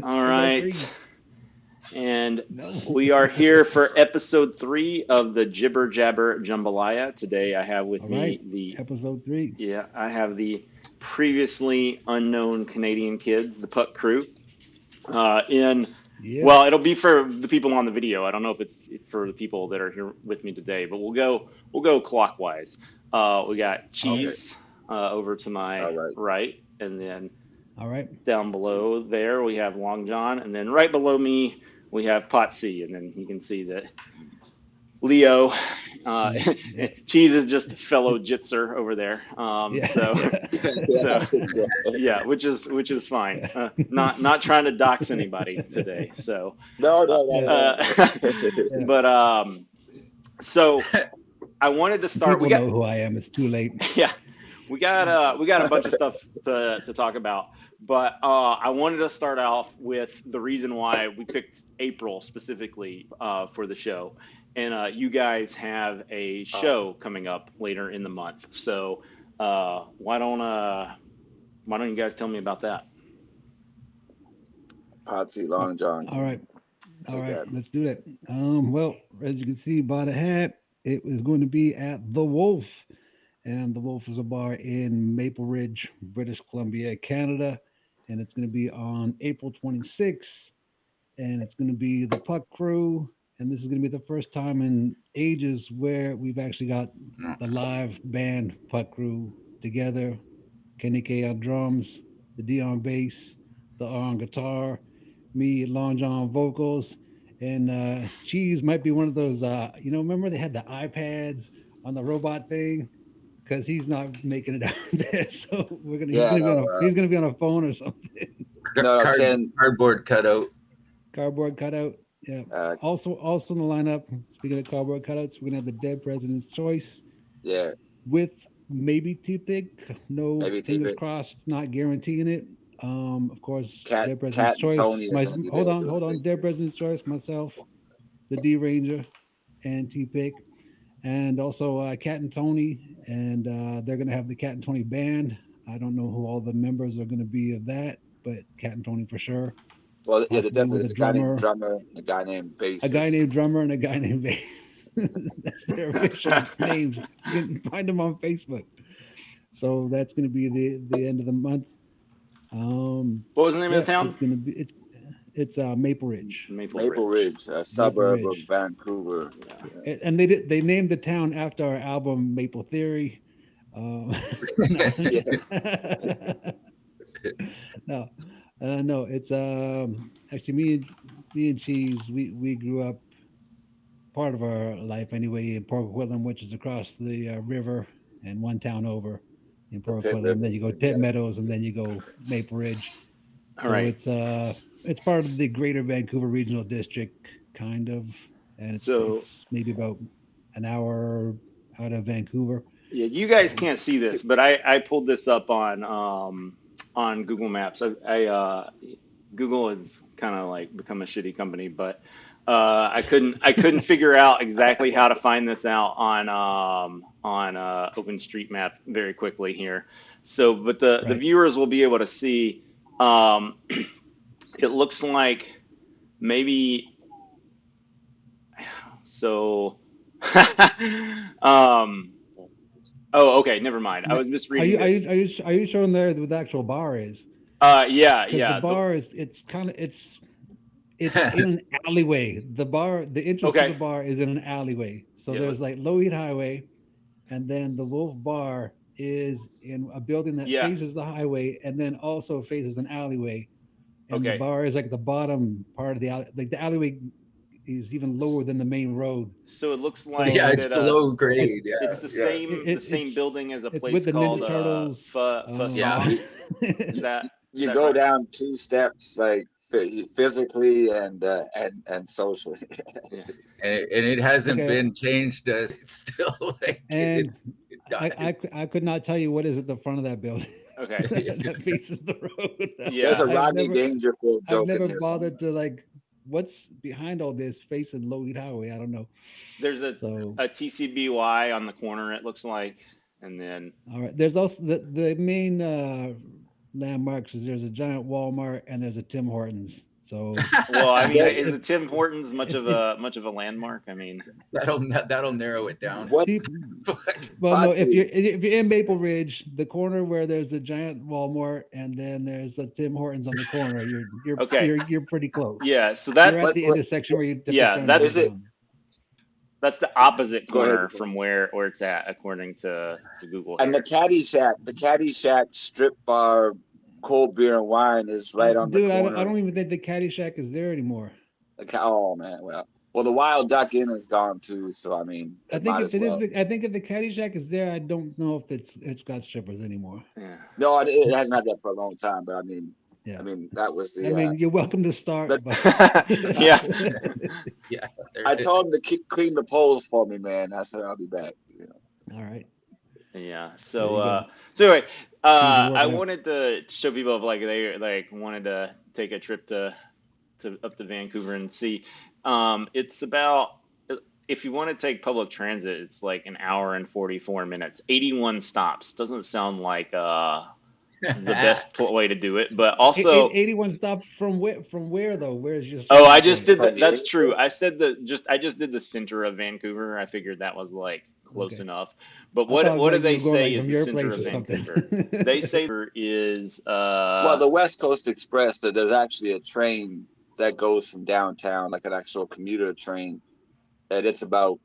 All I got three. right. And No. we are here for episode 3 of the Jibber Jabber Jambalaya. Today I have with All right. me the, Episode three. yeah, I have the previously unknown Canadian kids, the Puck crew. In Yep. Well, it'll be for the people on the video. I don't know if it's for the people that are here with me today, but we'll go clockwise. We got Okay. Cheese over to my All right. right, and then All right. down below there we have Long John, and then right below me we have Potsy, and then you can see that Leo. Uh, Yep. Cheese is just fellow Jitzer over there. Yeah. So Yeah. yeah, which is fine. Not trying to dox anybody today. No, Uh, no, no, Yeah. no, uh, no. Yeah. but so I wanted to start. We People got know who I am. It's too late. yeah, we got a bunch of stuff to talk about. But I wanted to start off with the reason why we picked April specifically for the show, and you guys have a uh, show coming up later in the month. So uh, why don't uh, why don't you guys tell me about that? Patsy Uh, Long John All right. can All take right. that. Let's do that. Well, as you can see by the hat, it is going to be at the Wolf, and the Wolf is a bar in Maple Ridge, British Columbia, Canada, and it's going to be on April 26th, and it's going to be the Puck Crew, and this is going to be the first time in ages where we've actually got the live band Puck Crew together. Kenny K on drums, the D on bass, the R on guitar, me, Long John vocals, and Cheese might be one of those. Remember they had the iPads on the robot thing because he's not making it out there. So we're gonna Yeah, no, he's gonna be on a phone or something. no, Ken. Cardboard cutout. Cardboard cutout. Yeah. Uh, Also in the lineup. Speaking of cardboard cutouts, we're gonna have the Dead President's Choice yeah, with maybe T-Pick. No maybe fingers T-Bit. crossed, not guaranteeing it. Of course, Cat, Dead President's Cat, and Choice. Tony are My gonna be hold there on, doing hold on. things Dead too. President's Choice. Myself, the D Ranger, and T-Pick, and also Cat and Tony, and they're gonna have the Cat and Tony band. I don't know who all the members are gonna be of that, but Cat and Tony for sure. Well, yeah, Possibly definitely. with a There's a guy named drummer, Drummer, and a guy named a guy Bassist. named Drummer, and a guy named Bass. That's their official names. You can find them on Facebook. So that's going to be the end of the month. What was the name of Yeah, the it's town? going to be it's Maple Ridge. Maple Maple Ridge. Ridge, a Maple suburb of Ridge. Vancouver. Yeah. Yeah. And they named the town after our album Maple Theory. No, Yeah. no, no. It's actually me and Cheese. We grew up part of our life anyway in Port Coquitlam, which is across the river and one town over in The Port Pit Coquitlam. Then River. you go Tit Yeah. Meadows, and then you go Maple Ridge. All So right. it's part of the Greater Vancouver Regional District, kind of, and So it's maybe about an hour out of Vancouver. yeah, you guys So can't see this, but I pulled this up on Google Maps. Google has kind of like become a shitty company, but I couldn't figure out exactly how to find this out on OpenStreetMap very quickly here. So, but the right. viewers will be able to see. Um, it looks like maybe so. um, oh, okay, never mind. I Now, was are misreading you are this. you are you are you showing there what the actual bar is? Yeah, Because the yeah. bar is it's in an alleyway. The entrance to the Okay, bar is in an alleyway. So yeah, there's like Lougheed Highway, and then the Wolf Bar is in a building that yeah. faces the highway and then also faces an alleyway. And the Okay, bar is like the bottom part of the alley. Like the alleyway is even lower than the main road. so it looks Yeah, like So it's that. below it, grade. Yeah, It's the yeah, same the same building as a it's with place the called Ninja Turtles. Facon. yeah. You, Is you, that you go right? down two steps, like physically and socially. Yeah. And it hasn't Okay, been changed. It's still like and it I, died. I could not tell you what is at the front of that building Okay. that faces the road. There's Yeah. a I've Rodney never Dangerfield I've joke in never here bothered somewhere. to like what's behind all this facing Lougheed Highway. I don't know. There's So a TCBY on the corner. It looks like, and then all right, there's also the main landmarks is there's a giant Walmart and there's a Tim Hortons. So Well, I mean, if That, is if it Tim Hortons if, if much of a landmark? I mean, That'll narrow it down. what's people, But well, no, Patsy? if you're in Maple Ridge, the corner where there's a giant Walmart and then there's a Tim Hortons on the corner, okay, you're pretty close. yeah. So You're at What the what, intersection what where you have to yeah, turn to is get it? down. that's the opposite Go ahead. corner from where it's at, according to Google And here. The Caddy Shack strip bar, cold beer and wine is right on the Dude, I corner. don't even think the Caddyshack is there anymore. Oh man, well, the Wild Duck Inn is gone too. So I mean, I it think might if as it is, well. I think if the Caddyshack is there, I don't know if it's got strippers anymore. Yeah. No, it hasn't had that for a long time. But I Yeah, mean that was I mean you're welcome to start, the but Yeah. yeah, there I it is. told him to clean the poles for me, man. I said I'll be back. all right, Yeah. there you go. So anyway, Things are I working out. wanted to show people if like they like wanted to take a trip to up to Vancouver and see. It's about if you want to take public transit, it's like an hour and 44 minutes, 81 stops. Doesn't sound like the best way to do it, but also 81 stops from where? From where though? Where's your oh, I starting just point? did From that. the That's true. airport. I just did the center of Vancouver. I figured that was like close Okay, enough. But I thought what do like you they were going say like is from the your center place of or something. Vancouver? They say there is Well, the West Coast Express. There's actually a train that goes from downtown, like an actual commuter train, and it's about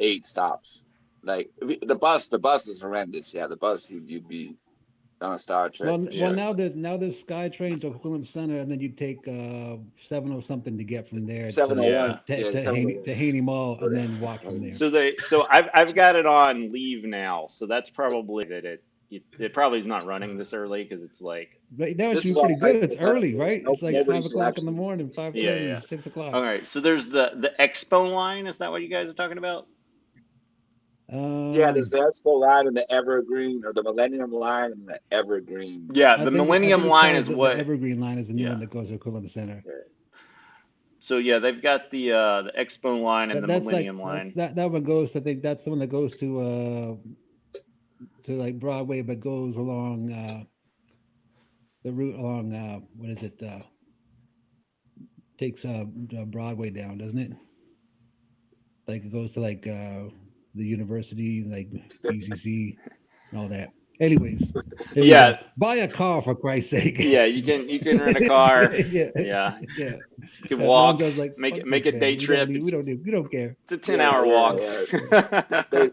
8 stops. Like the bus is horrendous. Yeah, the bus you'd be on a Star Trek for Well, sure. now there's SkyTrain to Coquitlam Center, and then you take 7 or something to get from there yeah. 701. Yeah, To 701. Haney Mall, Go and to then walk from there. Haynes. So I've got it on leave now. So that's probably that it probably is not running this early because it's like Right now, it This should is be all pretty good. It's early, hypothetical. right? No, It's like nobody five should o'clock in the actually. morning, yeah, 5:30, yeah. 6 o'clock. All right. So there's the Expo line. Is that what you guys are talking about? Yeah, there's Um, the Expo line and the Evergreen, or the Millennium line and the Evergreen. Yeah, I the think Millennium it's line called is the what. Evergreen line is the new one Yeah. that goes to Coquitlam Center. Yeah. So yeah, they've got the Expo line and the That's like Millennium line. that one goes. I think that's the one that goes to like Broadway, but goes along the route along what is it? Takes Broadway down, doesn't it? Like it goes to like the university, like BCC and all that. Anyways, there you go. Yeah, Buy a car for Christ's sake. yeah. You can rent a car. Yeah, Yeah, yeah. you can Long walk. John's like, Make fuck it make this, a man. day trip. We don't care. It's a 10 Yeah, hour yeah, walk. yeah. They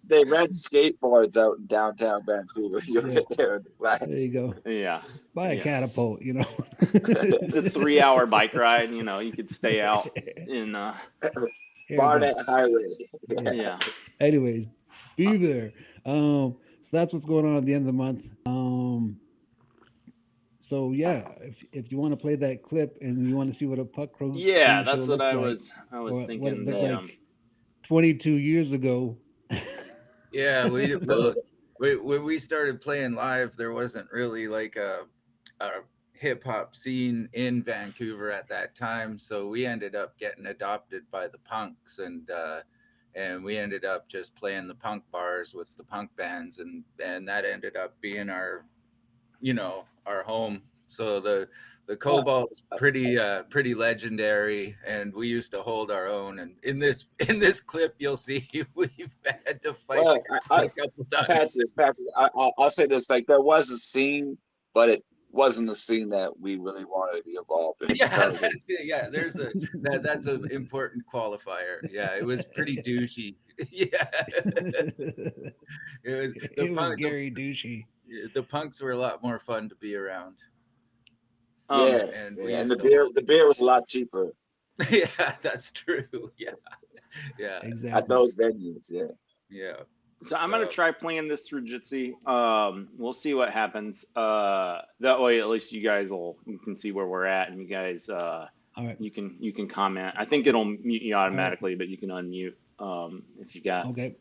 they rent skateboards out in downtown Vancouver. You'll Yeah, get there in the there you flats. go. Yeah, Buy a yeah. catapult, you know. It's a 3 hour bike ride. You know, you could stay out in. Here you go. Barnett Highway. Yeah. Yeah. Anyways, be there. So that's what's going on at the end of the month. So yeah, if you want to play that clip and you want to see what a Yeah, cruise show that's what looks like, I was or what it thinking. looked Yeah. like 22 years ago. Yeah, The- when we started playing live, there wasn't really like a hip hop scene in Vancouver at that time, so we ended up getting adopted by the punks, and we ended up just playing the punk bars with the punk bands, and that ended up being our home. So the uh, Cobalt's pretty legendary, and we used to hold our own. And in this clip, you'll see we've had to fight well, a couple times. Patsy, I'll say this: like there was a scene, but it wasn't the scene that we really wanted to be involved in Yeah, because of. there's that's an important qualifier. Yeah, it was pretty douchey. Yeah, it was the It was punk. Gary Douchey. The punks were a lot more fun to be around, Um. Yeah, and we yeah, and used to hold. the beer was a lot cheaper Yeah, that's true. Yeah, yeah, at Exactly. those venues. Yeah. yeah. So I'm gonna So try playing this through Jitsi. We'll see what happens. That way, at least you can see where we're at, and you guys, All right. you can comment. I think it'll mute you All right. automatically, but you can unmute if you got Okay.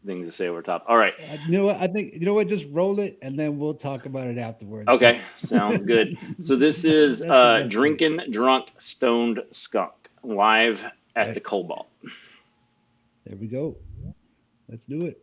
things to say over top. All right. You know what? I think you know what. Just roll it, and then we'll talk about it afterwards. Okay. Sounds good. So this is That's the best way. Drinking Drunk Stoned Skunk live at the Yes. Cobalt. There we go. Let's do it.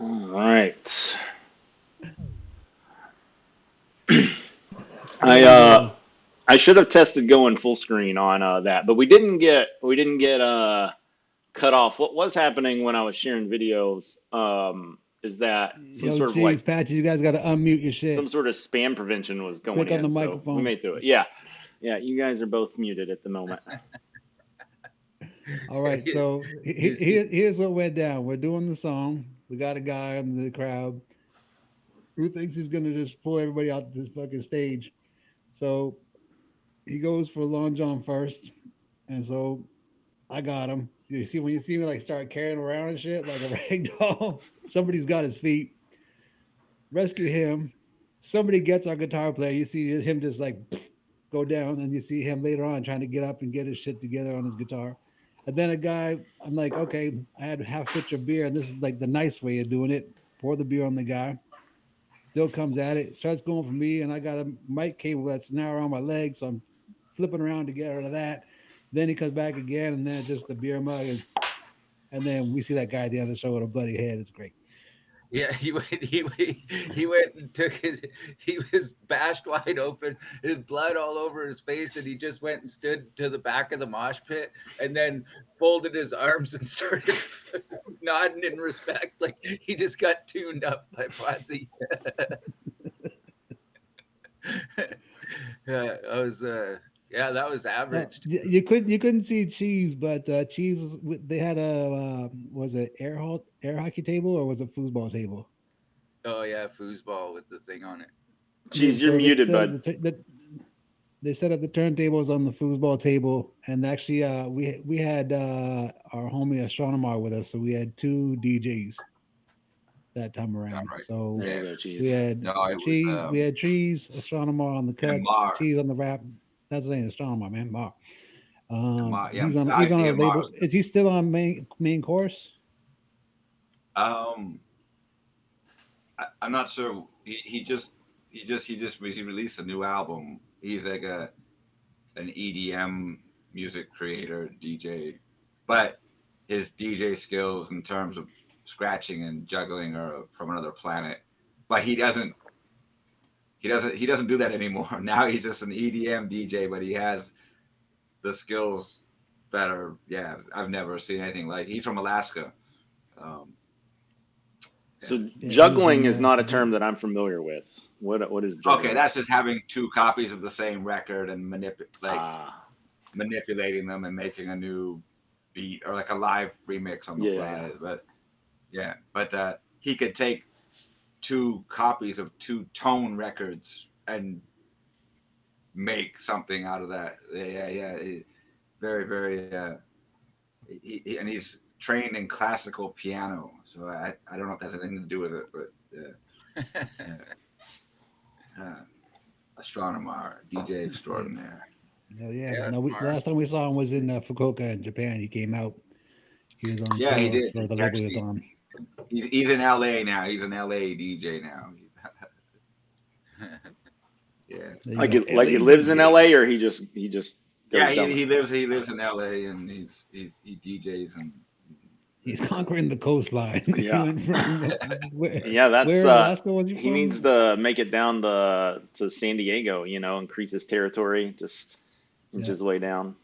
All right. There I we go. I should have tested going full screen on that, but we didn't get cut off. What was happening when I was sharing videos is that Yo, Cheese, Patches, you guys got to unmute your some shit. sort of spam prevention was going Click on the in, so we microphone. made through it. Yeah, yeah, you guys are both muted at the moment. All right, you, so you see, here's what went down. We're doing the song. We got a guy in the crowd who thinks he's gonna just pull everybody out this fucking stage. So he goes for Long John first, and so I got him. So you see when you see me like start carrying him around and shit like a rag doll, somebody's got his feet. Rescue him. Somebody gets our guitar player. You see him just like go down, and you see him later on trying to get up and get his shit together on his guitar. And then a guy, I'm like, okay, I had half pitcher of beer, and this is like the nice way of doing it. Pour the beer on the guy. Still comes at it, starts going for me, and I got a mic cable that's now around my leg, so I'm flipping around to get rid of that. Then he comes back again, and then it's just the beer mug, and then we see that guy at the end of the show with a bloody head. It's great. yeah, he went and took his, he was bashed wide open, his blood all over his face, and he just went and stood to the back of the mosh pit, and then folded his arms and started nodding in respect, like he just got tuned up by Potsy. Yeah, I was, yeah, that was averaged. You couldn't see Cheese, but Cheese they had a was it air hockey table or was it foosball table? Oh yeah, foosball with the thing on it. Yeah, Geez, you're so they muted, set up bud. they set up the turntables on the foosball table, and actually, we had our homie astronomer with us, so we had two DJs that time All around. right. So There Yeah. you go. we Cheese. had No, it was cheese, astronomer on the and cuts, Mar cheese on the rap. That's the name, astronomer, man. Mar. and Mar. Yeah, He's on our Isaiah label. Mars. Is he still on main course? Um, I'm not sure. He released a new album. He's like an EDM music creator, DJ, but his DJ skills in terms of scratching and juggling are from another planet. But he doesn't do that anymore. Now he's just an EDM DJ, but he has the skills that are, yeah, I've never seen anything like. He's from Alaska. Um, yeah. So Yeah, he was juggling in is not a he, term that I'm familiar with. What is Okay, juggling? that's just having two copies of the same record and Ah, manipulating them and making a new beat or like a live remix on the yeah, yeah. fly. But yeah, but he could take two copies of two tone records and make something out of that. Yeah, yeah. Very, very. And he's trained in classical piano, so I don't know if that's anything to do with it, but yeah, astronomer, DJ yeah, extraordinaire. oh yeah. Yeah, No, Mar. last time we saw him was in Fukuoka in Japan. He came out. He was on Yeah, he tour did. for the He label he was actually on. he's in LA now. He's an LA DJ now. Yeah. There you Like go, he LA lives in DJ. LA, or he just Yeah, goes he, down there. he lives in LA and he DJs He's and conquering the coastline. He Yeah, went from yeah. That's where in Alaska was he he needs from? to make it down to San Diego. Increase his territory, just inch Yeah, his way down.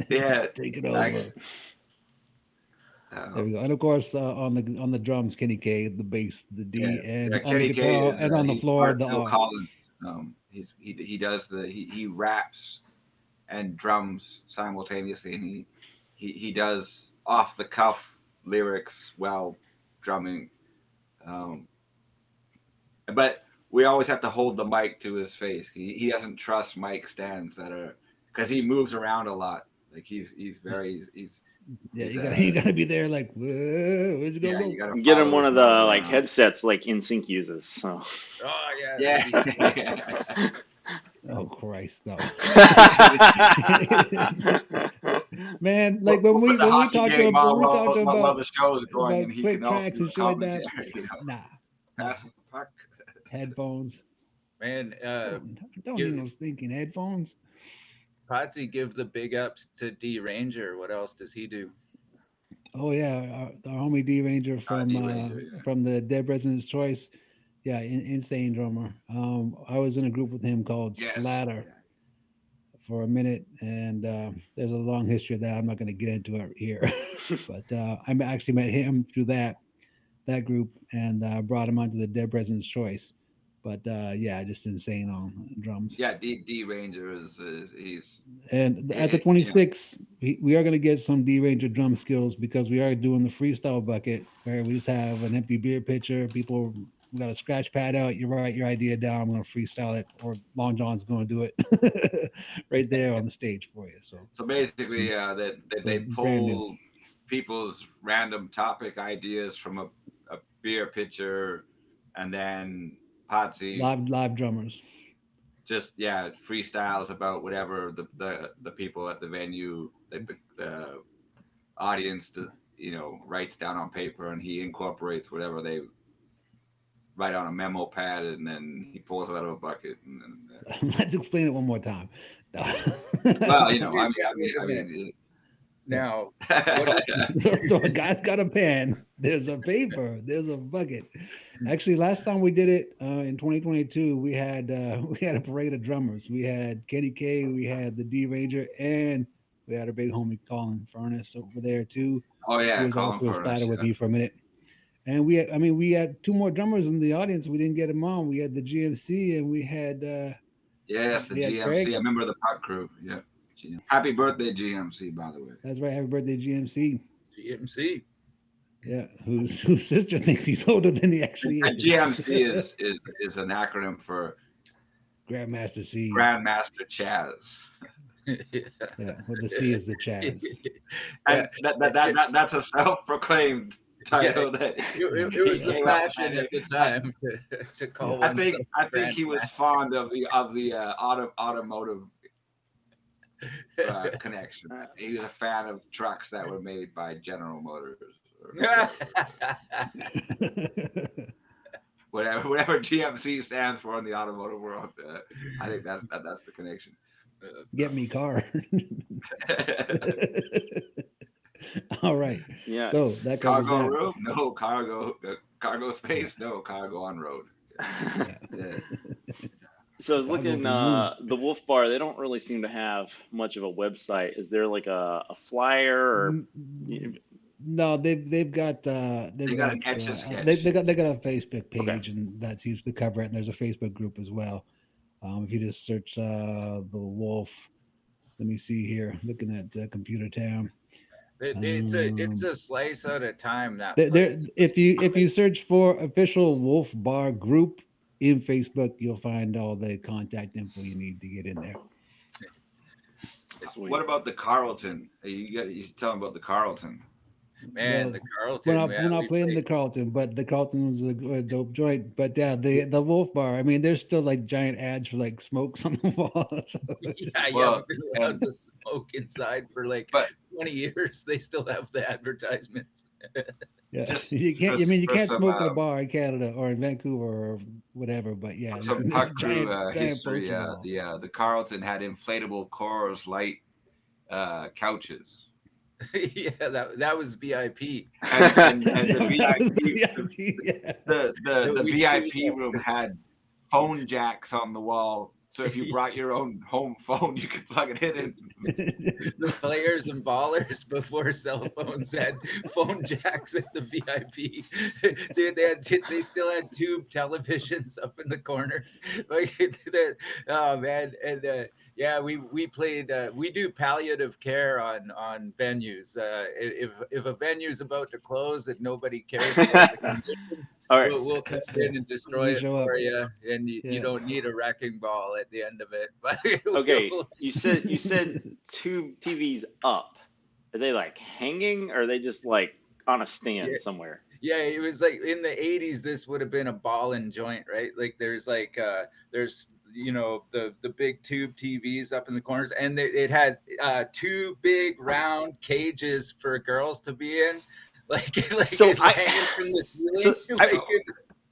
yeah, take it over. actually, There we um, go. And of course, on the drums, Kenny K, the bass, the yeah, D, and yeah. on the Kenny K guitar, is and on the he's floor, part the Phil R. Collins. He does he raps and drums simultaneously, and he does off the cuff lyrics while drumming. Um, but we always have to hold the mic to his face. He doesn't trust mic stands that are because he moves around a lot. Like he's very Yeah, he's you gotta be there. Like, whoa, where's it gonna yeah, go? you got to Get him follow one his of nose the like around. headsets like InSync uses. So. Oh yeah, that'd Yeah. be sweet. Oh Christ, no. Yeah, Man, like we'll put the when we hockey talked game on while, while about the show is going, and he click can also tracks do and the shit like that, commentary. nah, nah. Pass the puck. Headphones. Man, Don't need give no stinking headphones. Potsy give the big ups to D Ranger. What else does he do? Oh yeah, our homie D Ranger D Ranger, yeah. from the Dead President's Choice. Yeah, insane drummer. I was in a group with him called Yes. Splatter Yeah. for a minute, and there's a long history of that. I'm not going to get into it here, but I actually met him through that group and brought him onto the Dead President's Choice. But yeah, just insane on drums. Yeah, D Ranger is he's And at the you know 26, we are going to get some D Ranger drum skills because we are doing the freestyle bucket where we just have an empty beer pitcher. People, we got a scratch pad out. You write your idea down. I'm going to freestyle it, or Long John's going to do it right there on the stage for you. So so basically some that they brand new pull people's random topic ideas from a beer pitcher, and then Potsy live drummers. just freestyles about whatever the people at the venue the audience writes down on paper, and he incorporates whatever they write on a memo pad, and then he pulls it out of a bucket, and then Let's explain it one more time. No. well, Wait a minute. Yeah. Now, what is So a guy's got a pen. There's a paper. There's a bucket. Actually, last time we did it in 2022, we had a parade of drummers. We had Kenny K, we had the D Ranger, and we had our big homie Colin Furnace over there too. oh He yeah, was Colin also a Furnace, splatter with yeah. me for a minute. And we had two more drummers in the audience. We didn't get them on. We had the GMC and Yes, the we had GMC. Craig. I remember the puck crew. Yeah. Happy birthday, GMC, by the way. That's right. Happy birthday, GMC. GMC? Yeah, whose sister thinks he's older than he actually And is. GMC is an acronym for Grandmaster C. Grandmaster Chaz. Yeah, well, the C is the Chaz. And Yeah, that's a self-proclaimed yeah. title that It he was the came up fashion with. at the time to Yeah. call oneself I think he was grandmaster. fond of the automotive connection. He was a fan of trucks that were made by General Motors or whatever GMC stands for in the automotive world. I think that's the connection. Get me car. All right. Yeah. So that covers Cargo that. room? No. Cargo space? No. Cargo on road. Yeah. Yeah. So I was Cargo looking, for you. the Wolf Bar, they don't really seem to have much of a website. Is there like a flyer or Mm, No, they've got They got an etch a they sketch. got a Facebook okay. page, and that seems to cover it. And there's a Facebook group as well. If you just search the Wolf, let me see here. Looking at Computer Town. It's Um, a slice at a time, that there, place. if you search for official Wolf Bar group in Facebook, you'll find all the contact info you need to get in there. What Sweet. about the Carlton? You should tell them about the Carlton. Man, Well, the Carlton, we're yeah, not we playing played. the Carlton, but the Carlton was a dope joint. But yeah, the Wolf Bar. I mean, there's still like giant ads for like smokes on the wall. So, Yeah, you Well, haven't been allowed and to smoke inside for like but 20 years. They still have the advertisements. yeah, just you can't. I mean, you for can't some smoke in a bar in Canada or in Vancouver or whatever. But yeah, there's puck crew giant history, posters all. the Carlton had inflatable Coors Light couches, Yeah, that was VIP. and the That was the VIP VIP. Yeah. the We stayed VIP room had phone jacks on the wall. So if you brought your own home phone, you could plug it in. the players and ballers before cell phones had phone jacks at the VIP. They still had tube televisions up in the corners. Like, oh man, and yeah, we played. We do palliative care on venues. If a venue's about to close and nobody cares about the condition, All right. we'll come Yeah. in and destroy We it show up. for you, and you Yeah. don't need a wrecking ball at the end of it. But Okay. we'll, You said two TVs up. Are they like hanging or are they just like on a yeah, stand somewhere? yeah, it was like in the 80s. This would have been a ball and joint, right? Like there's the big tube TVs up in the corners, and it had two big round cages for girls to be in, like So it's I hanging from the so ceiling. I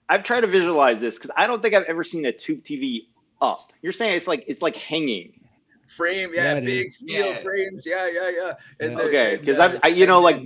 I've tried to visualize this because I don't think I've ever seen a tube TV up. You're saying it's like hanging. Frame, yeah, Yeah, it is. big steel Yeah, frames, yeah, and Yeah. the Okay, and because and like then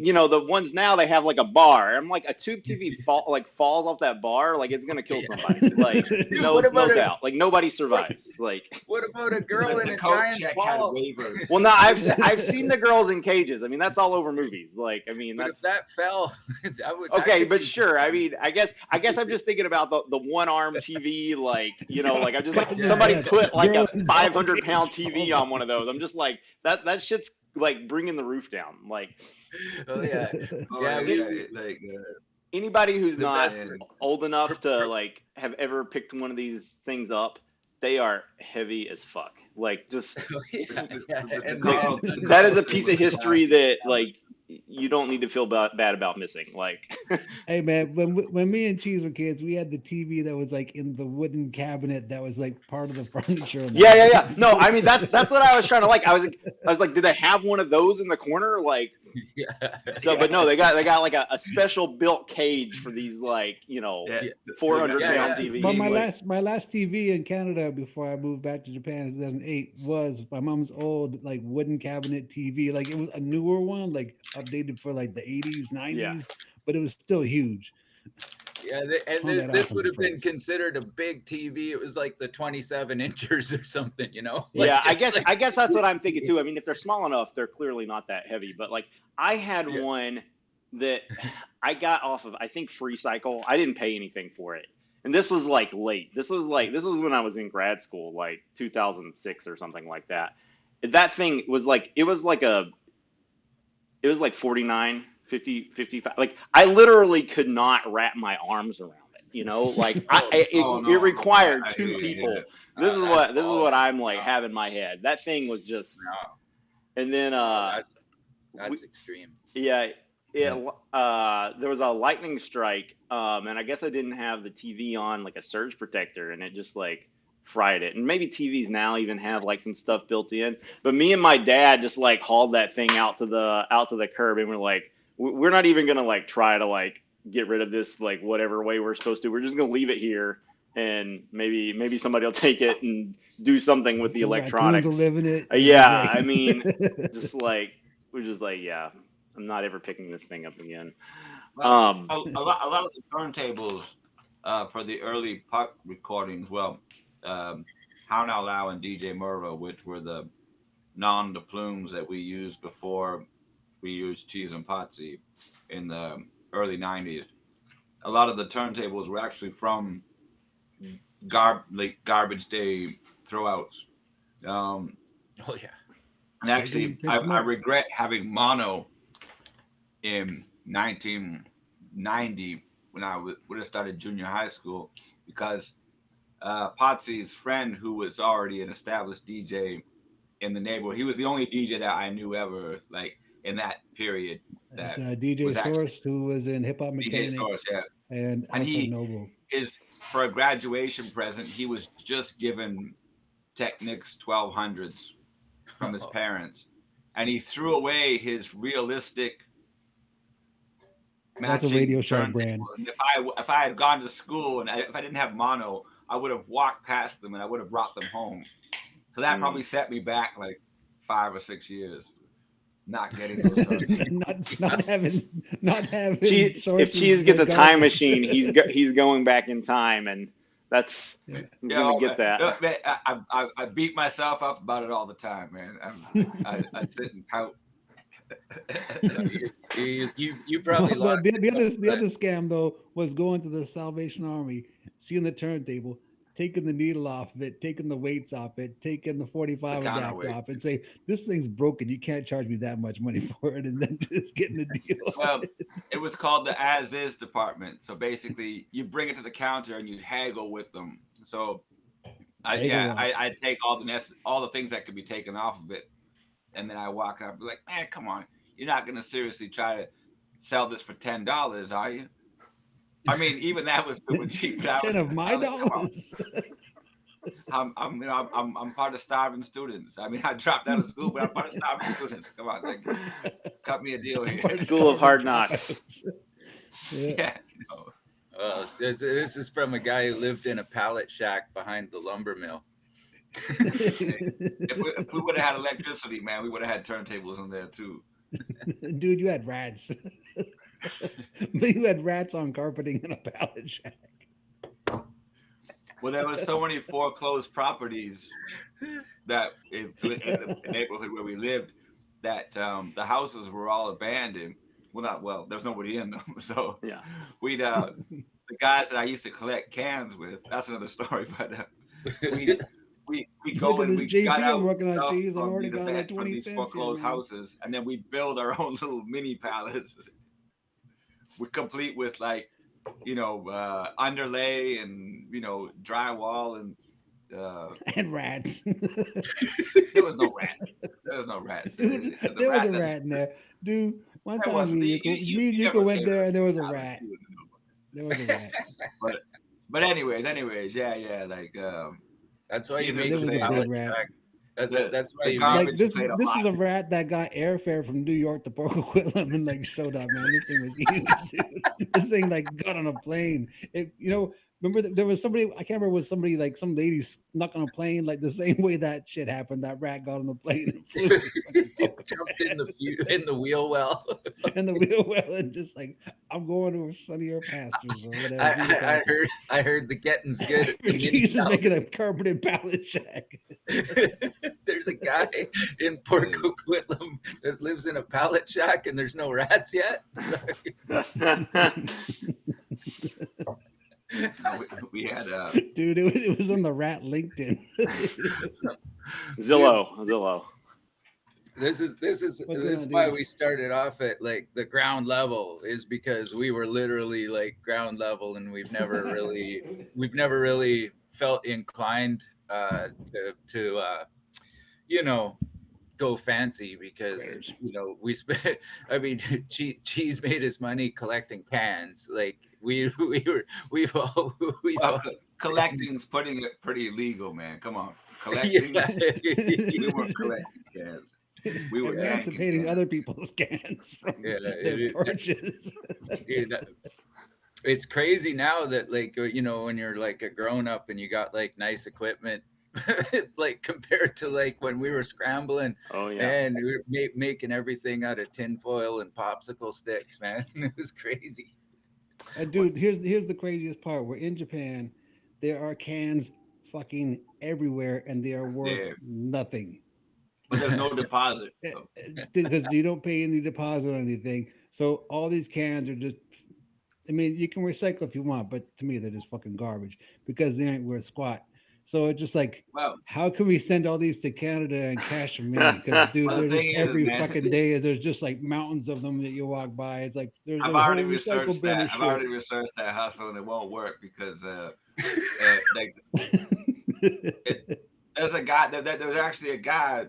the ones now they have like a bar. I'm like a tube TV falls off that bar, like it's gonna kill somebody. Like dude, what no about a doubt. Like nobody survives. Like what about a girl in the a coat giant check had ball? waivers. well, no, I've seen the girls in cages. I mean that's all over movies. Like I mean But if that's that fell, that okay, could but be. sure. I mean I guess I'm just thinking about the one arm TV. Like God, like I'm just like imagine somebody that. put like Girl a in ball 500-pound cage TV falls on off. one of those. I'm just like that shit's like bringing the roof down. Like Oh yeah, Oh yeah. it, yeah, like anybody who's The not best. man. old enough to For, like have ever picked one of these things up, they are heavy as fuck. Like just yeah, yeah, The and like Carlton that is a piece was of a history classy that like establishment. you don't need to feel bad about missing. Like Hey man, when me and Cheese were kids, we had the TV that was like in the wooden cabinet that was like part of the furniture in the yeah. house. No, I mean that's what I was trying to like. I was like, did they have one of those in the corner? Like yeah, so, Yeah, but no, they got like a special built cage for these like yeah. yeah, four They got hundred they yeah, got pound yeah. the But TVs. big Like my last TV in Canada before I moved back to Japan in 2008 was my mom's old like wooden cabinet TV. Like it was a newer one, like updated for like the 80s, yeah. 90s, but it was still huge. Yeah, and Pawned that off this on would some have been friends. considered a big TV. It was like the 27 inches or something, Yeah, like I just guess like I guess that's what I'm thinking too. I mean, if they're small enough, they're clearly not that heavy. But like, I had yeah, one that I got off of I think Free Cycle. I didn't pay anything for it, and this was like late. This was when I was in grad school, like 2006 or something like that. That thing was like it was like 49 55. Like I literally could not wrap my arms around it. Like Oh, oh it no, no, required I hear two you. Yeah. people. This is what Oh I'm like no, have in my head. That thing was just, no, and then no. we, That's extreme. yeah, Yeah. there was a lightning strike, and I guess I didn't have the TV on like a surge protector, and it just like fried it. And maybe TVs now even have like some stuff built in, but me and my dad just like hauled that thing out to the curb, and we're like, we're not even gonna like try to like get rid of this like whatever way we're supposed to. We're just gonna leave it here, and maybe somebody will take it and do something with the Some raccoons will electronics. live in it. It'll be Yeah, great. I mean, just like we're just like, yeah, I'm not ever picking this thing up again. Well, Um, a lot of the turntables for the early pop recordings, well, um, How Now Low and DJ Mervo, which were the non de plumes that we used before we used Cheese and Potsy in the early 90s. A lot of the turntables were actually from like garbage day throwouts. Um, Oh yeah. and They're gonna actually, fix them I up. regret having mono in 1990 when I would have started junior high school because Potsy's friend, who was already an established DJ in the neighborhood, he was the only DJ that I knew ever, like in that period, That's that DJ was actually Source, who was in Hip Hop DJ Source. Mechanics Yeah, and and Alpha Noble. his for a graduation present, he was just given Technics 1200s from his parents, and he threw away his realistic That's a matching Radio Shack brand. turntable. And if I had gone to school and if I didn't have mono, I would have walked past them and I would have brought them home. So that mm. probably set me back like 5 or 6 years, not getting those turntables. not having If sources Cheese gets a time garbage. machine, he's going back in time, and that's Yeah. he's You gonna know, get that. man, I beat myself up about it all the time, man. I sit and pout. No, you probably But lost it, the but other scam though was going to the Salvation Army, seeing the turntable, taking the needle off of it, taking the weights off it, taking the The 45 adapter counterweight. off, and say this thing's broken. You can't charge me that much money for it, and then just getting a deal. Well, it was called the as is department. So basically, you bring it to the counter and you haggle with them. So Haggle lot. I take all the things that could be taken off of it, and then I walk up, and be like, man, come on, you're not gonna seriously try to sell this for $10, are you? I mean, even that was super cheap. But Ten of my I was like, come on, dollars. I'm part of starving students. I mean, I dropped out of school, but I'm part of starving students. Come on, like, cut me a deal I'm here. part of School of starving Hard Knocks. dropouts. Yeah. Yeah. this is from a guy who lived in a pallet shack behind the lumber mill. Hey, if we would have had electricity, man, we would have had turntables in there too. Dude, you had rats. But you had rats on carpeting in a pallet shack. Well, there was so many foreclosed properties that in the neighborhood where we lived that the houses were all abandoned. Well, not well. There's nobody in them, so Yeah. we'd the guys that I used to collect cans with. That's another story, but we we Look go at and this we got JP I'm out working on, stuff cheese. I'm from already these got like from 20 these cents here, foreclosed man. houses, and then we build our own little mini pallets. We complete with like underlay and drywall and And rats. there was no rats. There was no rats. Dude, The there was rat a that rat in there. Dude, one there time wasn't. me and You Yuko never went came there to and there was a Dallas. rat. You wouldn't know. There was a rat. But anyways, yeah, like That's why you needless make There to a was a say, big pallet rat. shack. the That's why the you make. Like garbage this played a this lot. is a rat that got airfare from New York to Port Coquitlam and like showed up, man. This thing was huge, dude. This thing like got on a plane. Remember there was somebody, I can't remember, was somebody like some lady snuck on a plane like the same way that shit happened. That rat got on the plane and flew to fucking Jumped in Pocahontas in the wheel well. and the wheel well and just like I'm going to sunnier pastures or whatever. See what's happening. I heard the getting's good at the mini Jesus making a palace. carpeted pallet shack. There's a guy in Port Hey, Coquitlam that lives in a pallet shack and there's no rats yet. no, we had Dude, it was on the rat LinkedIn. Dude, Zillow. What's going this on, is why dude? we started off at like the ground level, is because we were literally like ground level, and we've never really felt inclined to you know go fancy, because Critters. we spent I mean cheese made his money collecting cans. Like we've all we've Well, all collecting's putting it pretty legal, man. Come on, collecting. yeah. We weren't collecting cans. We were Yeah, yanking Emancipating cans. other people's cans from yeah, their porches. it's crazy now that, like, when you're like a grown up and you got like nice equipment, like compared to like when we were scrambling, Oh yeah. man, we were making everything out of tinfoil and popsicle sticks, man. It was crazy. What? Dude, here's the craziest part. We're in Japan. There are cans fucking everywhere, and they are worth Yeah, nothing. but there's no deposit. So, Because you don't pay any deposit on anything. So all these cans are just. I mean, you can recycle if you want, but to me, they're just fucking garbage because they ain't worth squat. So it's just like, well, how can we send all these to Canada and cash them in? Because dude, well, the they're just thing is, every man, fucking day. There's just like mountains of them that you walk by. It's like there's I've a already whole recycle researched bin that. of I've shit. already researched that hustle, and it won't work because like it, there's a guy. There's actually a guy,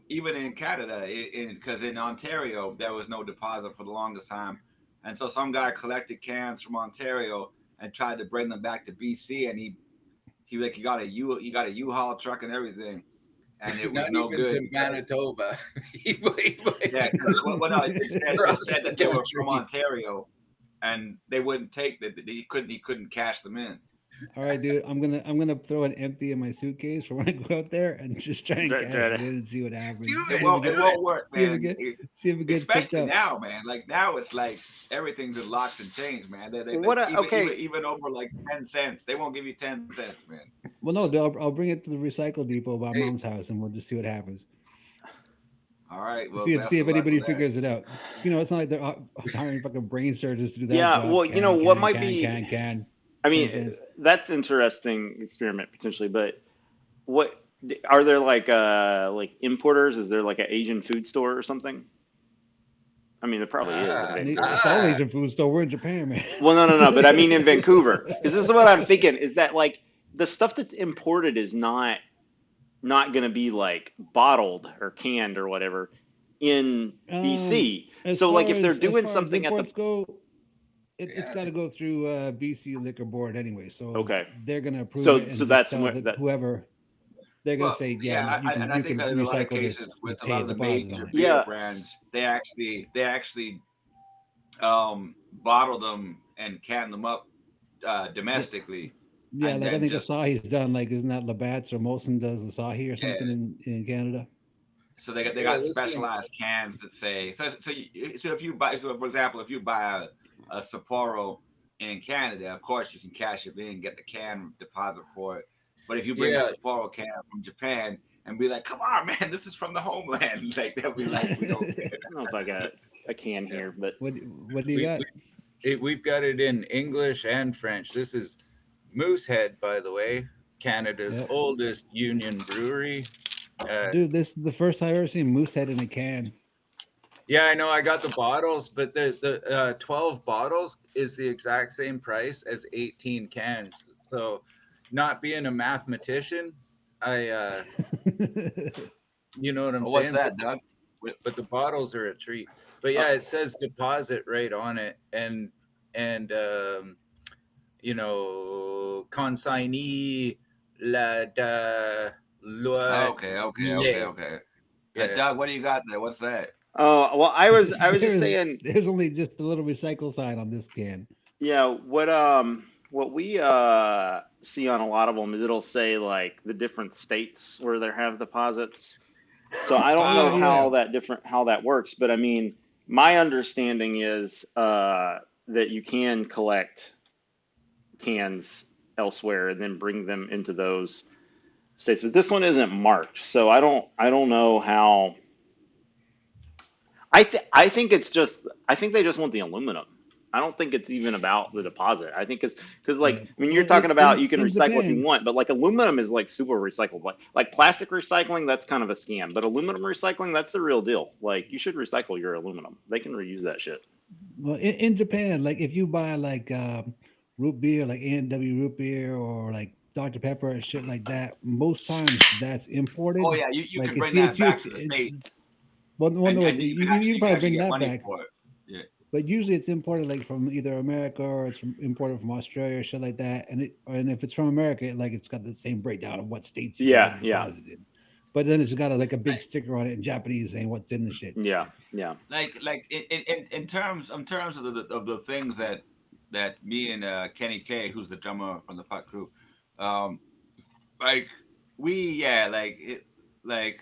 even in Canada, because in Ontario there was no deposit for the longest time, and so some guy collected cans from Ontario and tried to bring them back to BC, and he got a U-Haul truck and everything, and it Not was no even good to because Manitoba. He yeah, went because well, no, it across said the that they were from country. Ontario, and they wouldn't take that. He couldn't cash them in. All right, dude. I'm gonna throw an empty in my suitcase for when I go out there and just try and cash it in and see what happens. Do It it, won't. It do it. won't work, See if it man. get see if it gets picked Especially up. now, man. Like now, it's like everything's in locks and chains, man. What? Okay. Even over like 10 cents, they won't give you 10 cents, man. Well, no, dude, I'll bring it to the recycle depot by Hey, mom's house and we'll just see what happens. All right. Well, See best if of luck anybody with that. figures it out. It's not like they're hiring fucking brain surgeons to do that Yeah. job. Well, Can, what can, might can, be. can, can. I Ten mean, cents. that's interesting experiment potentially, but what are there like importers? Is there like an Asian food store or something? I mean, there probably is in ah, It's Vancouver. all ah, Asian food store. We're in Japan, man. Well, no, no, no, but I mean in Vancouver, because this is what I'm thinking is that like the stuff that's imported is not going to be like bottled or canned or whatever in um, BC. So like if they're as doing far as something at the imports go, it's yeah. got to go through BC Liquor Board anyway. So okay, they're gonna approve it so and just that's tell where that that whoever they're gonna Well, say, yeah, yeah, and I you think can that in a lot of recycle this cases with and a pay lot a of the deposit major on it. beer yeah. brands, they actually bottle them and can them up Yeah, domestically, yeah, and like I then think just Asahi's done. Like, isn't that Labatt's or Molson does Asahi or yeah. something in Canada? So they got Listen, specialized cans that say so if you buy, so for example, if you buy a Sapporo in Canada, of course you can cash it in and get the can deposit for it. But if you bring a yeah, Sapporo can from Japan and be like, come on, man, this is from the homeland, like they'll be like, we don't care. I don't know if I got a can Yeah. here, but What do you we, got? we we've got it in English and French. This is Moosehead, by the way, Canada's Yeah, oldest union brewery. Uh, dude, this is the first time I've ever seen Moosehead in a can. yeah, I know. I got the bottles, but the 12 bottles is the exact same price as 18 cans. So, not being a mathematician, I you know what I'm Oh, what's saying? that, Doug? But the bottles are a treat. But uh, yeah, it says deposit right on it, and consignee la da loi Okay, okay, okay, mille. okay. Yeah. Doug, what do you got there? What's that? oh well, I was just there's saying, there's only just a little recycle sign on this can. yeah, what we see on a lot of them is it'll say like the different states where they have deposits. So I don't Yeah, know Okay. yeah. how that works, but I mean, my understanding is that you can collect cans elsewhere and then bring them into those states. But this one isn't marked, so I don't know how. I think it's just I think they just want the aluminum. I don't think it's even about the deposit. I think it's because like Yeah. I mean, you're Well, talking about you can in recycle if you Japan, want, but like aluminum is like super recyclable. Like plastic recycling, that's kind of a scam. But aluminum recycling, that's the real deal. Like you should recycle your aluminum. They can reuse that shit. well, in Japan, like if you buy like root beer, like A&W root beer or like Dr. Pepper and shit like that, most times that's Oh imported. yeah, you Like can bring that back to the state, well, no, and you can you can probably actually bring get that money back, for it. Yeah. but usually it's imported like from either America or it's imported from Australia or shit like that. And if it's from America, like it's got the same breakdown of what states you can get Yeah, a yeah, deposit in. But then it's got like a big Like sticker on it in Japanese saying what's in the shit. yeah, yeah. like in terms of the things that me and Kenny K, who's the drummer from the Puck Crew, um, like we yeah like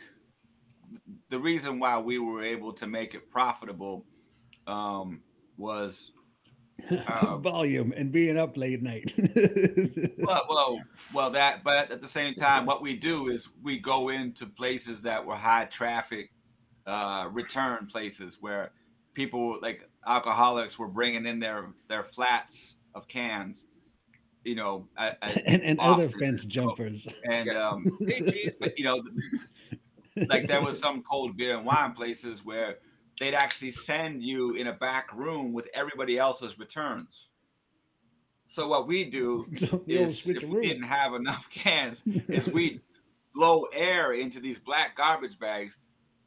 the reason why we were able to make it profitable um, was uh, Volume and being up late night. well, that, but at the same time, what we do is we go into places that were high traffic, return places where people like alcoholics were bringing in their flats of cans, And other often, fence jumpers. and Yeah. Hey, geez, like there was some cold beer and wine places where they'd actually send you in a back room with everybody else's returns. So what we do The old is, if we switcheroo. didn't have enough cans, is we blow air into these black garbage bags,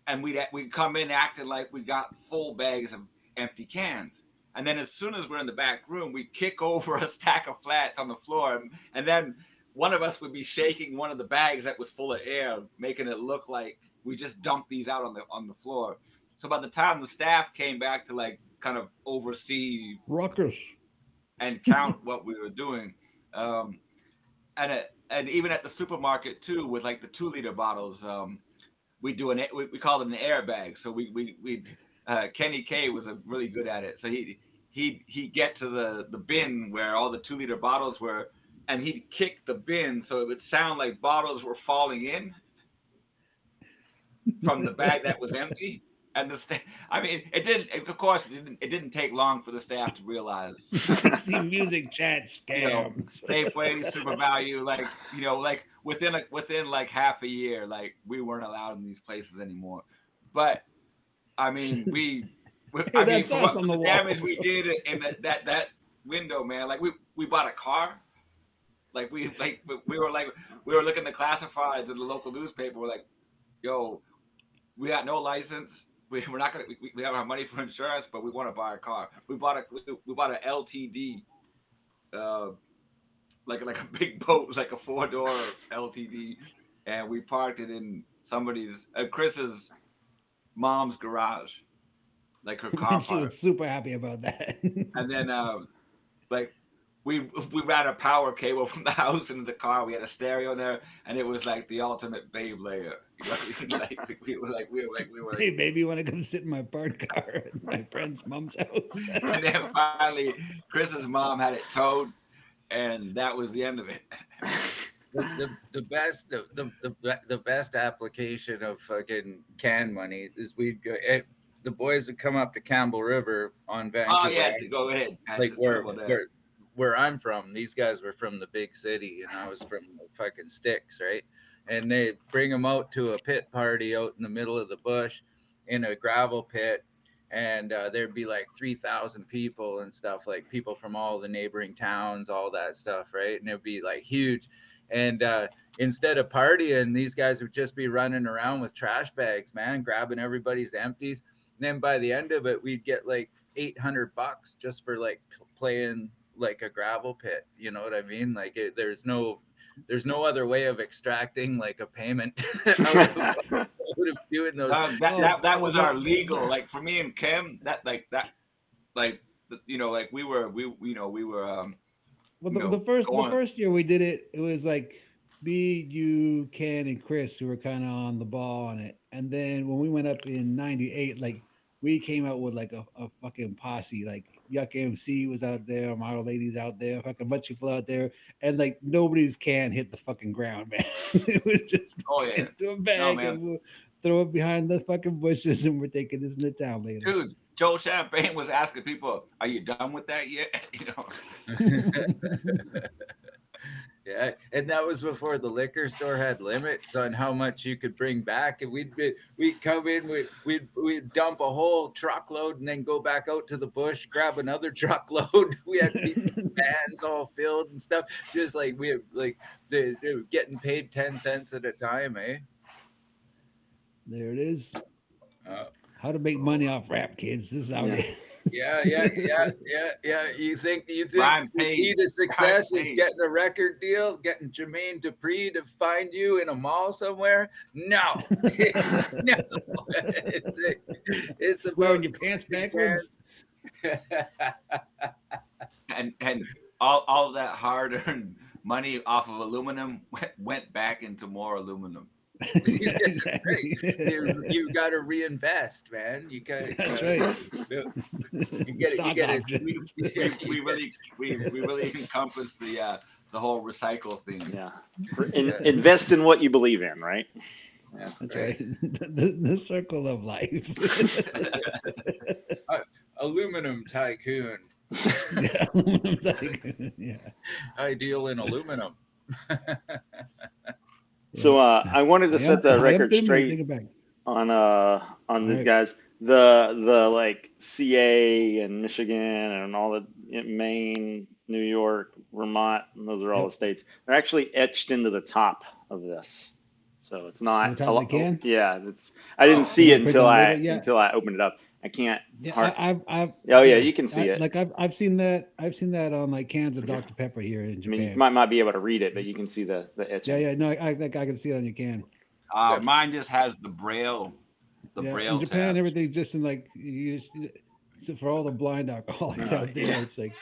and we'd come in acting like we got full bags of empty cans. And then as soon as we're in the back room, we kick over a stack of flats on the floor, and then one of us would be shaking one of the bags that was full of air, making it look like we just dumped these out on the floor. So by the time the staff came back to like kind of oversee Ruckus. and count what we were doing, um, and even at the supermarket too, with like the 2 liter bottles, we do we call it an airbag. So we Kenny K was really good at it. So he'd get to the bin where all the 2 liter bottles were, and he'd kick the bin so it would sound like bottles were falling in from the bag that was empty. And I mean, it didn't. Of course, it didn't take long for the staff to realize that See music chat you know, scams. Safeway, Super Value, like like within like half a year, like we weren't allowed in these places anymore. But I mean, Hey, I mean, that's for us what on for the the damage wall. we did in that window, man. Like we bought a car. Like we were looking at the classifieds in the local newspaper. We're like, yo, we got no license. We're not gonna. We don't have money for insurance, but we want to buy a car. We bought a LTD, uh, like a big boat, like a 4-door LTD, and we parked it in somebody's Chris's mom's garage, like her car And she park. was super happy about that. And then like we ran a power cable from the house into the car. We had a stereo in there, and it was like the ultimate babe layer. Like we were like, Hey, baby, you want to come sit in my parked car at my friend's mom's house? and then finally Chris's mom had it towed, and that was the end of it. the best application of fucking can money is the boys would come up to Campbell River on Oh Vancouver yeah, Island, go ahead. That's like the trouble there. where I'm from. These guys were from the big city, and I was from the fucking sticks, right? And they bring them out to a pit party out in the middle of the bush, in a gravel pit, and there'd be like 3,000 people and stuff, like people from all the neighboring towns, all that stuff, right? And it'd be like huge. And instead of partying, these guys would just be running around with trash bags, man, grabbing everybody's empties. And then by the end of it, we'd get like $800 just for like playing like a gravel pit. You know what I mean? Like there's no other way of extracting like a payment out of doing those. That Oh, was our legal. Like for me and Kim, that like like we were well, the going. first year we did it, it was like me, you, Ken, and Chris who were kind of on the ball on it. And then when we went up in '98, like we came out with like a fucking posse. Like Yuck MC was out there, Model Ladies out there, fucking bunch of people out there, and like nobody's can hit the fucking ground, man. It was just Oh yeah, into a no bag man, and we'll throw it behind the fucking bushes, and we're taking this into town later. dude. Joe Champagne was asking people, "Are you done with that yet?" You know. Yeah, and that was before the liquor store had limits on how much you could bring back. And we'd come in, we'd dump a whole truckload, and then go back out to the bush, grab another truckload. We had people's vans all filled and stuff. Just like we like they were getting paid 10 cents at a time, eh? There it is. Uh, How to make money off rap, kids. This is how Yeah. it is. yeah. You think Rhyme the key pays. to Rhyme success is pays. getting a record deal, getting Jermaine Dupri to find you in a mall somewhere? No, no. It's it's Wearing about your pants collecting backwards. fans. And all that hard-earned money off of aluminum went back into more aluminum. Right. Exactly. You got to reinvest, man. You got That's right. you get it. You Stock get it. We options. we really encompassed the whole recycle thing. Yeah. Yeah, Invest in what you believe in, right? that's That's right. right. The circle of life. Aluminum tycoon. Yeah. Yeah. I deal in aluminum. So Yeah. I wanted to set the I am record thinking, straight thinking back. on All these right. guys. The like CA and Michigan and all the Maine, New York, Vermont, and those are all the Yep. states. They're actually etched into the top of this. So it's On not the top a of the lot. can. Yeah, it's I didn't Oh, They're see it not printed until on the label. Yeah. I opened it up. I can't Yeah. hard. I've Oh yeah, yeah. you can see it. I've seen that. I've seen that on like cans of Dr. Pepper here in I mean, you Japan. might not be able to read it, but you can see the Yeah. etching. Yeah. No, I can see it on your can. that's Mine just has the Yeah. In braille Japan, tabs. everything's just in like you just, so for all the blind alcoholics Oh out there, yeah. it's like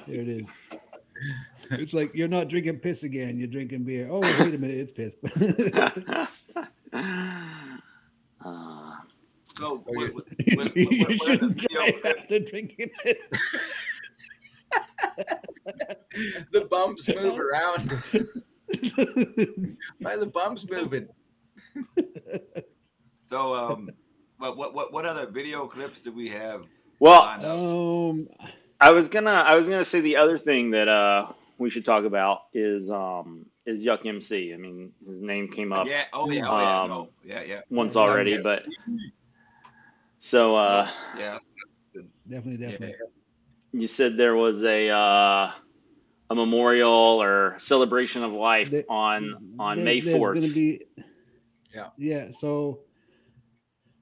there it is. It's like you're not drinking piss again. You're drinking beer. Oh wait a minute, it's piss. uh, So okay. what are the You video drive clips? after drinking piss. The bumps move around. Why are the bumps moving? So what other video clips do we have well, lined up? I was gonna say the other thing that we should talk about is Yuck MC. I mean, his name came up Yeah. Oh yeah. um No. Yeah. Yeah. once Yeah, already, yeah. but so No. Yeah. Good. Definitely, Yeah. definitely. you said there was a memorial or celebration of life There, on May there's gonna 4th. be Yeah. yeah. So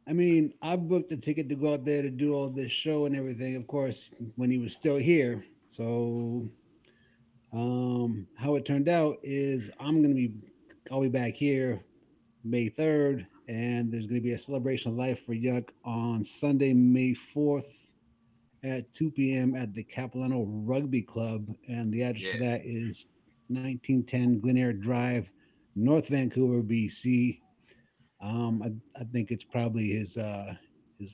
I mean, I booked a ticket to go out there to do all this show and everything. Of course, when he was still here. So how it turned out is I'll be back here May 3rd, and there's going to be a celebration of life for Yuck on Sunday, May 4th at 2 p.m. at the Capilano Rugby Club, and the address Yeah. for that is 1910 Glen Drive, North Vancouver, BC. I think it's probably his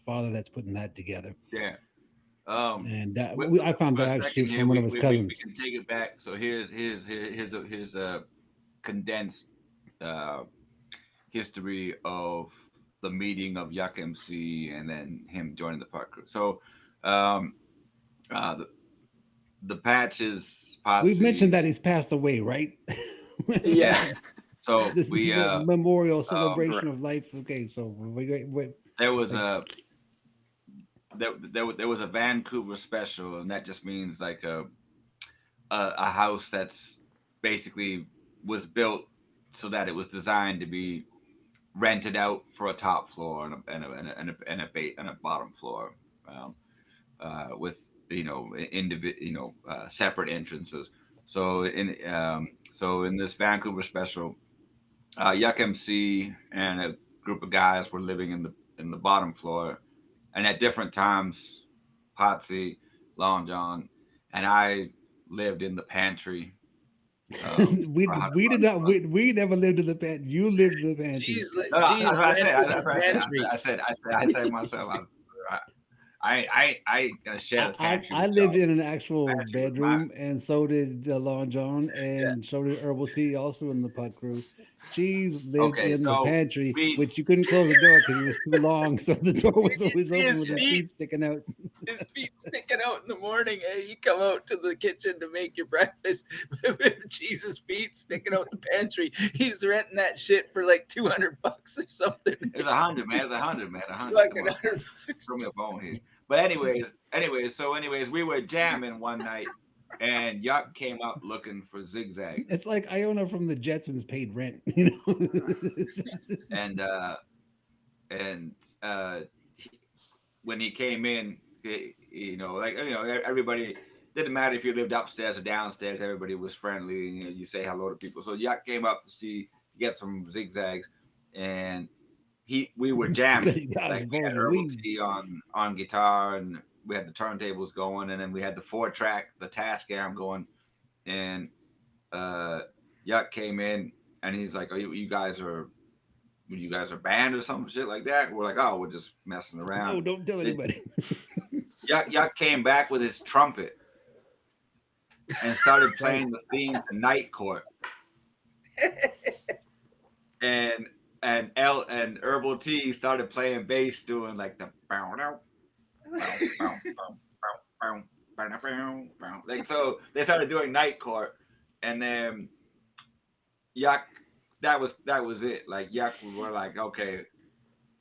father that's putting that together, Yeah. and I found For that a actually second here, from one of his we cousins. can take it back. So here's a condensed uh, history of the meeting of Yuck MC and then him joining the park crew. So um, uh, the Patches We've mentioned Potsy, that he's passed away, right? Yeah. yeah. So This we is a memorial Right. celebration of life. Okay, so there was like there was a Vancouver special, and that just means like a house that's basically was built so that it was designed to be rented out for a top floor and a bottom floor, um, with separate entrances. So in this Vancouver special, Yuck MC and a group of guys were living in the bottom floor, and at different times, Potsy, Longjohn, and I lived in the pantry. For we did not $100. we never lived in the pantry. You lived in the pantry. No, no, that's Geez, what I rent said. with That's the what I said. pantry. I said myself. I ain't gonna share the pantry I with lived y'all. in an actual The pantry was mine. bedroom, and so did Long John, Yeah. and so did Herbal Tea, also in the puck crew. Cheese lived Okay, in the so pantry, we which you couldn't close the door because it was too long, so the door was You always see open his with his feet. feet sticking out. His feet sticking out in the morning. Hey, you come out to the kitchen to make your breakfast with Jesus' feet sticking out the pantry. He's renting that shit for like $200 or something. it's 100, man. It's 100, man. 100. Like Come on, $100. throw me a bone here. But anyways, we were jamming one night, and Yuck came up looking for Zigzag, It's like Iona from the Jetsons paid rent, you know. and and uh, when he came in, everybody didn't matter if you lived upstairs or downstairs. Everybody was friendly. You say hello to people. So Yuck came up to get some Zigzags, and we were Because jamming. you got his Like we balls had of herbal weed. tea on guitar, and we had the turntables going, and then we had the 4-track, the Tascam going, and uh, Yuck came in, and he's like, "Are you guys are banned or some shit like that?" We're like, "Oh, we're just messing No, around." don't tell Then anybody. Yuck came back with his trumpet and started That's right. playing the theme to Night Court, and and Herbal Tea started playing bass, doing like the bow bow bow bow bow bow bow bow. Like, so they started doing Night Court, and then Yuck, that was it. Like Yuck, we were like, okay,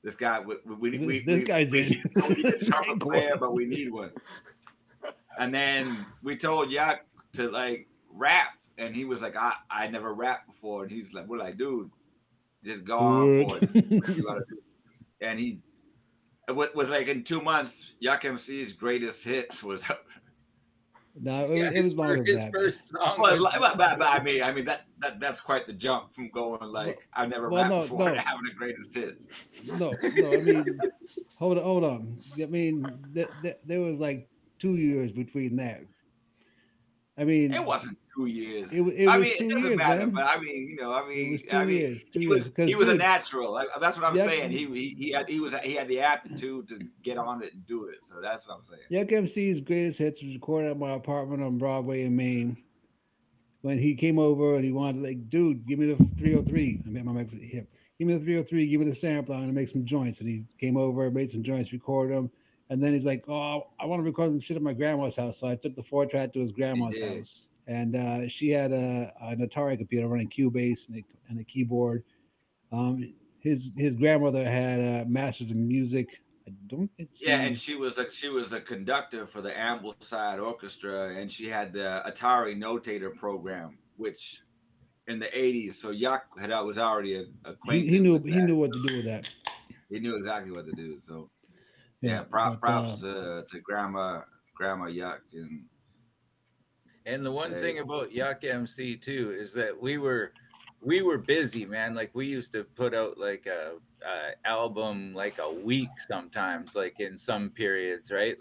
this guy, This guy's in. we don't need a trumpet Night court. player, but we need one. And then we told Yuck to like rap, and he was like, I never rapped before, and he's like, we're like, dude, just go on Do for it. This is what you it. gotta do. And he, with like in 2 months, Yuck MC's greatest hits was No, Yeah, it was longer than his that. first song well, was but I mean that's quite the jump from going like Well, I've never well, rapped no, before to no, having the greatest hits. no. I mean, hold on. I mean, there was like 2 years between that. I It mean, wasn't 2 years. it I was mean, it two doesn't years, matter, but man. I mean, It was I two mean, years, two he years. was Because, he was a dude, natural. Like, that's what I'm Yuck, saying. He had the aptitude to get on it and do it. So that's what I'm saying. Yuck MC's greatest hits was recorded at my apartment on Broadway in Maine. When he came over and he wanted, like, dude, give me the 303. I met my mic here. Give me the 303. Give me the sample. I'm gonna make some joints. And he came over, made some joints, recorded them. And then he's like, "Oh, I want to record some shit at my grandma's house." So I took the 4-track to his He grandma's did. house, and she had an Atari computer running Cubase and a keyboard. His grandmother had masters in music. I don't think Yeah, and she's. she was a conductor for the Ambleside Orchestra, and she had the Atari notator program, which in the '80s. So Yuck was already He acquainted knew with he that. knew what to do with that. He knew exactly what to do. So Yeah, yeah, but props to Grandma Yuck, and And the one hey, thing about Yuck MC too is that we were busy, man. Like we used to put out like a album like a week sometimes, like in some periods, right?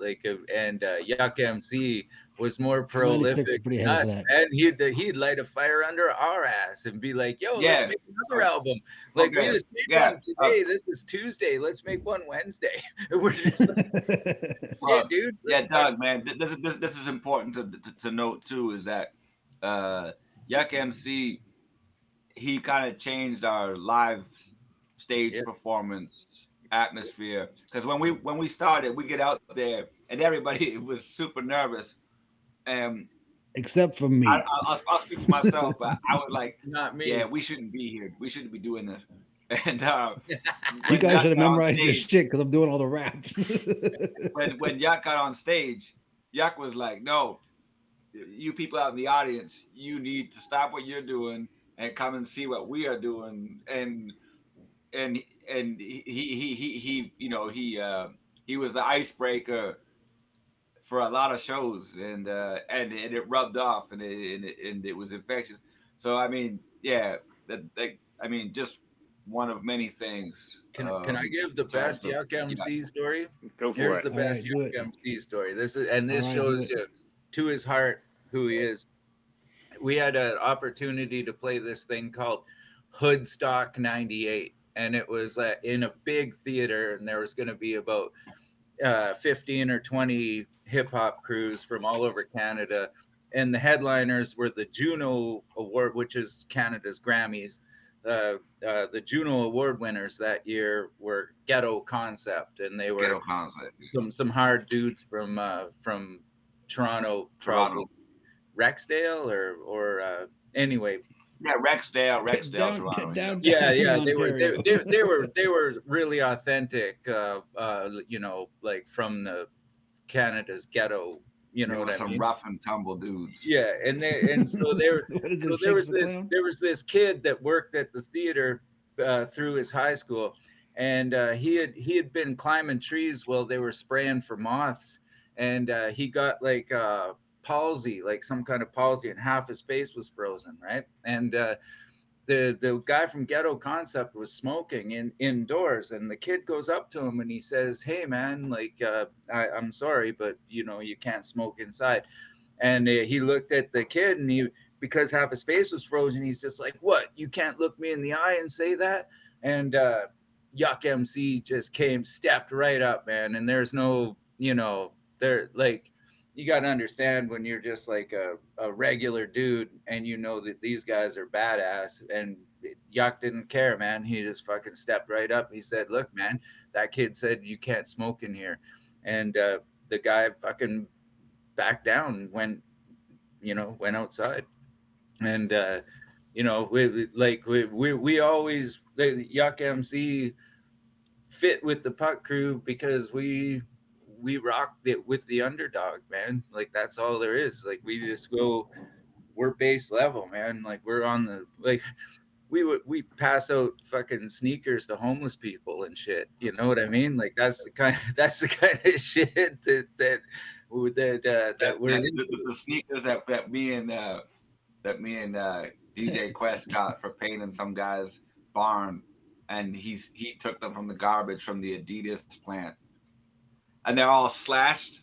And Yuck MC was more 96 is prolific pretty than heavy for us, that. and he'd light a fire under our ass and be like, "Yo, let's yeah, make another o- album. Like we okay, just made yeah. one today. This is Tuesday. Let's make one Wednesday." And we're just like, "Shit, Well, dude." yeah, Doug, man, this is important to note too. Is that uh, Yuck MC, he kind of changed our live stage Yeah, performance atmosphere, because when we started, we get out there and everybody was super nervous, and Except for I, me. I'll speak for myself, but I was like, not yeah, me. we shouldn't be here. We shouldn't be doing this. And You when guys Yuck should have got on memorized your stage, shit because I'm doing all the raps. when Yuck got on stage, Yuck was like, no, you people out in the audience, you need to stop what you're doing and come and see what we are doing. And he was the icebreaker for a lot of shows, and it rubbed off, and it was infectious. So I mean, yeah, I mean, just one of many things. Can I give the To best answer, Yuck yeah, MC story? Go for Here's it. the All best right, do Yuck it. MC story. All This right, do shows it. you to his heart who he is. We had an opportunity to play this thing called Hoodstock '98, and it was in a big theater, and there was going to be about 15 or 20 hip hop crews from all over Canada. And the headliners were the Juno Award, which is Canada's Grammys. the Juno Award winners that year were Ghetto Concept, and they were Ghetto concept. some hard dudes from Toronto, probably Toronto. Rexdale or anyway. Yeah, Rexdale, Down, Toronto. Yeah. Yeah, down in yeah, Ontario. they were really authentic, you know, like from the Canada's ghetto, you They know were what I some mean? rough and tumble dudes. Yeah, and so there, What is so it, Shakes the Clown? there was this kid that worked at the theater through his high school, and he had been climbing trees while they were spraying for moths, and he got like palsy, like some kind of palsy, and half his face was frozen, right? And the guy from Ghetto Concept was smoking indoors, and the kid goes up to him and he says, "Hey man, like I'm sorry, but you know you can't smoke inside." And he looked at the kid, and he, because half his face was frozen, he's just like, "What? You can't look me in the eye and say that?" And Yuck MC just came, stepped right up, man. And there's no, you know, there like you got to understand when you're just like a regular dude and you know that these guys are badass. And Yuck didn't care, man. He just fucking stepped right up. He said, "Look, man, that kid said you can't smoke in here." And the guy fucking backed down and went, you know, went outside. And you know, we always the Yuck MC fit with the puck crew because we rock it with the underdog, man. Like that's all there is. Like we just go, we're base level, man. Like we're on the like we pass out fucking sneakers to homeless people and shit. You know what I mean? Like that's the kind of shit that we're into. The sneakers that me and DJ Quest got for painting some guy's barn, and he took them from the garbage from the Adidas plant, and they're all slashed.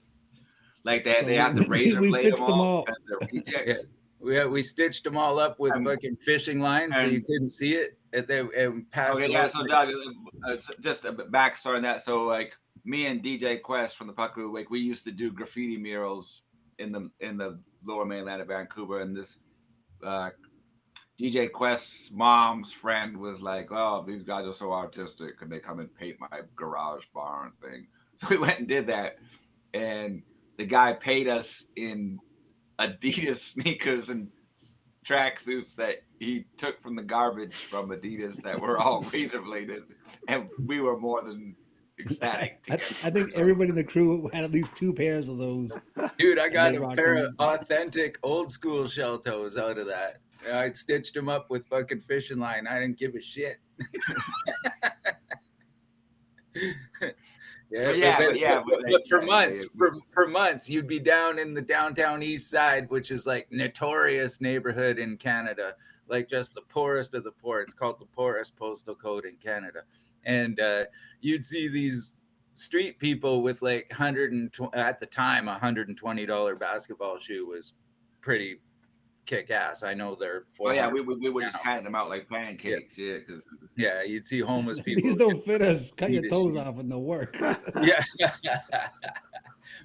Like So they have to razor we blade them fixed them all all. because they're Yeah, rejects. we stitched them all up with And, fucking fishing lines so you and couldn't see it, and passed okay, them yeah. out. So Doug, just a backstory on that. So like me and DJ Quest from the Puck Crew, like we used to do graffiti murals in the Lower Mainland of Vancouver, and this uh, DJ Quest's mom's friend was like, "Oh, these guys are so artistic. Could they come and paint my garage barn thing?" So we went and did that, and the guy paid us in Adidas sneakers and tracksuits that he took from the garbage from Adidas that were all razor bladed, and we were more than ecstatic to get I them. think So everybody in the crew had at least two pairs of those, Dude, I and they got a rocked pair of them. authentic old school shell toes out of that. I stitched them up with fucking fishing line. I didn't give a shit. Yeah, but yeah, but yeah, but for yeah, months, for months, you'd be down in the downtown east side, which is like notorious neighborhood in Canada, like just the poorest of the poor. It's called the poorest postal code in Canada, and you'd see these street people with like 120 at the time, $120 basketball shoe was pretty kick ass. I know they're oh yeah, 400 we would just now. hand them out like Yeah, pancakes, yeah, because yeah, you'd see homeless people These with don't fit us. Cut your Adidas toes shoes. off and they'll work. Yeah.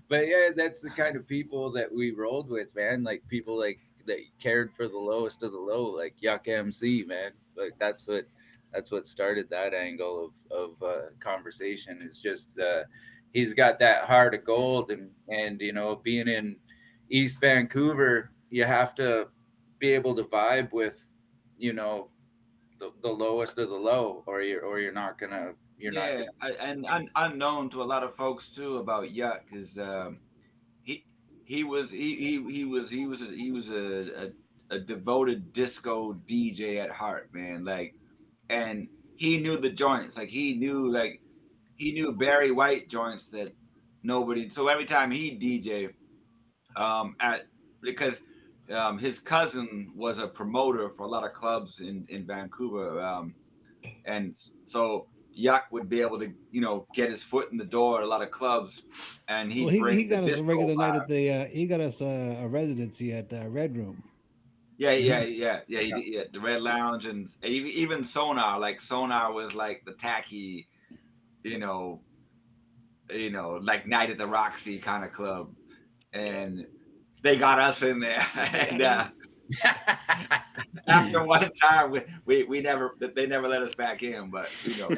But yeah, that's the kind of people that we rolled with, man. Like people like that cared for the lowest of the low, like Yuck MC, man. Like that's what started that angle of conversation. It's just he's got that heart of gold, and you know, being in East Vancouver, you have to be able to vibe with, you know, the lowest of the low, or you're not yeah, gonna. and unknown to a lot of folks too about Yuck is he he was a devoted disco DJ at heart, man. Like, and he knew the joints, like he knew Barry White joints that nobody. So every time he DJ, at because his cousin was a promoter for a lot of clubs in Vancouver, and so Yuck would be able to, you know, get his foot in the door at a lot of clubs, and Well, he'd he bring the got us a disco regular night vibe. at the. He got us a residency at the Red Room. Yeah, yeah, Mhm. yeah, yeah. He Yeah. did, yeah, the Red Lounge and even Sonar. Like Sonar was like the tacky, you know, like Night at the Roxy kind of club, and they got us in there, Yeah, and he After one time, we never they never let us back in, but uh,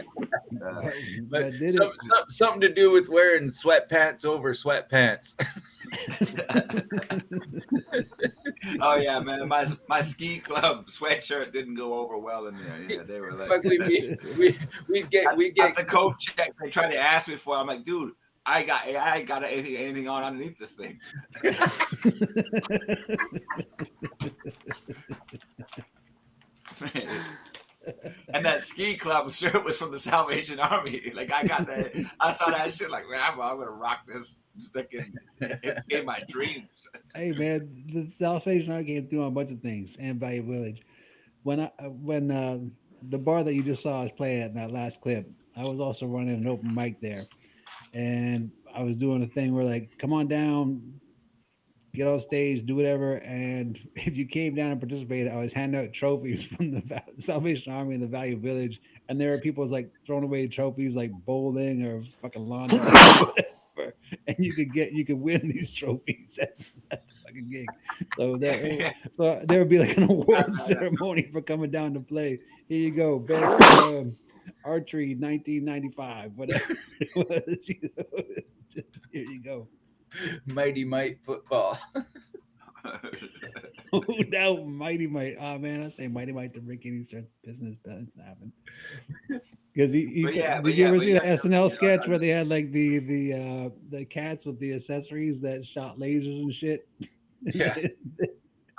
But but did it? something to do with wearing sweatpants over sweatpants. oh yeah, man, my ski club sweatshirt didn't go over well in there. Yeah, they were like Fucking we at get the coat check. They tried to ask me for. It. I'm like, dude, I ain't got anything on underneath this thing. And that ski club shirt was from the Salvation Army. Like I got that. I saw that shit. Like, man, I'm gonna rock this in my dreams. Hey man, the Salvation Army came through on a bunch of things and Value Village. When the bar that you just saw us play at in that last clip, I was also running an open mic there, and I was doing a thing where like, come on down, get on stage, do whatever, and if you came down and participated, I was handing out trophies from the Salvation Army in the Value Village, and there were people like throwing away trophies like bowling or fucking lawn darts or whatever, and you could win these trophies at the fucking gig. So there would be like an award ceremony for coming down to play. Here you go, best archery 1995, whatever it was. Here you go. Mighty Might football. Oh, no, Mighty Might. Oh man, I say Mighty Might to Ricky and start business happen. Because he said, did you ever But see the yeah, SNL sketch I where just, they had like the cats with the accessories that shot lasers and shit? Yeah.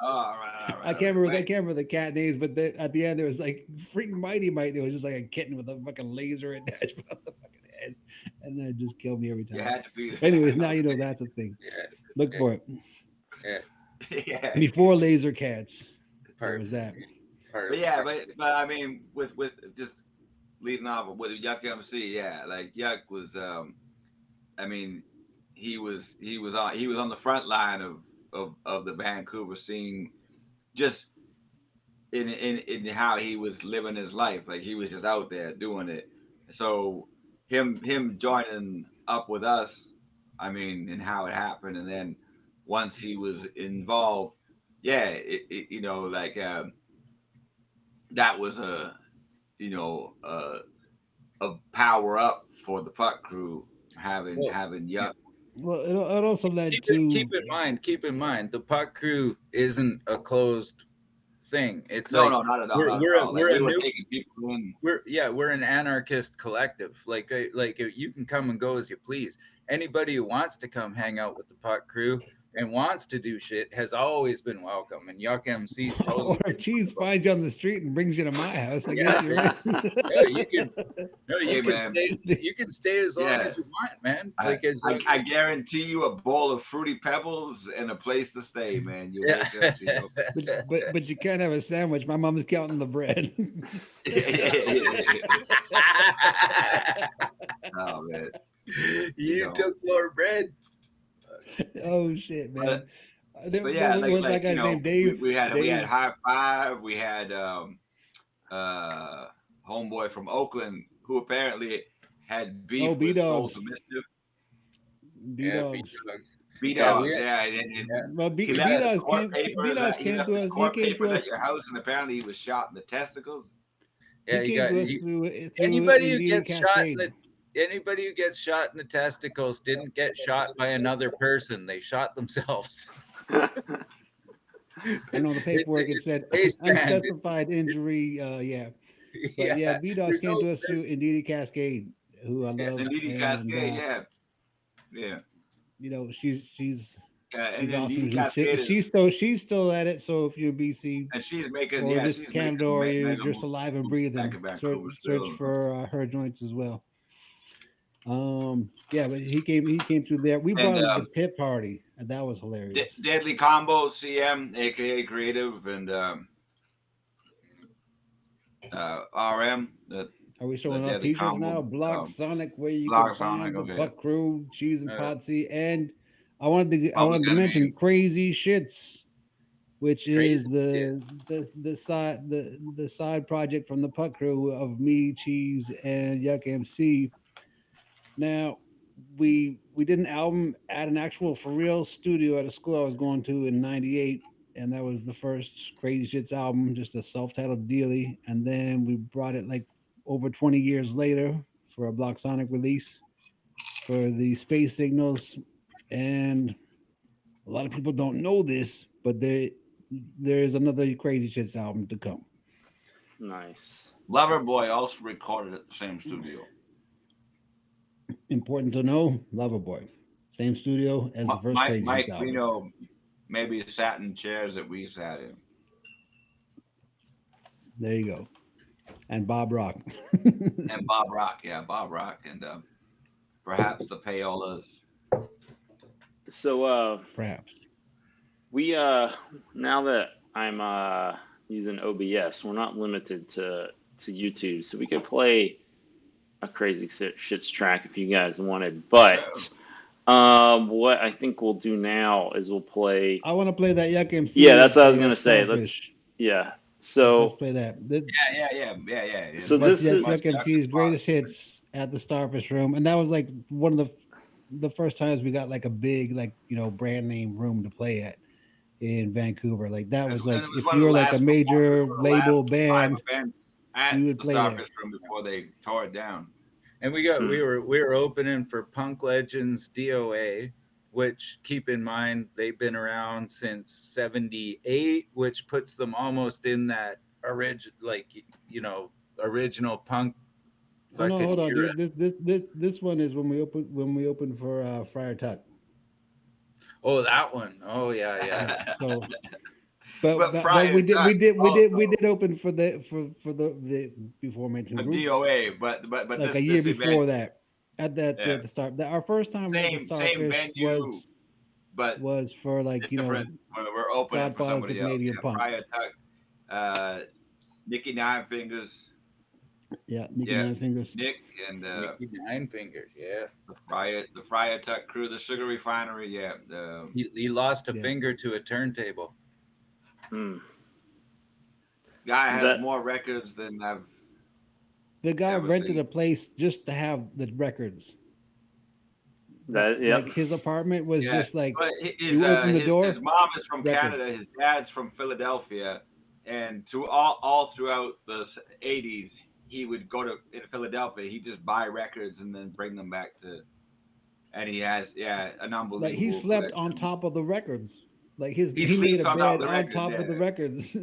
oh, I all can't right. remember I Wait, can't remember the cat names, but at the end there was like freaking Mighty Might. It was just like a kitten with a fucking laser attached on the fucking head, and that just killed me every you time. had to be Anyways, now you know okay. that's a thing. Yeah. Look Yeah. for it. Yeah. Yeah, Before laser cats, there Part was that. but part yeah, part. but I mean, with just leading off with Yuck MC, yeah, like Yuck was, I mean, he was on the front line of the Vancouver scene, just in how he was living his life. Like he was just out there doing it. So him joining up with us, I mean, and how it happened, and then once he was involved, yeah, like that was you know a, a power up for the puck crew Well, having Yuck. Well, it also led keep to. in mind, the puck crew isn't a closed thing. It's No, like no, not at all, not at all. Like we're a we were new taking people in. we're an anarchist collective. You can come and go as you please. Anybody who wants to come hang out with the puck crew and wants to do shit has always been welcome. And Yuck MC's Or totally if been Cheese welcome. finds you on the street and brings you to my house, I guess Yeah, you're yeah, right. yeah. You can no, Hey man, you can stay as long yeah. as you want, man. I, Like as I guarantee you a bowl of fruity pebbles and a place to stay, man. You yeah. wake up, But you can't have a sandwich. My mom's counting the bread. yeah, yeah, yeah, yeah. Oh man, you You know. took more bread. Oh shit, man. But What yeah, was that guy's name? Dave. we had Dave. High Five, we had uh homeboy from Oakland who apparently had Oh, beef B with Souls Dogs. of Mischief. B Yeah, B Dogs. dogs. B Yeah, Dogs, yeah, and yeah, Well, he B left his Dogs court came. B papers Dogs he came left to his us. He court came to papers at us. your house, and apparently he was shot in the testicles. He yeah. came to us through Anybody who Indian gets shot Cascade. anybody who gets shot in the testicles didn't get shot by another person. They shot themselves. And on the paperwork it It's said waistband. unspecified injury. Yeah, but yeah, Yeah. B Dogs There's came no to us through Indeed Cascade, who I yeah. love, And Didi and Cascade, yeah, yeah. And she's then awesome. Didi Cascade is, She's still at it. So if you're in BC and she's making, or yeah, just she's Canada, making or you're mega just moves alive and back breathing, in Vancouver search still. for her joints as well. Yeah, but he came through there. We And brought him to the pit party, and that was hilarious. Deadly Combo CM, aka Creative, and RM, Are we the showing off Deadly T-shirts Combo, now? Block Sonic, where you can Blog Sonic. find the Okay, Puck Crew, Cheese and Uh, Potsy, and I Public wanted to Enemy. mention Crazy Shits, which is crazy shit. the side project from the Puck Crew of me, Cheese, and Yuck MC. Now we did an album at an actual for real studio at a school I was going to in '98, and that was the first Crazy Shits album, just a self-titled dealie. And then we brought it like over 20 years later for a Block Sonic release for the Space Signals. And a lot of people don't know this, but there is another Crazy Shits album to come. Nice. Loverboy also recorded at the same studio. Important to know, Loverboy, same studio as the first Crazy Shits Mike album. Reno maybe sat in chairs that we sat in. There you go. And Bob Rock. And Bob Rock, yeah, Bob Rock, and perhaps the Payolas. So Perhaps. we now that I'm using OBS, we're not limited to YouTube, so we could play a crazy shits track if you guys wanted. But what I think we'll do now is we'll play. I want to play that Yuck Yeah, MC that's with what I was the gonna say. Let's Starfish. yeah. Let's So play that. Yeah. so As much this as is Yuck much Yuck as MC's greatest possible. hits at the Starfish Room, and that was like one of the first times we got like a big like brand name room to play at in Vancouver. Like that was And like it was if one of you the were like a last it was major one of the label last live band, events we at would the play there. Starfish Room before they tore it down. And hmm, we were opening for Punk Legends DOA, which keep in mind they've been around since '78, which puts them almost in that original punk Oh no, fucking hold on, era. dude. This one is when we opened for Friar Tuck. Oh, that one. Oh yeah. Yeah. So But but Friar Tuck we also did open for the before mentioned a groups DOA, but like a year this event, before that at that yeah, the start that our first time at the same Starfish venue, but was for like different. We're opening for Godfathers of somebody else. Canadian Yeah, punk. Friar Tuck, uh, Nicky Nine Fingers, Yeah, Nicky yeah, Nine Fingers. Nick and Nicky Nine Fingers. Yeah. the Friar Tuck crew, the Sugar Refinery, yeah. He lost a Yeah, finger to a turntable. hmm. Guy has That more records than I've the guy ever rented seen. a place just to have the records. yep. Like his apartment was Yeah, just like but you open the his door, mom is from Canada, records. his dad's from Philadelphia, and through all throughout the '80s, he would go to in Philadelphia. He'd just buy records and then bring them back to, and he has an Like he unbelievable slept on collection. top of the records. Like He he made sleeps a on top of bed the on record. top of Yeah, the records.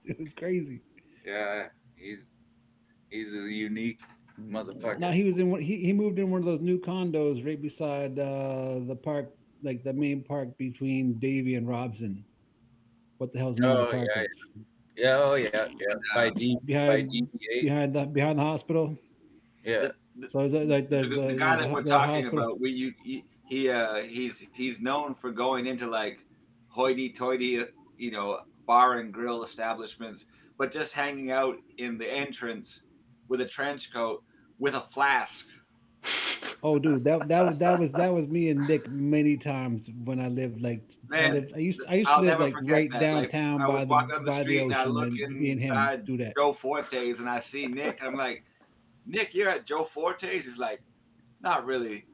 It was crazy. Yeah, he's a unique Now motherfucker. he was in he moved in one of those new condos right beside the park, like the main park between Davie and Robson. What the hell's the name of the Oh park? yeah, It's yeah, oh yeah. and By behind DB8. behind the hospital. Yeah. the, the So like the guy that we're the talking hospital. about, he's known for going into like hoity-toity, bar and grill establishments, but just hanging out in the entrance with a trench coat with a flask. Oh, dude, that was me and Nick many times when I lived like Man, I used to I'll live never like forget right that. Like downtown I was walking down the by the street and I ocean, look and me and him inside do that. Joe Forte's and I see Nick, and I'm like, Nick, you're at Joe Forte's? He's like, not really.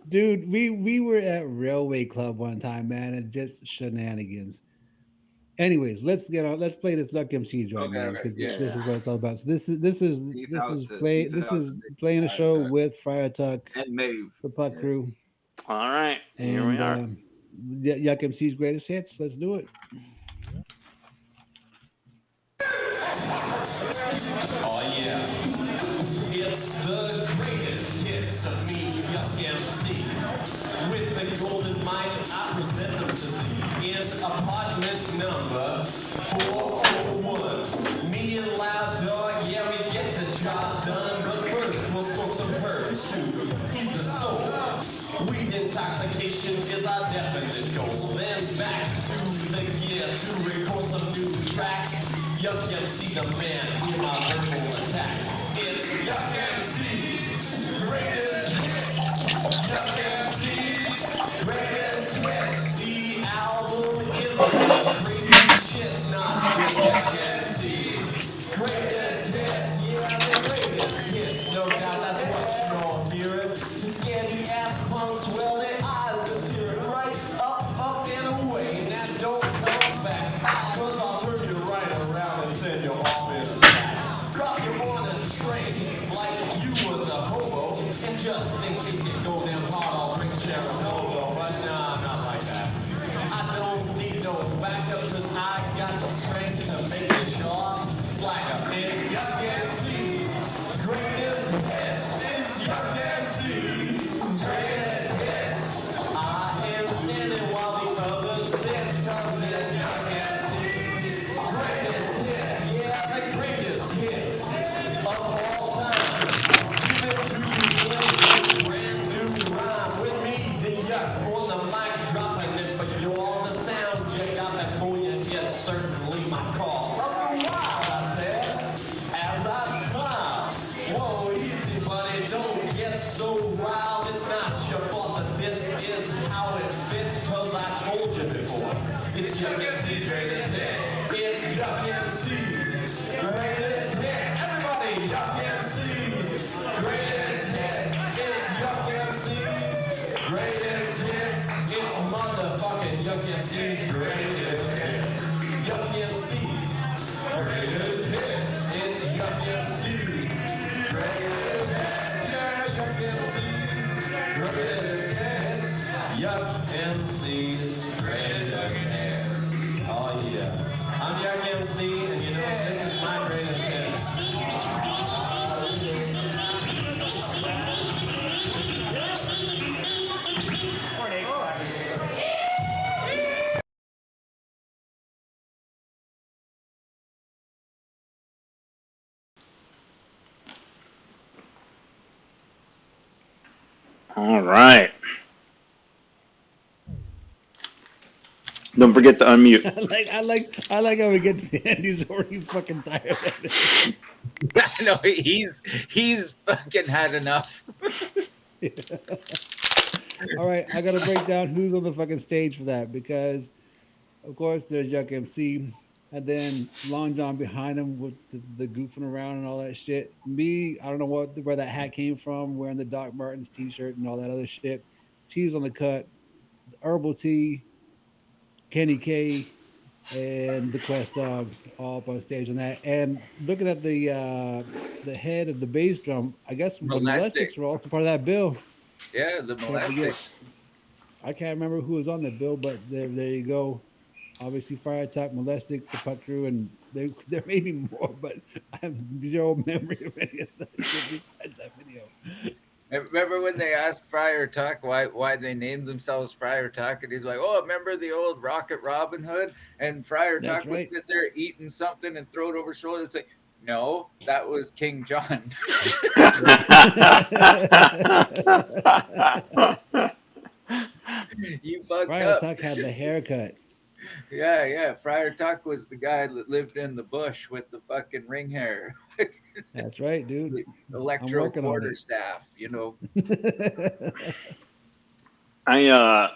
Dude, we were at Railway Club one time, man, and just shenanigans. Anyways, let's get on. Let's play this Luck MC joint, Okay, man, okay, because yeah. this Yeah. is what it's all about. So Peace this out to is Nick playing a show Tuck with Friar Tuck, and Maeve. the Puck Yeah. Crew, All right, here we and are. Yuck MC's greatest hits. Let's do it. Oh yeah, it's the greatest hits of me, Yuck MC. With the golden mic, I present them to thee in apartment number 401. Me and Loud Dog, yeah, we get the job done. But first, we'll smoke some herbs to ease the soul. Weed intoxication is our definite goal. Then back to the gear to record some new tracks. Yuck MC the man, hear my verbal attacks. It's Yuck MC's greatest hits. Yuck MC's greatest hits. The album is about crazy shits, not just Yuck MC's greatest hits. Yeah, the greatest hits. No doubt that's what you're hearing. The scanty ass punks, well, their eyes so wild, it's not your fault that this is how it fits, cause I told you before. It's Yuck MC's greatest hits. It's Yuck MC's greatest hits. Everybody, Yuck MC's greatest hits. It's Yuck MC's greatest hits. It's motherfucking Yuck MC's greatest hits. Yuck MC's greatest hits. It's Yuck MC's greatest hits. Yeah, Yuck MC's greatest hits. Yuck MC's greatest hits. Oh yeah. I'm Yuck MC, and you know this is my greatest hits. All right. Don't forget to unmute. I like how we get to the end. He's already fucking tired of it. No, he's fucking had enough. All right, I gotta break down who's on the fucking stage for that because, of course, there's Yuck MC, and then Long John behind him with the goofing around and all that shit. Me, I don't know where that hat came from, wearing the Doc Martens t-shirt and all that other shit. Cheese on the cut, herbal tea, Kenny K, and the Quest Dog all up on stage on that. And looking at the head of the bass drum, I guess the Molestic. Molestics were also part of that bill. Yeah, the Can't forget. Molestics. I can't remember who was on that bill, but there you go. Obviously, Fire Attack, Molestics, the Puck Crew, and there may be more, but I have zero memory of any of that shit besides that video. Remember when they asked Friar Tuck why they named themselves Friar Tuck, and he's like, "Oh, remember the old Rocket Robin Hood?" And Friar That's Tuck would right. sit there eating something and throw it over his shoulder and say, "No, that was King John." You fucked Fire up. Attack had the haircut. Yeah, yeah. Friar Tuck was the guy that lived in the bush with the fucking ring hair, That's right, dude. the I'm electro working on quarterstaff. it. I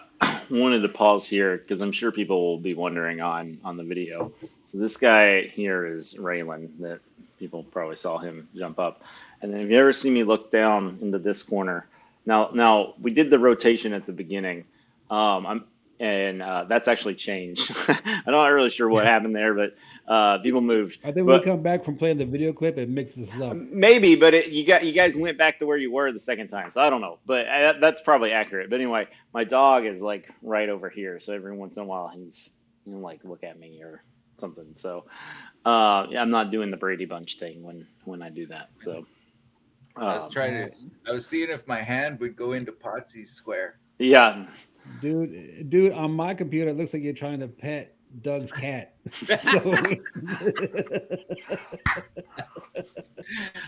wanted to pause here because I'm sure people will be wondering on the video. So this guy here is Raylan. That people probably saw him jump up. And then if you ever see me look down into this corner, now we did the rotation at the beginning. I'm and that's actually changed. I'm not really sure what happened there, but people moved. I think when we But come back from playing the video clip, it mixes us up. maybe, but you guys went back to where you were the second time, so I don't know, but that's probably accurate. But anyway, my dog is like right over here, so every once in a while he's like look at me or something. So yeah, I'm not doing the Brady Bunch thing when I do that. So I was um, trying Uh, to. I was seeing if my hand would go into Potsy's square. yeah, dude, on my computer, it looks like you're trying to pet Doug's cat. So,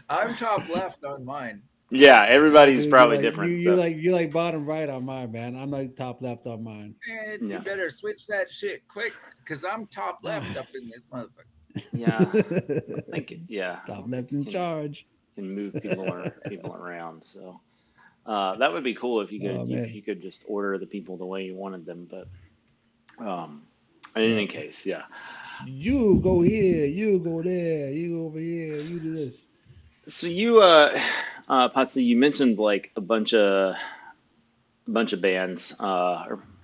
I'm top left on mine. yeah, no, everybody's dude, you're probably like different. So you like bottom right on mine, man. I'm like top left on mine. Man, you yeah, better switch that shit quick, cause I'm top left up in this motherfucker. yeah, I think I Top don't think left you in charge. can move people around. So that would be cool if Oh man. you could just order the people the way you wanted them. But um, in any Yep. case, yeah. You go here, you go there, you over here, you do this. So you, Patsy, you mentioned like a bunch of bands, or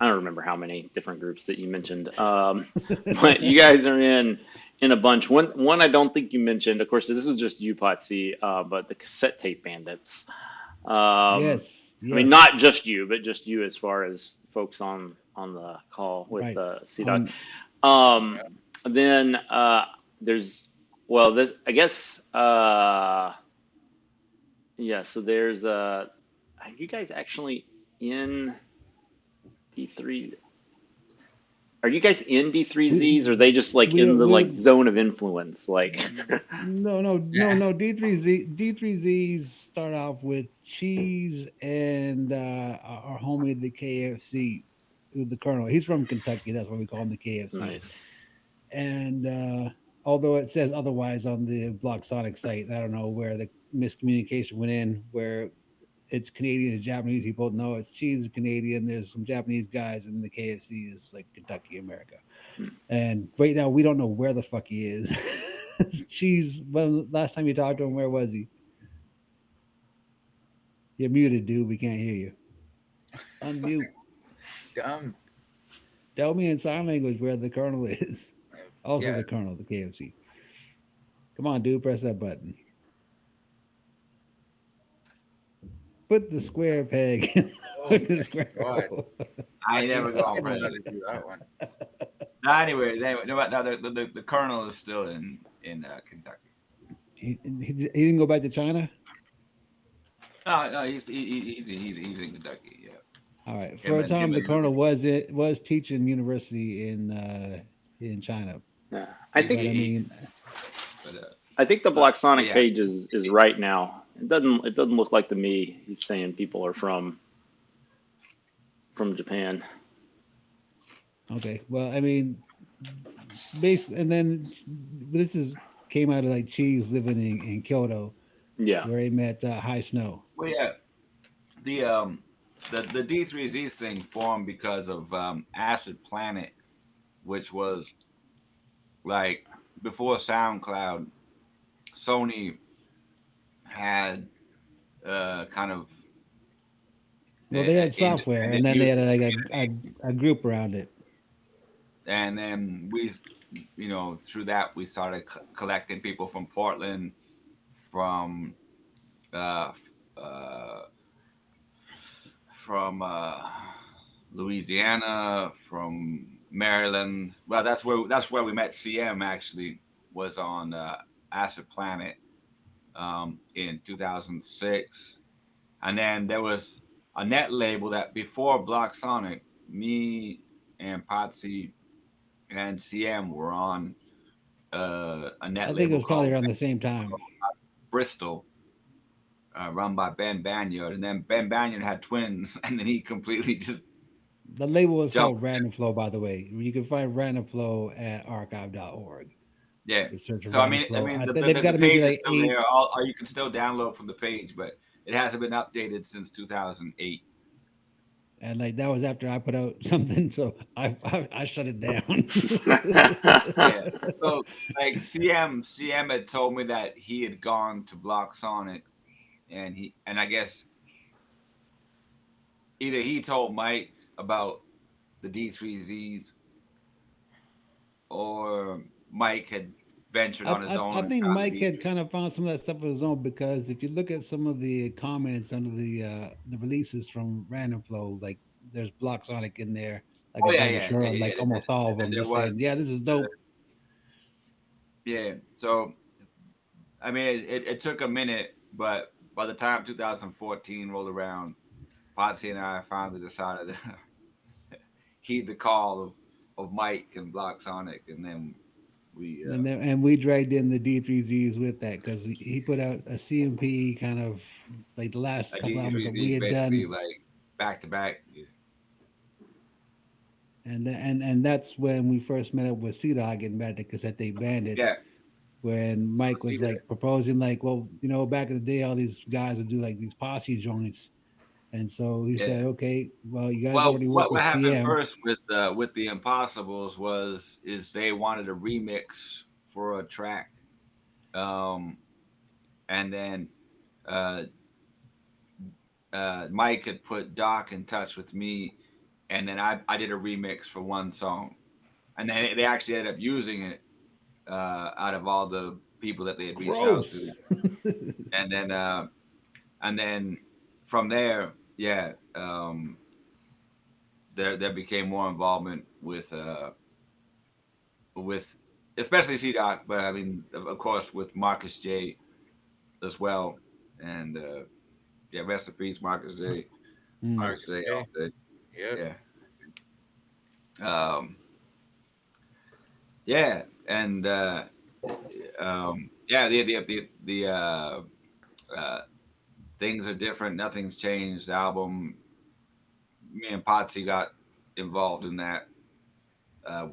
I don't remember how many different groups that you mentioned. But you guys are in a bunch. One I don't think you mentioned. Of course, this is just you, Patsy, but the cassette tape bandits. Yes, I mean, yes. not just you, but just you as far as folks on the call with Right. Sea Dog. On Um, then there's well, this I guess yeah. So there's are you guys actually in D3? Are you guys in we D3Zs? Or are they just like in the like we zone of influence? Like, Yeah. no D3Z's start off with cheese and our homie the KFC, the Colonel. He's from Kentucky. That's why we call him the KFC. nice. And although it says otherwise on the Block Sonic site, I don't know where the miscommunication went in. Where it's Canadian and Japanese people. No, it's cheese is Canadian. There's some Japanese guys, and the KFC is like Kentucky America. And right now, we don't know where the fuck he is. Cheese. Well, last time you talked to him, where was he? You're muted, dude. We can't hear you. Unmute. Dumb. Tell me in sign language where the Colonel is. Also, Yeah. the Colonel, the KFC. Come on, dude. Press that button. Put the square peg in Oh the my square God. hole. I I ain't didn't never gonna even press want it. to do that one. No, anyway, no, the colonel is still in Kentucky. He didn't go back to China. No, no, he's in Kentucky. Yeah, All right. For him a and him time, the and Colonel was teaching university in China, Yeah. but I he, mean, but I think the Black Sonic yeah, page is right now. It doesn't look like to me he's saying people are from Japan. okay. Well, I mean, and then this is came out of like Cheese living in Kyoto, Yeah. where he met High Snow. well, yeah, the um the D3Z thing formed because of Acid Planet, which was like before SoundCloud. Sony had kind of Well, they had software, and independent then they had music like community, a group around it. and then we, through that we started collecting people from Portland, from uh, uh, from Louisiana, from Maryland. Well, that's where we met. CM actually was on Acid Planet in 2006, and then there was a net label that before Block Sonic, me and Potsy and CM were on a net I think it label was probably called around the same time. Bristol, run by Ben Banyard, and then Ben Banyard had twins, and then he completely just The label was jumped. called Random Flow, by the way. You can find Random Flow at archive.org. Yeah. Just search for So I Random mean, I Flow. mean, They've got the maybe page is like still eight. there. You can still download from the page, but it hasn't been updated since 2008. And like that was after I put out something, so I shut it down. Yeah. So like CM had told me that he had gone to Block Sonic, and I guess either he told Mike about the D3Zs, or Mike had ventured on his own I and think found the Mike had D3. kind of found some of that stuff on his own because if you look at some of the comments under the releases from Random Flow, like there's Block Sonic in there. Like Oh I yeah, told you, yeah, sure, yeah, like yeah. almost all of them, There just was, saying, yeah, this is uh, dope. yeah. So I mean, it took a minute, but by the time 2014 rolled around, Potsy and I finally decided to heed the call of Mike and Block Sonic, and then we And we dragged in the D3Zs with that because he put out a CMP kind of like the last a couple albums that we D3Z had basically done, like back to back. and that's when we first met up with Sea Dog and Mad at Cassette Tape Bandits, Yeah, when Mike see was that. like proposing like, well, back in the day, all these guys would do like these posse joints, and so he Yeah. said, okay, well, you guys Well, already work what with happened CM, first with the Impossibles is they wanted a remix for a track, um, and then uh, Mike had put Doc in touch with me, and then I did a remix for one song, and then they actually ended up using it out of all the people that they had reached out gross. to, and then and then from there, yeah, there became more involvement with especially C Doc, but I mean, of course, with Marcus J as well, and yeah, rest in peace, Marcus J. Mm. Marcus Marcus J. J. All day. Yep. Yeah. Yeah, and yeah, uh, things are different. Nothing's changed. Album. Me and Potsy got involved in that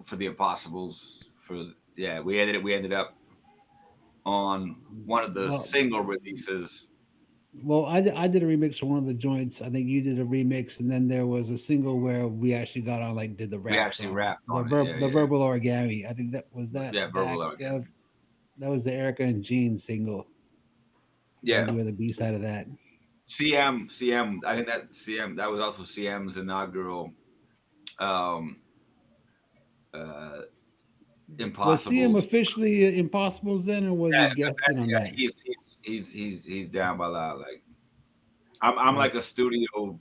for the Impossibles. For yeah, we ended up on one of the Well, single releases Well, I did a remix for one of the joints. I think you did a remix, and then there was a single where we actually got on like did the We raps actually on rapped on it. Yeah, the yeah, verbal origami. I think that was that yeah. Verbal back origami. that was the Erica and Jean single. I Yeah. think you were the B side of that. CM. I think that CM. That was also CM's inaugural um, uh, Was CM Impossibles. officially Impossibles then, or was he Yeah, guesting on yeah. that? He's down by a lot. Like I'm Right. like a studio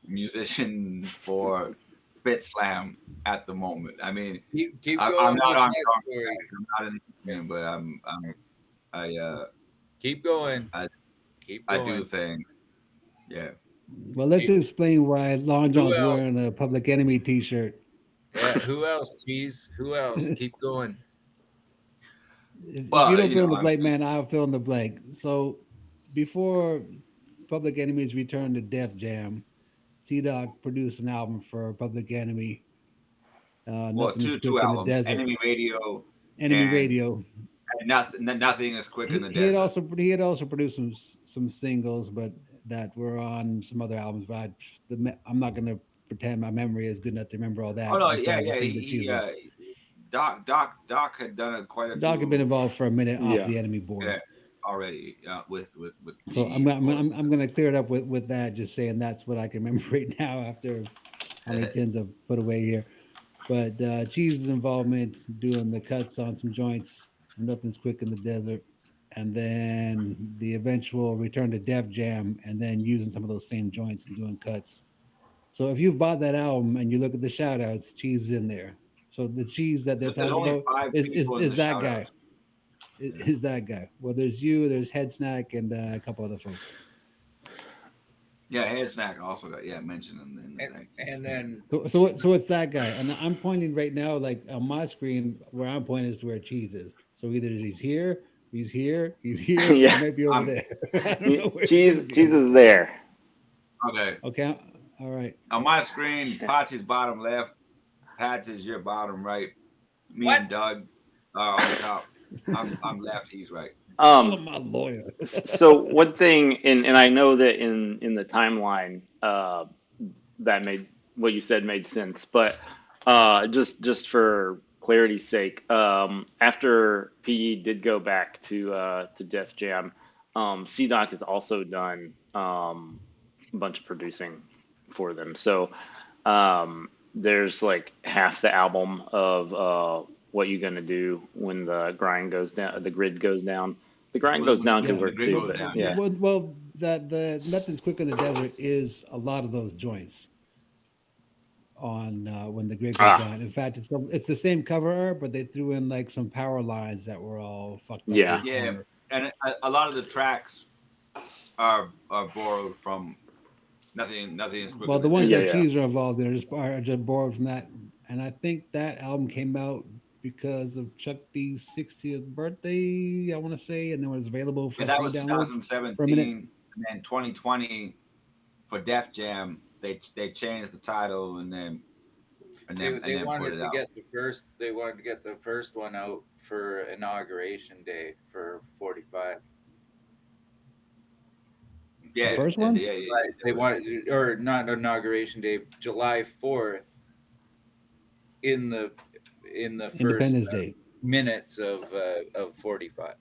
musician for Spit Slam at the moment. I mean, Keep I'm going not with on that story. contract. I'm not in the union, but I Keep going. I Keep I do going. things. Yeah. Well, let's explain why Long Who John's else? wearing a Public Enemy T-shirt. Yeah, who else? Cheese. Who else? Keep going. If you Well, don't you fill know, in the I blank, mean, man, I'll fill in the blank. So before Public Enemy's return to Def Jam, C Doc produced an album for Public Enemy. well, Nothing is two quick in the albums, desert. Enemy Radio Enemy and Radio. nothing is quick in the desert. He had also produced some singles, but that were on some other albums. But I'm not gonna pretend my memory is good enough to remember all Oh that. no, yeah, Besides the yeah. things that He she's with. Doc had done quite a Doc had been few involved for a minute off Yeah. the Enemy yeah, boards. already with So PE, of course. I'm gonna clear it up with that. Just saying that's what I can remember right now after how many tins I've put away here. But Cheese's involvement doing the cuts on some joints, nothing's quick in the desert, and then the eventual return to Def Jam, and then using some of those same joints and doing cuts. So if you've bought that album and you look at the shout outs, Cheese is in there. So the Cheese that they're There's talking only about five people in is the that shout guy. outs. Yeah. Is that guy. Well, there's you, there's Head Snack, and a couple other folks. Yeah, Head Snack also got mentioned in the thing. And then So it's that guy, and I'm pointing right now, like on my screen, where I'm pointing is to where Cheese is. So either he's here, or he Yeah. might be over I'm there. I don't know where he's gonna Cheese be. is there. okay. Okay, all right. On my screen, Pachi's bottom left, Patch is your bottom right. Me what? and Doug are on top. I'm left, he's right. Call Um, him my lawyer. so one thing, and I know that in the timeline, that made what you said made sense, but just for clarity's sake, after PE did go back to Def Jam, C Doc has also done a bunch of producing for them. So there's like half the album of what you gonna do when the grind goes down, the grid goes down. The grind goes down could Yeah. When the work grid too, goes but down, yeah. yeah, That the nothing's quick in the desert is a lot of those joints on when the grid goes ah, down. In fact, it's the same cover art, but they threw in like some power lines that were all fucked up in yeah, the Yeah, corner. and a lot of the tracks are borrowed from nothing is quicker Well, the than ones yeah, that desert. yeah. Cheese are involved in are just borrowed from that, and I think that album came out because of Chuck D's 60th birthday, I want to say, and then was available Yeah, for that free was download for a minute. 2017, and then 2020 for Def Jam, they changed the title They and then put wanted it to out. get the first one out for inauguration day for 45. The Yeah, first and one, Right. They wanted, or not inauguration day, July 4th in the first Independence Day. minutes of 45.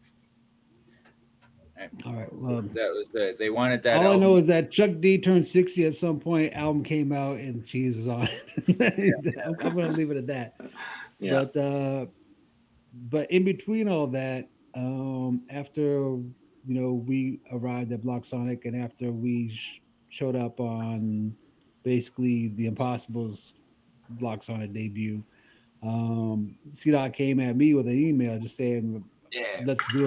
Right. All right. So Well, that was they wanted that all I know album. is that Chuck D turned 60 at some point. Album came out and Cheese is on. it. I'm gonna leave it at that. Yeah. But in between all that, after we arrived at Block Sonic, and after we showed up on basically the Impossible's Block Sonic debut, C Dot came at me with an email just saying, yeah, let's do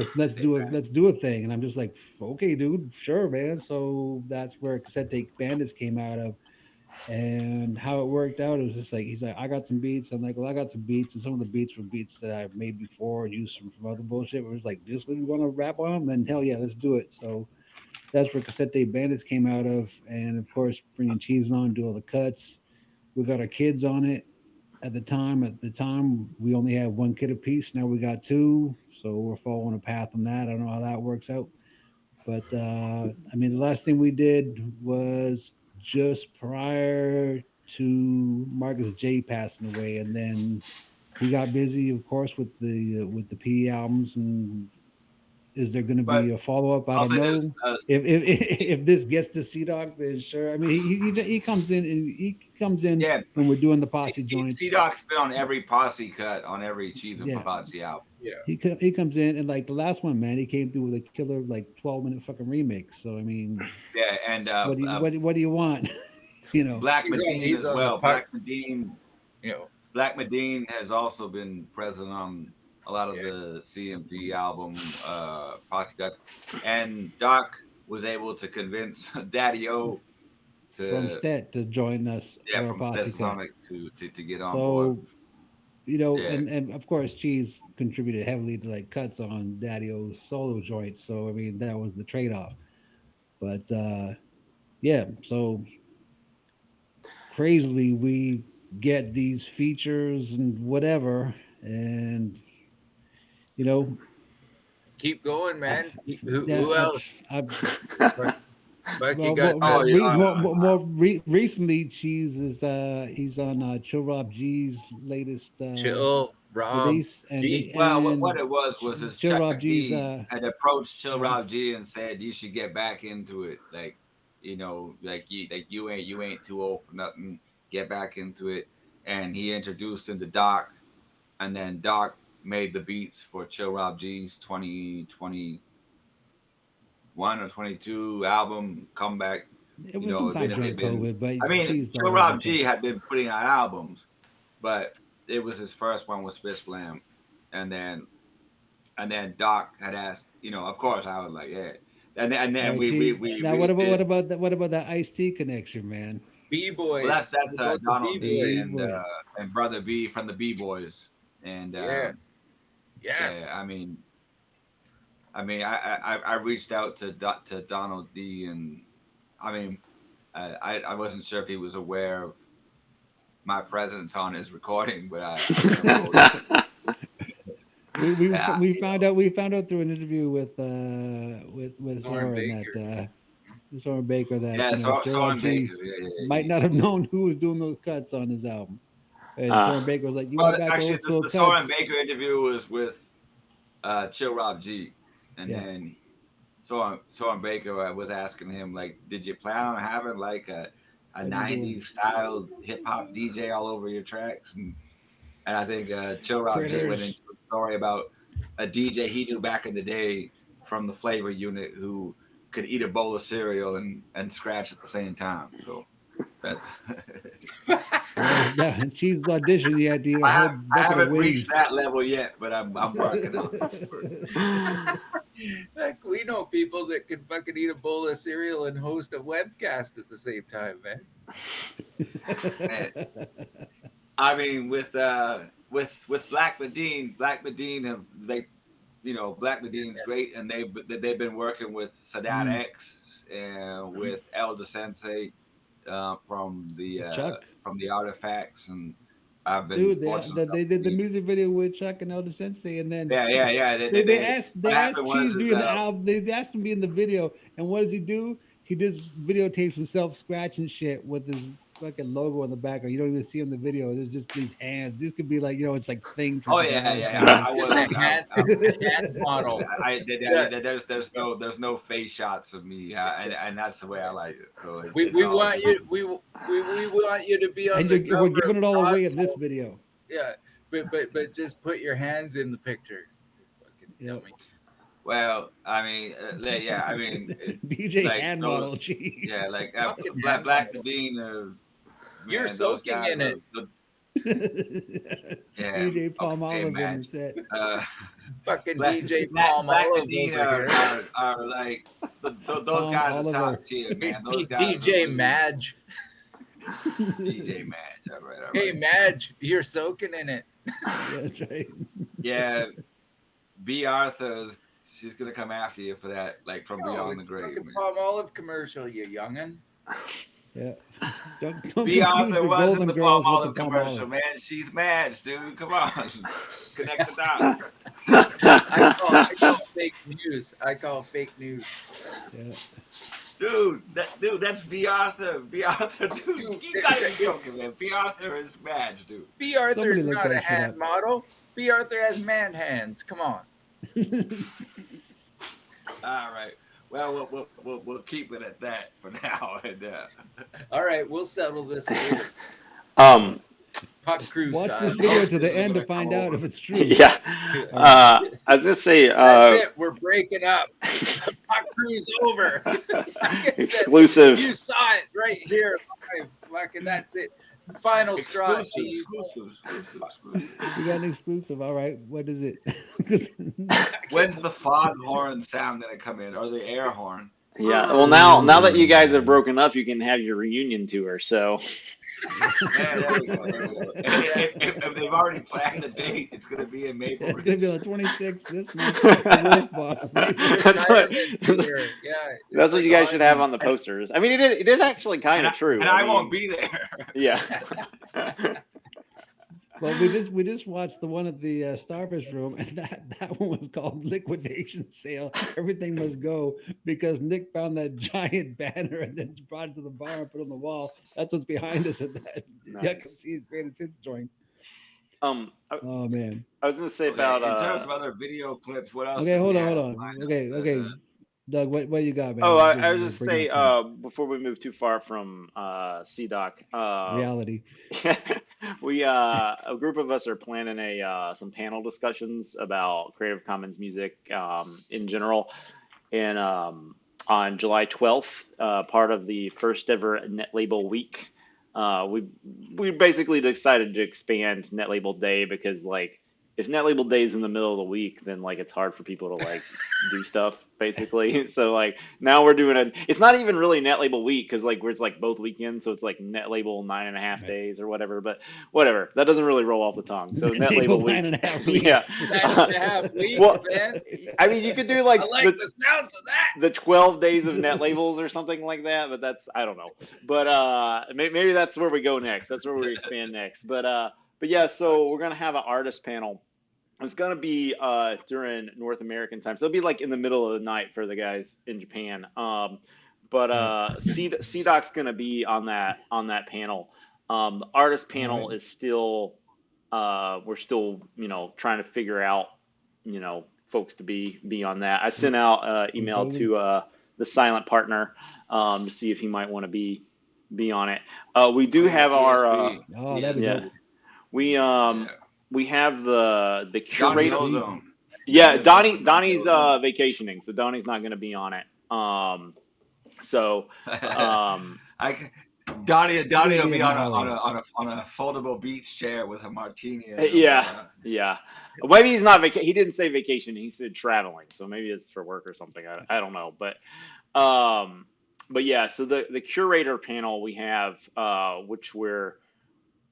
a thing, and I'm just like, okay, dude, sure, man. So that's where Cassette Tape Bandits came out of, and how it worked out, it was just like, he's like, I got some beats. I'm like, well, I got some beats, and some of the beats were beats that I've made before and used from other bullshit. Where it was like, just you want to rap on them, then hell yeah, let's do it. So that's where Cassette Tape Bandits came out of, and of course bringing Cheese on, do all the cuts. We got our kids on it at the time. At the time, we only had one kid apiece. Now we got two, so we're following a path on that. I don't know how that works out. But I mean, the last thing we did was just prior to Marcus J passing away, and then he got busy, of course, with the P albums. And is there going to But be a follow up? I I'll don't say this: know. If this gets to Sea Dog, then sure. I mean, he comes in and he comes in yeah, when we're doing the posse joints. Sea Doc's been on every posse cut on every Cheese and Yeah, Posse album. Yeah. he comes in and like the last one, man, he came through with a killer like 12-minute fucking remix. So I mean, Yeah, and what do you want? You know. Black He's on Medine he's as on the well. puck, you know. Black Medine has also been present on a lot of Yeah. the CMP album posse cuts, and Doc was able to convince Daddy O From to Stet to join us for a from posse cut. Stetsasonic to get on board. So you know, Yeah, and of course, Cheese contributed heavily to like cuts on Daddy O's solo joints. So I mean, that was the trade off. But yeah, so crazily, we get these features and whatever, and you know, Keep going, I, man. yeah, Who else? But Buck, you well, got oh yeah, recently, Cheese is he's on Chill Rob G's latest Chill, Rob, release, and G. well, what it was is Chill Chuck Rob G's McGee had approached Chill yeah, Rob G and said you should get back into it, like you ain't too old for nothing, get back into it. And he introduced him to Doc, and then Doc made the beats for Chill Rob G's 2021 or 22 album comeback. it You was know, sometime it during been COVID, but I mean, Cheese Chill always Rob into G it. had been putting out albums, but it was his first one with Spit Slam, and then Doc had asked, of course I was like, yeah, and All then right, we we Cheese. we Now, what redid. about that? What about that Ice T connection, man? B Well, that's boys. What that's about the Donald B The D B boys? boys. and brother B from the B Boys, and Yeah. yeah, Yes. I reached out to Donald D, and I mean, I wasn't sure if he was aware of my presence on his recording, but I wrote, yeah, We found out through an interview with Soren Soren Baker. that Soren Baker that yeah, Joe Rob Soren G Baker, yeah, might not have known who was doing those cuts on his album, and uh, Soren Baker was like, "You Well, went back to actually, old school the Soren cuts." Baker interview was with Chill Rob G, and Yeah, then Soren Baker was asking him like, did you plan on having like a what are you '90s doing? style hip hop DJ all over your tracks? And I think Chill Rob G went Critters. into a story about a DJ he knew back in the day from the Flavor Unit who could eat a bowl of cereal and scratch at the same time. So that's Well, yeah, Cheese audition. He had to eat a whole I bucket of haven't reached wings. that level yet, but I'm working on Heck, we know people that can fucking eat a bowl of cereal and host a webcast at the same time, man. it. I mean, with Black Medine have they, Black Medine's great, and they've been working with Sadat Mm, X and with Elder Sensei Chuck, from the Artifacts, and I've been dude, fortunate enough they to did the be. music video with Chuck and Elder Sensei, and then Yeah. they What asked happened was Cheese is during the album. They asked him to be in the video, and what does he do? He just videotapes himself scratching shit with his fucking logo on the back, or you don't even see him in the video. There's just these hands. This could be like it's like things from oh God or yeah, something. I Just a wasn't hand model. Yeah. there's no face shots of me, and that's the way I like it. So We, it's we all want just you we want you to be on And the we're cover giving of it all away in this Cosmo. video. Yeah. But just put your hands in the picture. Fucking Yep. dummy. well. I mean, yeah. I mean, DJ like hand model. those, Jeez. yeah, like Fucking hand Black model. Medine, You're man, those soaking guys in are, it. yeah. DJ Palm Okay, Olive in man. the set. Uh, Fucking DJ Palm Black Olive Medine over here. are like those Palm guys are top Oliver. tier, Hey, man. Those guys are DJ really Madge. DJ Madge. All right, all Hey, right. Madge, you're soaking in it. Yeah, that's right. Yeah, B. Arthur's. She's gonna come after you for that, like from Oh, beyond the it's a grave, fucking man. Palm Olive commercial, you youngin'. Yeah. Don't B. confuse Arthur the was in Golden the Palm Girls with the Olive Palm commercial, Olive. man. She's Madge, dude. Come on, connect the dots. I call fake news. I call fake news. Yeah. Dude, that's B. Arthur. B. Arthur, dude, Dude, you gotta be joking, man. B. Arthur is Madge, dude. B. Somebody Arthur's look not a that shit hand up. model. B. Arthur has man hands. Come on. All right. Well, we'll keep it at that for now. And All right, we'll settle this later. um, Puck crew Watch style. this video to this the is end to gonna come find out over. if it's true. yeah. All right. I was gonna say, That's it. We're breaking up. Puck crew's over. exclusive. You saw it right here live. Fucking that's it. Final straw. Exclusive. We got an exclusive. All right. What is it? When's the foghorn sound gonna come in, or the air horn? Yeah. Well, now that you guys have broken up, you can have your reunion tour. So. Yeah, there we go. If they've already planned the date, it's gonna be in Maple It's Ridge. gonna be on the 26th this month. The Wolf Bar. That's what, Yeah, that's what you guys should have on the posters. I mean, it is actually kind And of true. And I mean, won't be there. Yeah. Well, we just watched the one at the Starfish Room, and that one was called Liquidation Sale. Everything must go because Nick found that giant banner and then brought it to the bar and put it on the wall. That's what's behind us at that Nice. Yucca Greatest Hits joint. I Oh man. was gonna say Okay, about in terms of other video clips, what else? Okay, do we hold have on. lined up? Okay. Doug, what you got, man? Oh, I We're was just bringing say it up before we move too far from CDoc, to reality. we a group of us are planning some panel discussions about Creative Commons music in general, and on July 12th, part of the first ever Net Label Week. We basically decided to expand Net Label Day because like if Net Label Day is in the middle of the week, then like it's hard for people to like do stuff basically. So like now we're doing it's not even really Net Label Week because like it's like both weekends, so it's like Net Label 9.5 Right. days or whatever. But whatever, that doesn't really roll off the tongue. So Net Label Label Week, 9.5 weeks. yeah. 9.5 weeks, Well, man. I mean, you could do like I like the sounds of that. the 12 days of net labels or something like that, but that's I don't know. But maybe that's where we go next. That's where we expand next. But yeah, so we're gonna have an artist panel. It's gonna be during North American time, so it'll be like in the middle of the night for the guys in Japan. But CDoc's gonna be on that panel. The artist panel is still we're still trying to figure out folks to be on that. I sent out email to the silent partner to see if he might want to be on it. We do have our Oh, that'd be dope. we have the Donnie curator. Ozone. Yeah, Donnie's vacationing, so Donnie's not going to be on it. Donnie will be on a foldable beach chair with a martini. Yeah. Maybe he's not he didn't say vacation. He said traveling, so maybe it's for work or something. I don't know, but yeah. So the curator panel we have,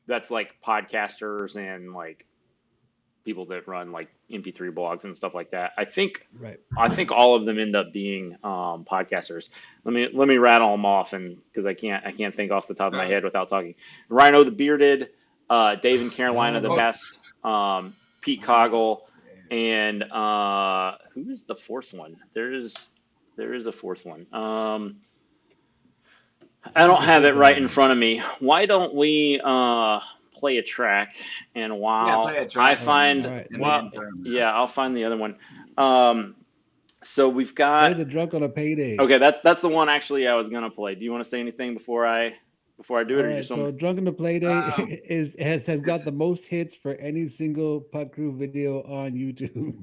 that's like podcasters and like people that run like MP3 blogs and stuff like that. I think all of them end up being podcasters. Let me rattle them off, and because I can't think off the top of my head without talking. Rhino the Bearded, Dave and Carolina the Best, Pete Coggle, and who is the fourth one? There is a fourth one. I don't have it right in front of me. Why don't we play a track, and while I find I'll find the other one. So we've got Play the Drunk on a Payday. Okay, that's the one actually I was gonna play. Do you want to say anything before I do it? All right, so Drunk on a Playday has got the most hits for any single Puck Crew video on YouTube.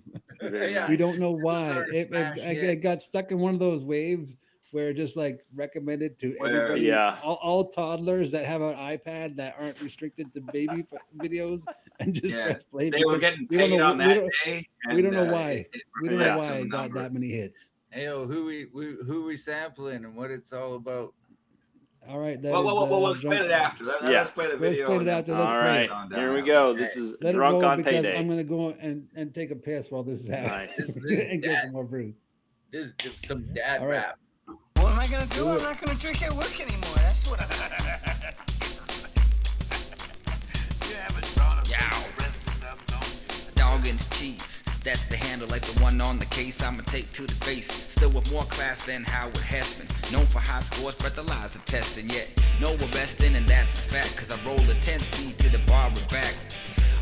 We don't know why. It got stuck in one of those waves where just like recommended to everybody, all toddlers that have an iPad that aren't restricted to baby videos, and just press play. They were getting paid on that day. We don't know why. We don't know why it got that many hits. Hey, who we sampling and what it's all about. All right. We'll explain it after. Let's play the video. We'll explain it after. All right. Here we go. This is Drunk on Payday. I'm going to go and take a piss while this is happening. Nice. And get some more brews. This is some dad rap. What am I going to do? I'm not going to drink at work anymore. That's what You haven't drawn a dog and cheese. That's the handle like the one on the case I'ma take to the face. Still with more class than Howard Hessman. Known for high scores, breathalyzer testing. Yet, no arresting, and that's a fact. Cause I roll a 10 speed to the bar and back.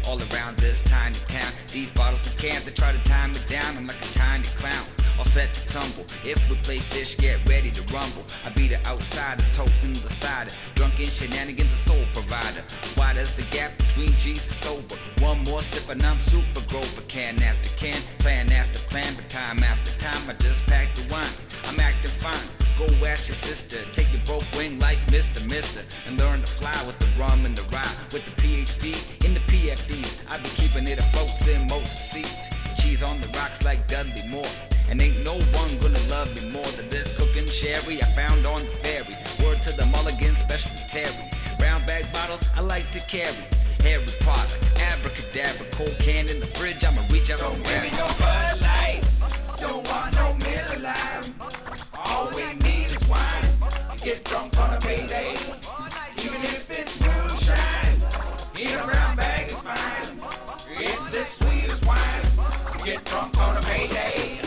All around this tiny town, these bottles and cans, they try to tie me down. I'm like a tiny clown, all set to tumble. If we play fish, get ready to rumble. I be the outsider, toasting the cider. Drunken shenanigans, a soul provider. Wide as the gap between Jesus sober. One more sip and I'm super Grover. Can after can, plan after plan, but time after time I just pack the wine. I'm acting fine. Go ask your sister, take your broke wing like Mr. And learn to fly with the rum and the rye. With the PhD in the PFDs, I be keeping it afloat in most seats. Cheese on the rocks like Dudley Moore. And ain't no one gonna love me more than this cooking sherry I found on the ferry. Word to the mulligan, specialty Terry. Brown bag bottles I like to carry. Harry Potter, abracadabra, cold can in the fridge, I'ma reach out on Give me no Bud Light, don't want no Miller Lime. All we need is wine. Get drunk on a payday, even if it's moonshine. In a brown bag is fine. It's as sweet as wine. Get drunk on a payday.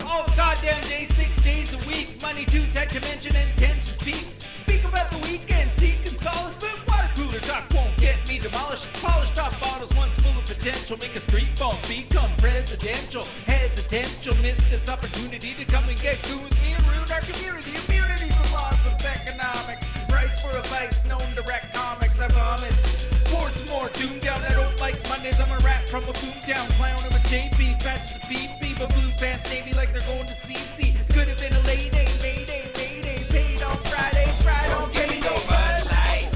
All goddamn day, 6 days a week. Money too tight to mention and tensions peak. Speak about the weekend, seeking solace, but water cooler talk won't get me demolished. Polished top bottles once full of potential. Make a street bump become presidential. Hesitential, miss this opportunity to come and get cool with me and ruin our community. Immunity from laws of economics. Price for a vice, known to wreck comics. I vomit. Pour some more doom down. I don't like Mondays. I'm a rat from a boomtown. Clowning with JP, patches to BP, but blue pants navy like they're going to CC. Could have been a lady, mayday, mayday, paid on Friday, Friday. Don't give me no Bud Light,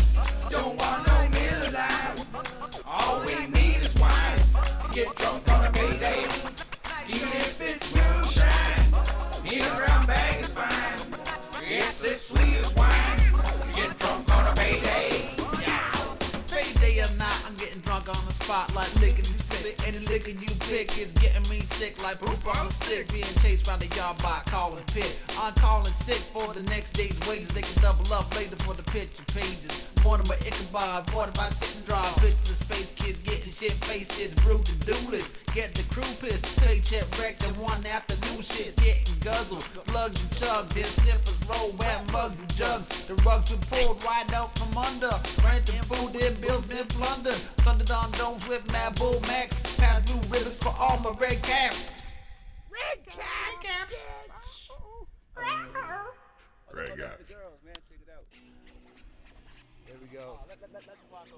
don't want no Miller Lime. All we need is wine. Get drunk on a payday, even if it's moonshine. In a brown bag is fine. It's as sweet as wine. Get drunk on a payday. Payday or not, I'm getting drunk on the spot like licking and spit. Any liquor you pick is getting me sick like poop on a stick. Being chased round the yard by a calling pit. I'm calling sick for the next day's wages. They can double up later for the picture pages. Morning by Ichabod, water by sit and drive. Pictures of space kids getting shit faced. It's brute to do this. Get the crew pissed. Paycheck wrecked and one afternoon shit's getting guzzled. Plugs and chugs, then sniffers roll wet mugs and jugs. The rugs were pulled right out from under. Renting food, then bills been plundered. Thunderdon domes with mad bull max. Pass blue ribbons for all my red caps. Red caps. Red guy. There we go.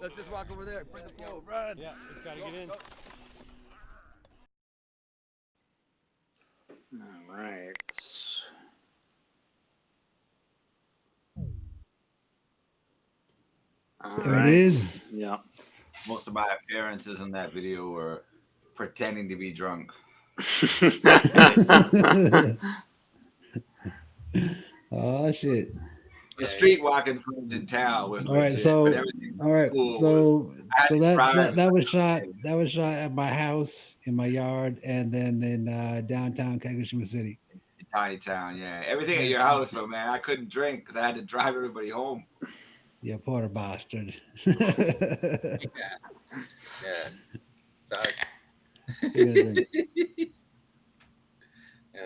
Let's just walk over there. Bring the flow. Run. Yeah, it's got to get in. All right. All There right. it is. Yeah. Most of my appearances in that video were pretending to be drunk. Oh shit. The street walking friends in town was All right, legit, so but everything all right, cool. so I had so to that drive that was shot at my house in my yard and then in downtown Kagoshima City. in tiny town, yeah. Everything at your house, though, man. I couldn't drink because I had to drive everybody home. Yeah, poor bastard. Yeah. Sucks. Yeah. Yeah.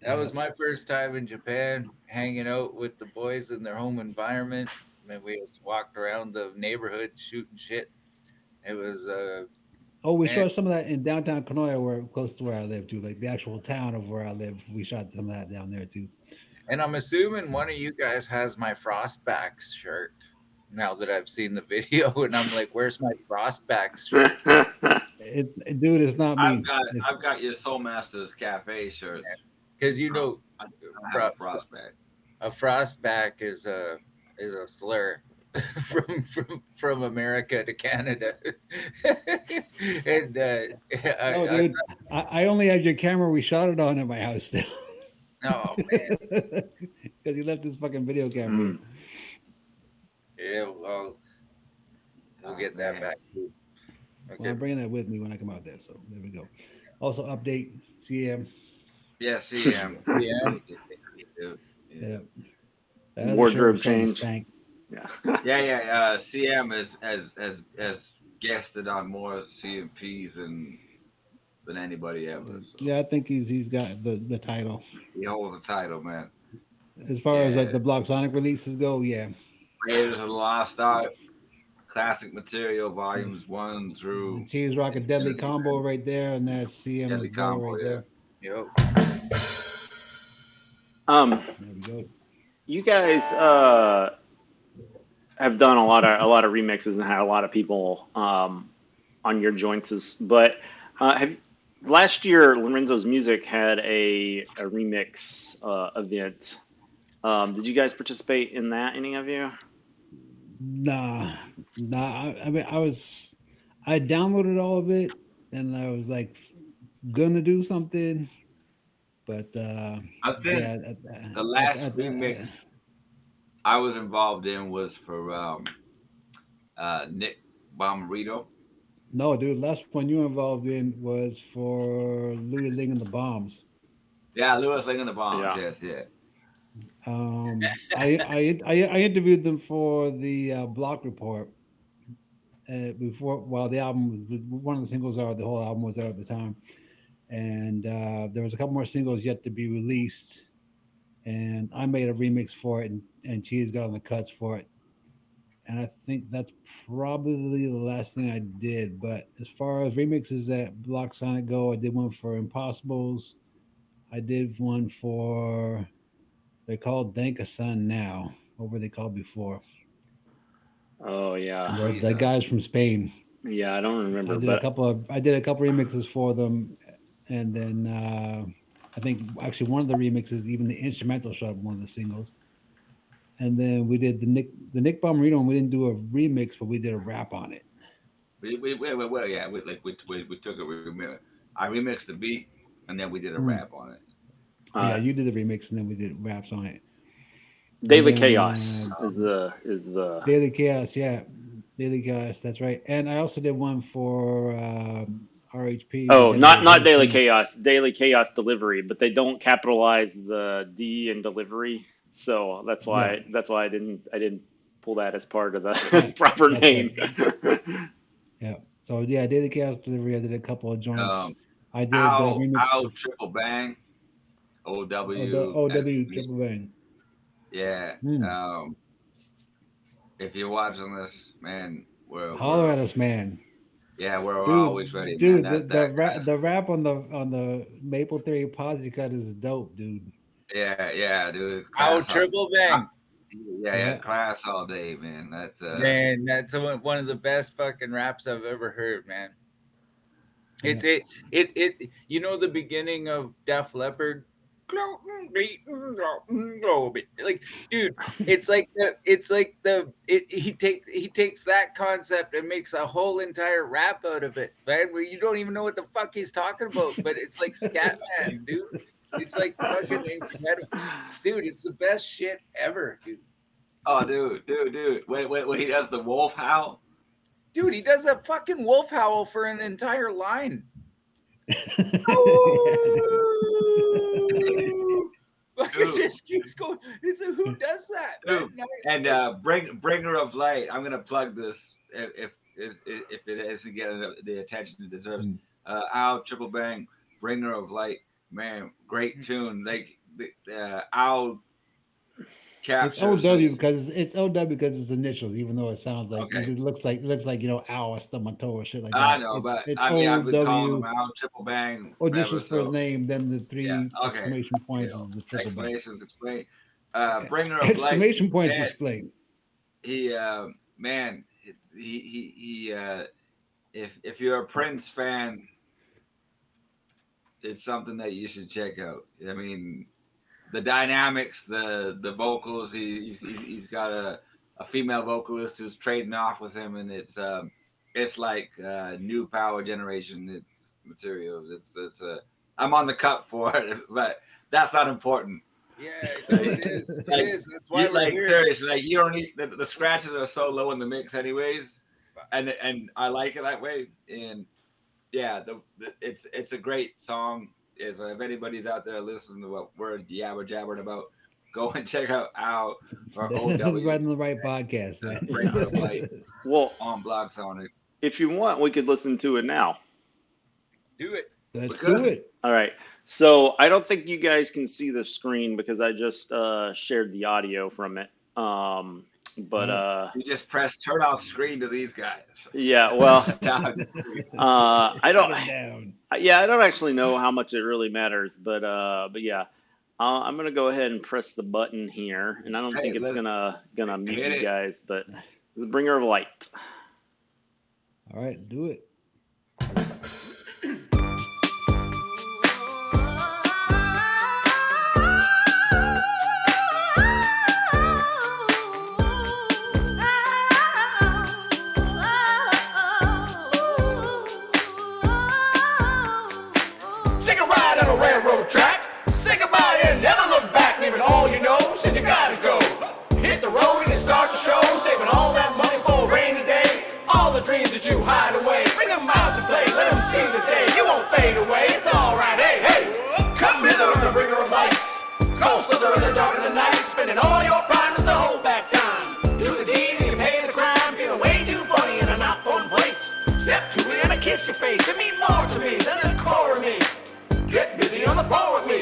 That was my first time in Japan, hanging out with the boys in their home environment. And we just walked around the neighborhood shooting shit. It was Oh, we man, shot some of that in downtown Kanoya, where close to where I live too, like the actual town of where I live. We shot some of that down there too. and I'm assuming one of you guys has my Frostbacks shirt. Now that I've seen the video, and I'm like, "Where's my Frostbacks shirt?" Dude, it's not me. I've got your Soul Masters Cafe shirts. Because you know, I have a frostback. a frostback is a slur from America to Canada. And Oh, dude, I only have your camera. We shot it on at my house still. oh man, Because he left his fucking video camera. yeah, well, we'll get that back too. Well, Okay. I'm bringing that with me when I come out there. So there we go. Also, update CM. Yeah, CM. Yeah. Wardrobe change. Stank. Yeah. CM has guested on more CMPs than than anybody ever. So Yeah, I think he's got the title. he holds the title, man. As far as like Yeah. the Block Sonic releases go, yeah. Raiders of the Lost Ark, classic material, The, volumes one the through Cheese Rocket Deadly Infinity, combo man. right there, and that's CM's Deadly boy combo, right yeah. there. Yo. Um, There we go. you guys have done a lot of remixes and had a lot of people on your joints, but have last year Lorenzo's Music had a remix event. Did you guys participate in that? Any of you? Nah, I mean, I downloaded all of it, and I was like gonna do something, but I think yeah, the last I, remix I was involved in was for Nick Bomarito. no, dude. Last one you were involved in was for Louis Ling and the Bombs. Yeah, Lewis Ling and the Bombs. Yeah. Yes, yeah. I interviewed them for the Block Report before while the album was one of the singles out. The whole album was out at the time, and there was a couple more singles yet to be released. And I made a remix for it, and Cheese got on the cuts for it. And I think that's probably the last thing I did. But as far as remixes at Block Sonic go, I did one for Impossibles. I did one for they're called Dank a Sun now. What were they called before? Oh yeah. The Capri guys from Spain. Yeah, I don't remember, I did a but couple of I did a couple remixes for them, and then I think actually one of the remixes, even the instrumental showed up in one of the singles. And then we did the Nick Bomarito one. We didn't do a remix, but we did a rap on it. yeah, we took a remix. I remixed the beat, and then we did a Mm. rap on it. Yeah, uh, you did the remix, and then we did raps on it. And Daily then Chaos is the Daily Chaos, yeah, Daily Chaos. That's right. And I also did one for RHP, the oh, Deadly not Head Daily piece. Chaos, Daily Chaos Delivery, but they don't capitalize the D in delivery, so Yeah, that's why I didn't pull that as part of the that proper that's right. name. Yeah. So yeah, Daily Chaos Delivery. I did a couple of joints. Um, I did the remix Ow, for triple bang, the OW, that's OW me. Triple Bang. Yeah. Mm. If you're watching this, man, Holler at us, man. yeah, we're always ready, Dude, man. dude, That that guy's the rap on the Maple Theory Posse cut is dope, dude. yeah, dude, Ow, class all. triple uh, bang. yeah, Yeah, class all day, man. That's Man, that's one of the best fucking raps I've ever heard, man. yeah. It's it you know the beginning of Def Leppard? Like, dude, he takes that concept and makes a whole entire rap out of it, man, where you don't even know what the fuck he's talking about, but it's like Scatman, dude. It's like fucking incredible. Dude, it's the best shit ever, dude. oh, dude. When he does the wolf howl, Dude, he does a fucking wolf howl for an entire line. Yeah, dude. Fucking dude, just keeps going. It's a, who does that, man? dude, and bringer of light. I'm gonna plug this if it isn't getting the attention it deserves. Mm. Owl triple bang, bringer of light, man, great tune. Like the Owl It's captures OW these. because it's OW because it's initials, even though it sounds like Okay, it looks like ow, I stubbed my toe or shit like I that. know, but It's I mean, I've been calling him OW Owl triple bang or forever. initials for his So name, then the yeah, three okay, exclamation you points know, is the triple bang. explanations explain. Bringer of light, Exclamation points man. explain. He man, if you're a Prince fan, it's something that you should check out. I mean, the dynamics, the vocals. He's got a female vocalist who's trading off with him, and it's like new power generation. It's material. It's I'm on the cut for it, but that's not important. Yeah, no, Like, it is. It like is. That's why we're like here. seriously, like you don't need the scratches are so low in the mix anyways, and I like it that way. And yeah, it's a great song. Is if anybody's out there listening to what we're jabber about, go and check out Ow or OW Right on the right podcast. Breaker of Light Well, on Blog Sonic. if you want, we could listen to it now. Do it. Let's We're do good. it. All right. So I don't think you guys can see the screen because I just shared the audio from it. But Oh. You just press turn off screen to these guys. yeah, well, No, I'm just kidding. I Shut don't. him down. Yeah, I don't actually know how much it really matters, but yeah, I'm gonna go ahead and press the button here, and I don't Hey, think it's let's gonna mute hit you it. guys, but it's a bringer of light. All right, do it. Take a ride on a railroad track. Say goodbye and never look back, leaving all you know. Said you gotta go. Hit the road and start the show, saving all that money for a rainy day. All the dreams that you hide away, bring them out to play. Let them see the day. You won't fade away. It's all right. Hey, hey, come hither as a bringer of light. Coast of the dark of the night, spending all your prime just to hold back time. Do the deed and you pay the crime. Feeling way too funny in a not fun place. Step to me and I kiss your face. It mean more to me than the core of me. Get busy on the floor with me.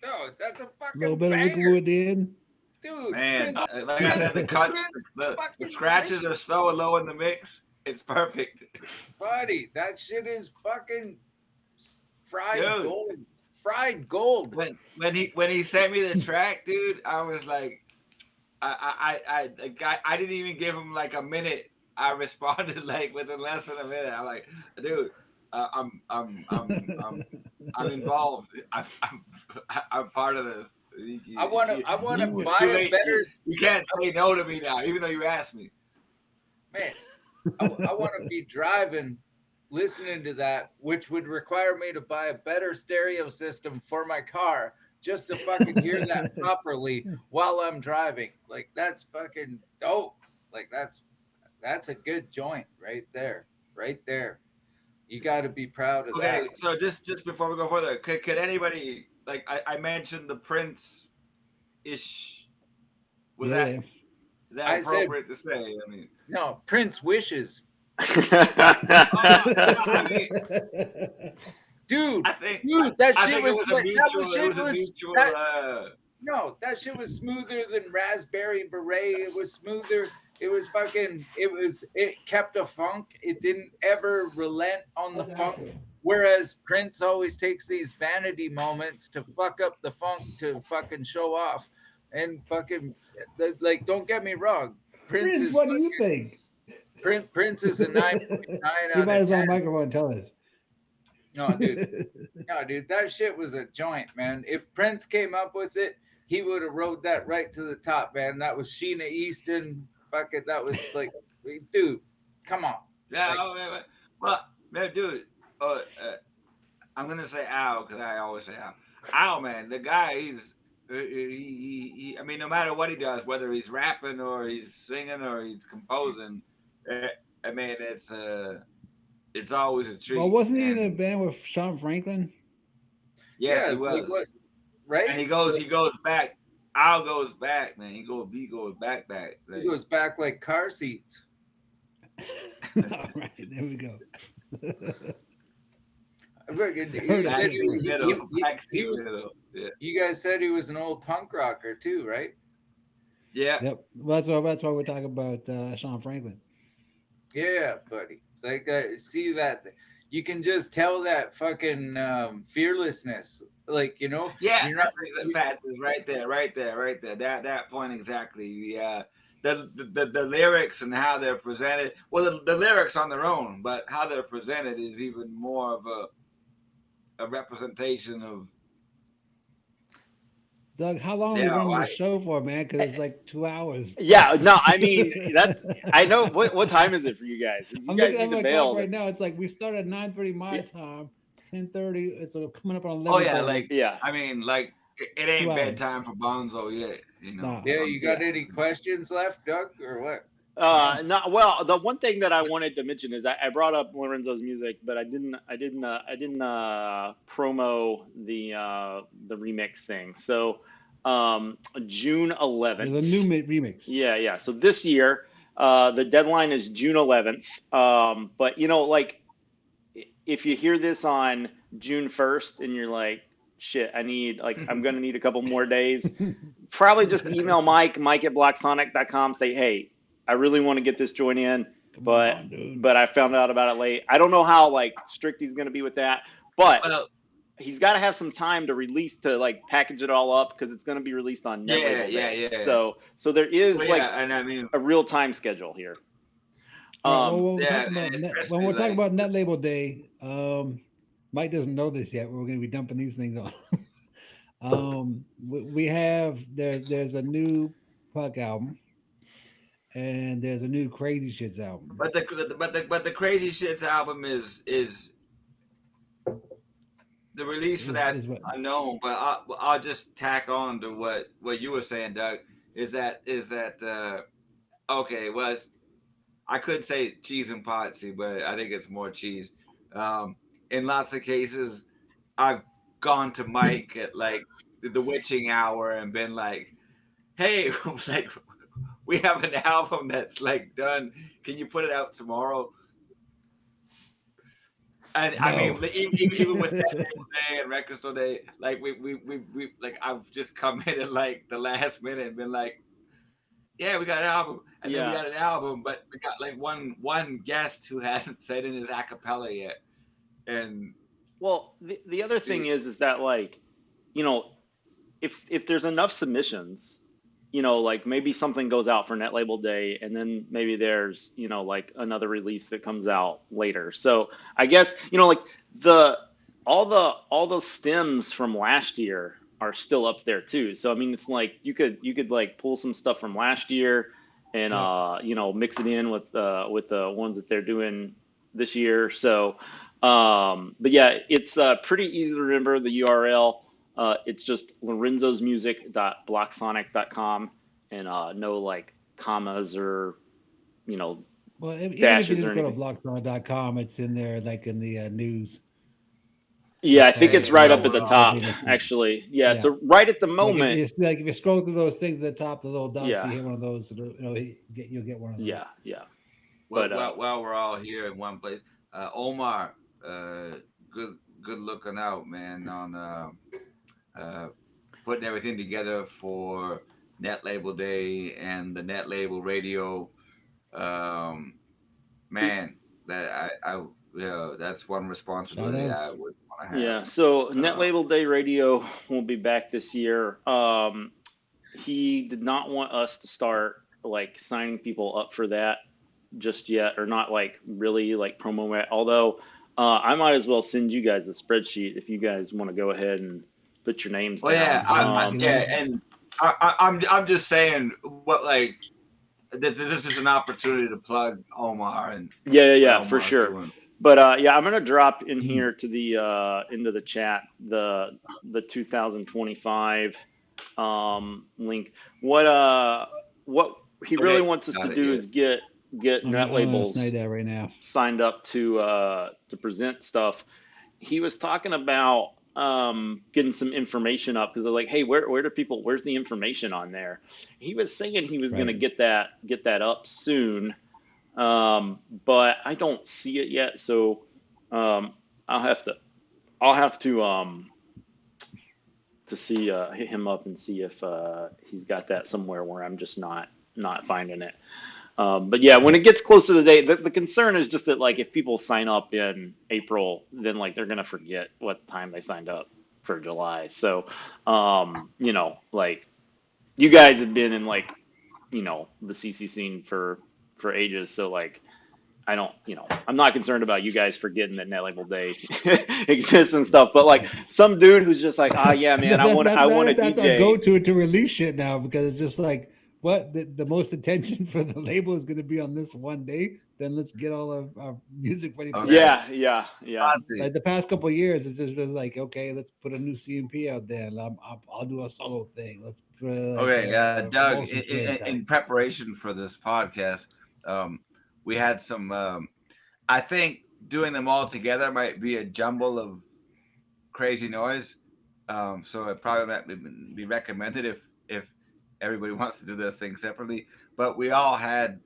No, that's a A little fucking bit of Rick banger, at the end. dude. Man, Prince, like I said, the cuts, Prince, the fucking scratches are vicious, so low in the mix. It's perfect, buddy. That shit is fucking fried dude. gold. Fried gold. When he sent me the track, dude, I was like, I didn't even give him like a minute. I responded like within less than a minute. I'm like, dude, I'm involved. I'm part of this. I wanna Do it. buy Too a late. better. You can't say no to me now, even though you asked me. Man, I want to be driving, listening to that, which would require me to buy a better stereo system for my car just to fucking hear that properly while I'm driving. Like that's fucking dope. Like that's a good joint right there, right there. You got to be proud of that. Okay, so just before we go further, could anybody like I mentioned the Prince ish? Was Yeah, that yeah. is that I said appropriate to say? I mean, no. Prince wishes, I mean, dude. I think Dude, that I shit think it was was a like that mutual. was It shit was a was mutual. that. No, that shit was smoother than Raspberry Beret. It was smoother. It was fucking. It kept a funk. It didn't ever relent on the funk. Whereas Prince always takes these vanity moments to fuck up the funk to fucking show off, and fucking like don't get me wrong. Prince Prince, is what do you think? Prince is a 9.9 He out might of as well 10. microphone tell us. No, dude. No, dude, that shit was a joint, man. If Prince came up with it, he would have rode that right to the top, man. That was Sheena Easton. Fuck it, that was like, dude, come on. Yeah, Like, oh, man, well, man, dude. I'm gonna say Al because I always say Al. Al, man, the guy, I mean, no matter what he does, whether he's rapping or he's singing or he's composing, eh, I mean, it's always a Well, treat. wasn't he in a And band with Sean Franklin? yes, yeah, he like was. what, And right? he goes back. Al goes back, man. He goes back. He Like, goes back like car seats. All right, there we go. You Heard it said here backseat first. middle, he backseat was. middle. Yeah, You guys said he was an old punk rocker too, right? yeah, Yep. Well, that's why we're talking about Sean Franklin. Yeah, buddy. Like, see that you can just tell that fucking fearlessness. Like, yeah. you're not. That's exactly, Pat, is right there. That point exactly. Yeah, the lyrics and how they're presented. Well, the lyrics on their own, but how they're presented is even more of a representation of. Doug, how long are we Yeah, running this show for, man? Because it's like 2 hours Yeah, plus. no, I mean that. I know what time is it for you guys? You I'm guys looking at need to my clock bail. right now. It's like we started at 9:30 my time, 10:30. It's coming up on oh yeah, 11:30. like Yeah. I mean, like it Two ain't hours. bedtime for Bonzo yet. You know, Nah. Yeah, you Yeah. got any questions left, Doug, or what? No. No, well, the one thing that I wanted to mention is I brought up Lorenzo's music, but I didn't promo the remix thing. So, June There's a new 11th. remix. Yeah. So this year, the deadline is June 11th. But like if you hear this on June 1st and you're like, shit, I'm gonna need a couple more days, probably just email Mike at blocksonic.com, say, hey, I really want to get this joint in, Come but on, dude. I found out about it late. I don't know how like strict he's gonna be with that, but well, he's got to have some time to release to like package it all up because it's gonna be released on Net yeah, Label Day. yeah. So there is Well, like yeah, and I mean, a real time schedule here. All right. Well, Um, yeah, and When especially we're talking like, about Net Label Day, Mike doesn't know this yet. We're going to be dumping these things on. We have there's a new Puck album and there's a new Crazy Shits album. but the Crazy Shits album is the release for that's Is what? unknown. But I'll just tack on to what you were saying, Doug. Is that okay? Well, I could say cheese and potsy, but I think it's more cheese. In lots of cases, I've gone to Mike at like the witching hour and been like, "Hey, like we have an album that's like done. Can you put it out tomorrow?" And I mean, No. like, even with that Label Day and Record Store Day, like we like I've just come in at like the last minute and been like, "Yeah, we got an album," and then we yeah. got an album, but we got like one guest who hasn't said in his acapella yet, and Well, the other thing dude, is that like, you know, if there's enough submissions, like maybe something goes out for Net Label Day, and then maybe there's like another release that comes out later. So I guess like the all the stems from last year are still up there too. So I mean, it's like you could like pull some stuff from last year and Yep. mix it in with the ones that they're doing this year. So but yeah, it's pretty easy to remember the URL. It's just lorenzosmusic.blocksonic.com and no like commas or you know Well, even if you dashes or just go to anything. blockstar.com, it's in there like in the news Yeah, as I think far yeah, it's as right well, up at we're the all top, remix. actually. Yeah, Yeah. so right at the Like moment. if you scroll through those things at the top, the little dots, you Yeah, hit one of those, you'll get one of those. yeah. well, But well, well, we're all here in one place. Omar, good looking out, man, on uh, putting everything together for Net Label Day and the Net Label Radio. Um, man, that that's one Shout responsibility I outs. would want to have. yeah, so Net Uh, Label Day Radio won't be back this year. He did not want us to start like signing people up for that just yet, or not like really like promo it. Although I might as well send you guys the spreadsheet if you guys want to go ahead and put your names well, yeah, down. Get yeah, on. and I'm just saying what like this is an opportunity to plug Omar and what Yeah, for Omar's sure. doing. But yeah, I'm gonna drop in Mhm. here to the into the chat the 2025 link. What he really Okay, wants us to got it. do Yeah. is get net I'm gonna snag labels that right now. signed up to present stuff. He was talking about getting some information up because they're like, hey, where do people? Where's the information on there? He was saying he was gonna Right. get that up soon, but I don't see it yet. So um, I'll have to I'll have to see hit him up and see if he's got that somewhere where I'm just not finding it. But yeah, when it Right. gets close to the date, the concern is just that like if people sign up in April, then like they're gonna forget what time they signed up for July. So, like you guys have been in like the CC scene for ages. So like I don't, I'm not concerned about you guys forgetting that Net Label Day exists and stuff. But like some dude who's just like, ah, yeah, man, I want to That's our DJ. go-to to release shit now because it's just like what the most attention for the label is going to be on this one day. Then let's get all of our music ready for Okay, that. Yeah, yeah, yeah. Potsy. Like the past couple of years, it's just been like, okay, let's put a new CMP out there, and I'll do a solo thing. Let's put like Okay, a Doug. promotion kit out. In preparation for this podcast, um, we had some. I think doing them all together might be a jumble of crazy noise. So it probably might be recommended if everybody wants to do their thing separately. But we all had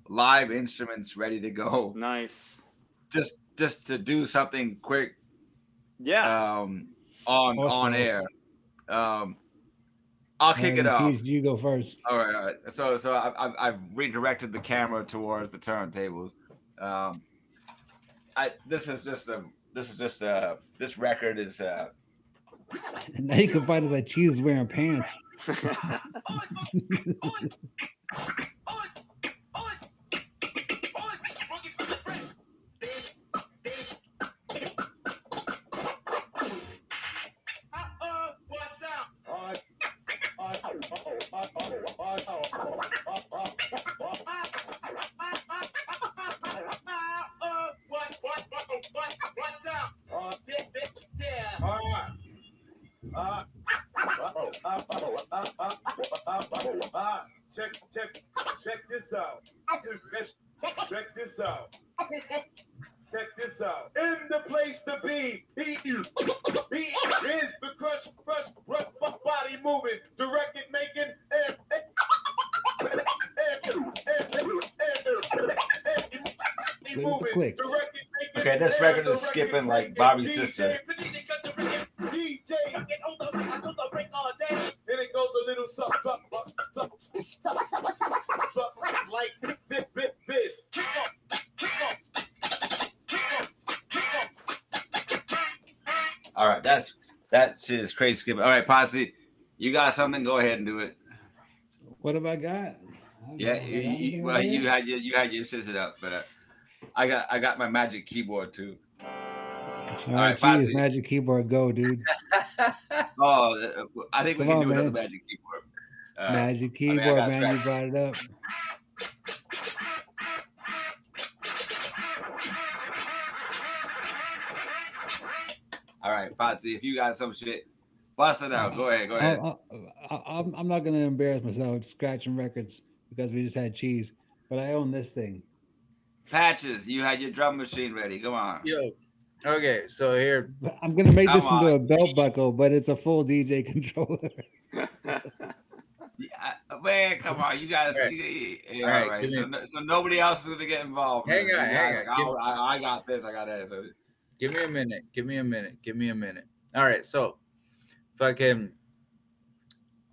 live instruments ready to go, Nice. just to do something quick Yeah. on Also, air. Um, I'll all right, kick it then off. Cheese, you go first. All right. So I've redirected the camera towards the turntables. Um, I this is just this record is And now you can find it like Cheese wearing pants. Check this out. Check this out. Check this out. In the place to be, he is the crush, body moving, directed, making, and Good with the moving, clicks. directed, making, okay. This and record the is skipping record like breaking Bobby's sister. DJ, and it goes a little something like this. All right, that shit is crazy skipping. All right, Potsy, you got something? Go ahead and do it. What have I got? I don't know. Yeah, Have I got anything over well, here? you had your scissors up, but I got my magic keyboard too. All All right, right, Cheese, Potsy. Magic Keyboard, go, dude. Oh, I think we Come can on, do another man. magic keyboard. Magic I Keyboard, got man. scratch. You brought it up. All right, Potsy, if you got some shit, bust it out. Uh, Go ahead, go ahead. I'm not gonna embarrass myself scratching records because we just had Cheese, but I own this thing. Patches, you had your drum machine ready. Come on, Yo, okay, so here, But I'm gonna make come this on. into a belt buckle, but it's a full DJ controller. Yeah, man, come on. You got all right, to. all Yeah, all right, right. give me, So nobody else is gonna get involved in this. You hang guys on, like, oh, I got this. I got that. So, give me a minute, give me a minute. All right, so fucking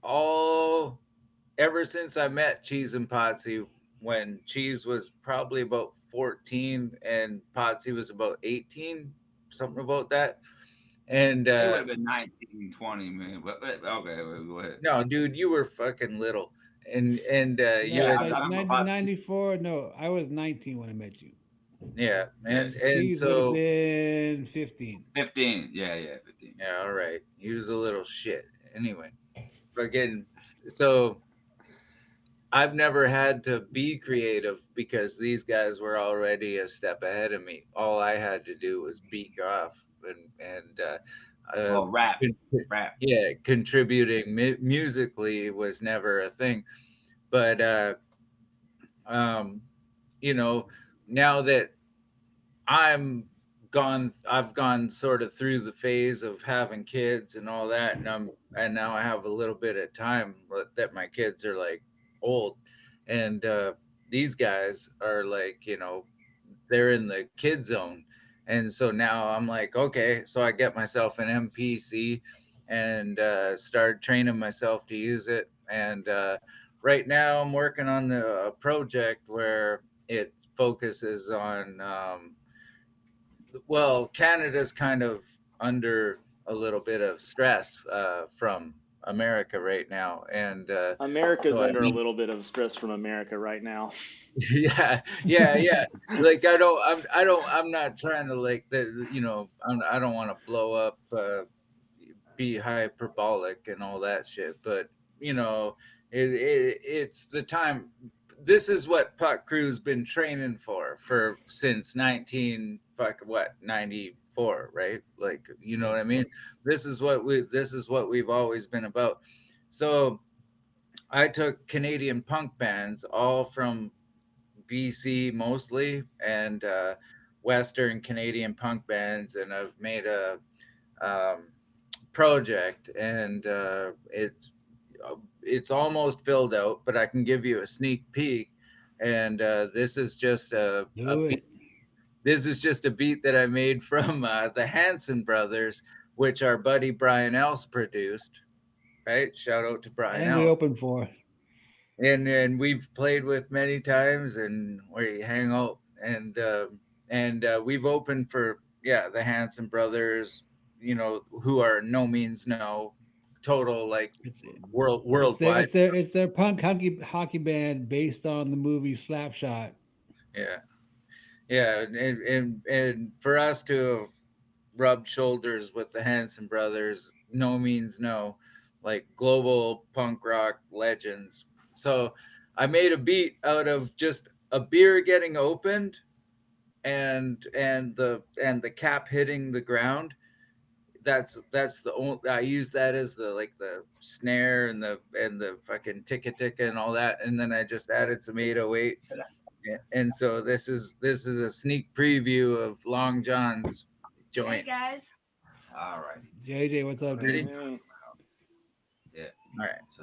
all ever since I met Cheese and Potsy, when Cheese was probably about 14 and Potsy was about 18, something about that. And it would have been 19, 20, man. But okay, go ahead. no, dude, you were fucking little, and you No, Yeah, had like I remember Potsy. 1994. No, I was 19 when I met you. yeah, Yeah, and Cheese would have so been 15. 15. Yeah, 15. yeah, all right, he was a little shit. Anyway, fucking so I've never had to be creative because these guys were already a step ahead of me. All I had to do was beat off and Well, rap, con- rap. yeah, contributing musically was never a thing. But um, you know, now that I'm I've gone sort of through the phase of having kids and all that, and now I have a little bit of time that my kids are like old, and these guys are like, they're in the kid zone. And so now I'm like, okay, so I get myself an MPC and start training myself to use it. And right now I'm working on a project where it focuses on, well, Canada's kind of under a little bit of stress from America right now. And America's so I under a need, little bit of stress from America right now. yeah. Like I'm not trying to like I don't want to blow up, be hyperbolic and all that shit. But it's the time. This is what Puck Crew's been training for since 94, right? Like, you know what I mean? This is what we've always been about. So I took Canadian punk bands, all from BC mostly, and Western Canadian punk bands, and I've made a um, project, and it's almost filled out, but I can give you a sneak peek. And this is just a Do beat. it. This is just a beat that I made from the Hanson brothers, which our buddy Brian Else produced. Right? Shout out to Brian And we Else. open for. And we've played with many times, and we hang out, and we've opened for, yeah, the Hanson brothers, who are no means no total, like, It's worldwide. it's their punk hockey band based on the movie Slapshot. Yeah, yeah, and for us to have rubbed shoulders with the Hanson brothers, no means no, like global punk rock legends. So I made a beat out of just a beer getting opened, and the cap hitting the ground. That's the only, I use that as the, like, the snare and the fucking ticka ticka and all that, and then I just added some 808. And so this is a sneak preview of Long John's Hey joint. guys. All right. JJ, what's up, Ready? dude? Yeah. All right. So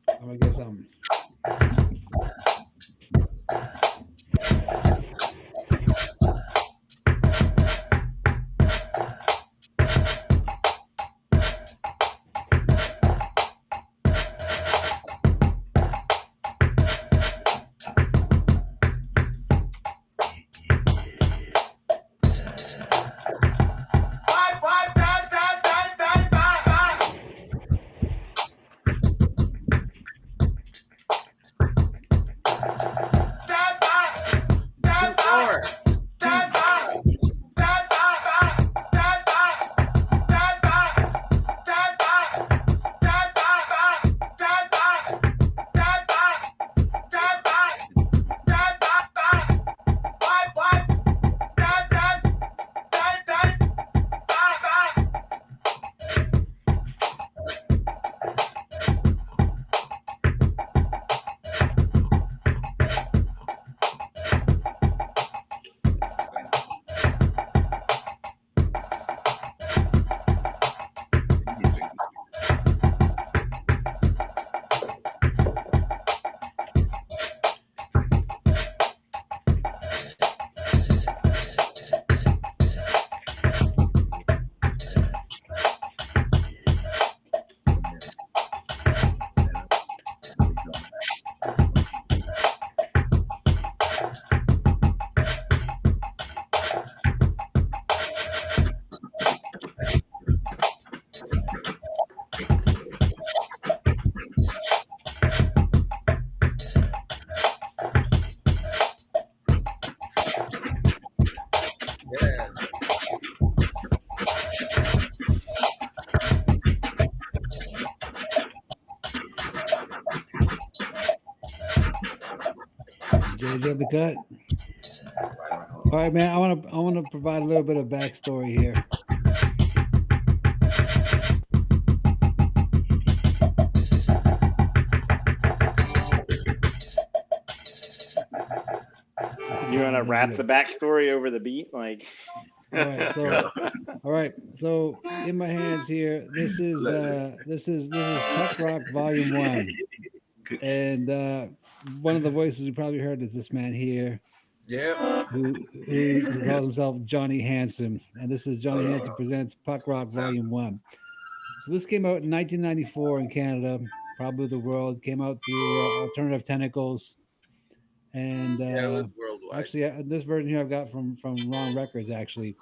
I'm gonna get something. Okay, did you have the cut? All right, man. I want to provide a little bit of backstory here. You want to That'd be wrap the good. backstory over the beat, like? All right, so all right, so in my hands here, this is Puck Rock Volume One, and one of the voices you probably heard is this man here, Yep. who calls himself Johnny Hanson, and this is Johnny Hanson presents Puck Rock Volume One. So this came out in 1994 in Canada, probably the world. Came out through Alternative Tentacles, and Yeah, it was worldwide. actually this version here I've got from Wrong Records actually,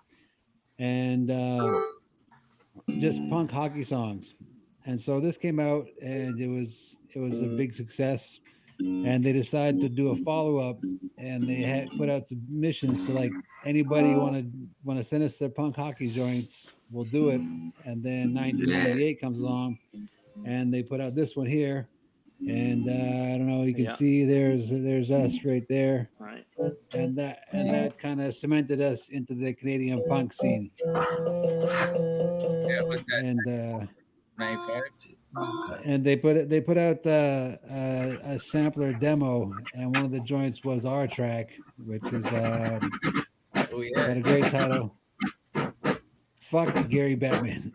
and just punk hockey songs. And so this came out, and it was a big success. And they decided to do a follow up, and they had put out submissions to like anybody want to send us their punk hockey joints, we'll do it. And then 1998 comes along, and they put out this one here, and I don't know, you can Yeah. see there's us right there, Right. and that kind of cemented us into the Canadian punk scene. Yeah, was that And 95? they put out a sampler demo, and one of the joints was our track, which is Oh yeah. got a great title. Fuck Gary Batman.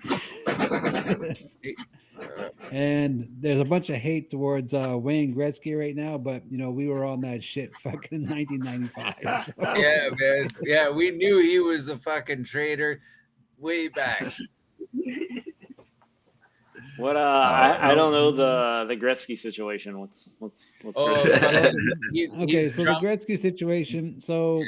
And there's a bunch of hate towards Wayne Gretzky right now, but we were on that shit fucking 1995. So. Yeah, man. Yeah, we knew he was a fucking traitor way back. What I don't know the Gretzky situation. What's Oh, Gretzky? Okay, he's so Trump. the Gretzky situation. So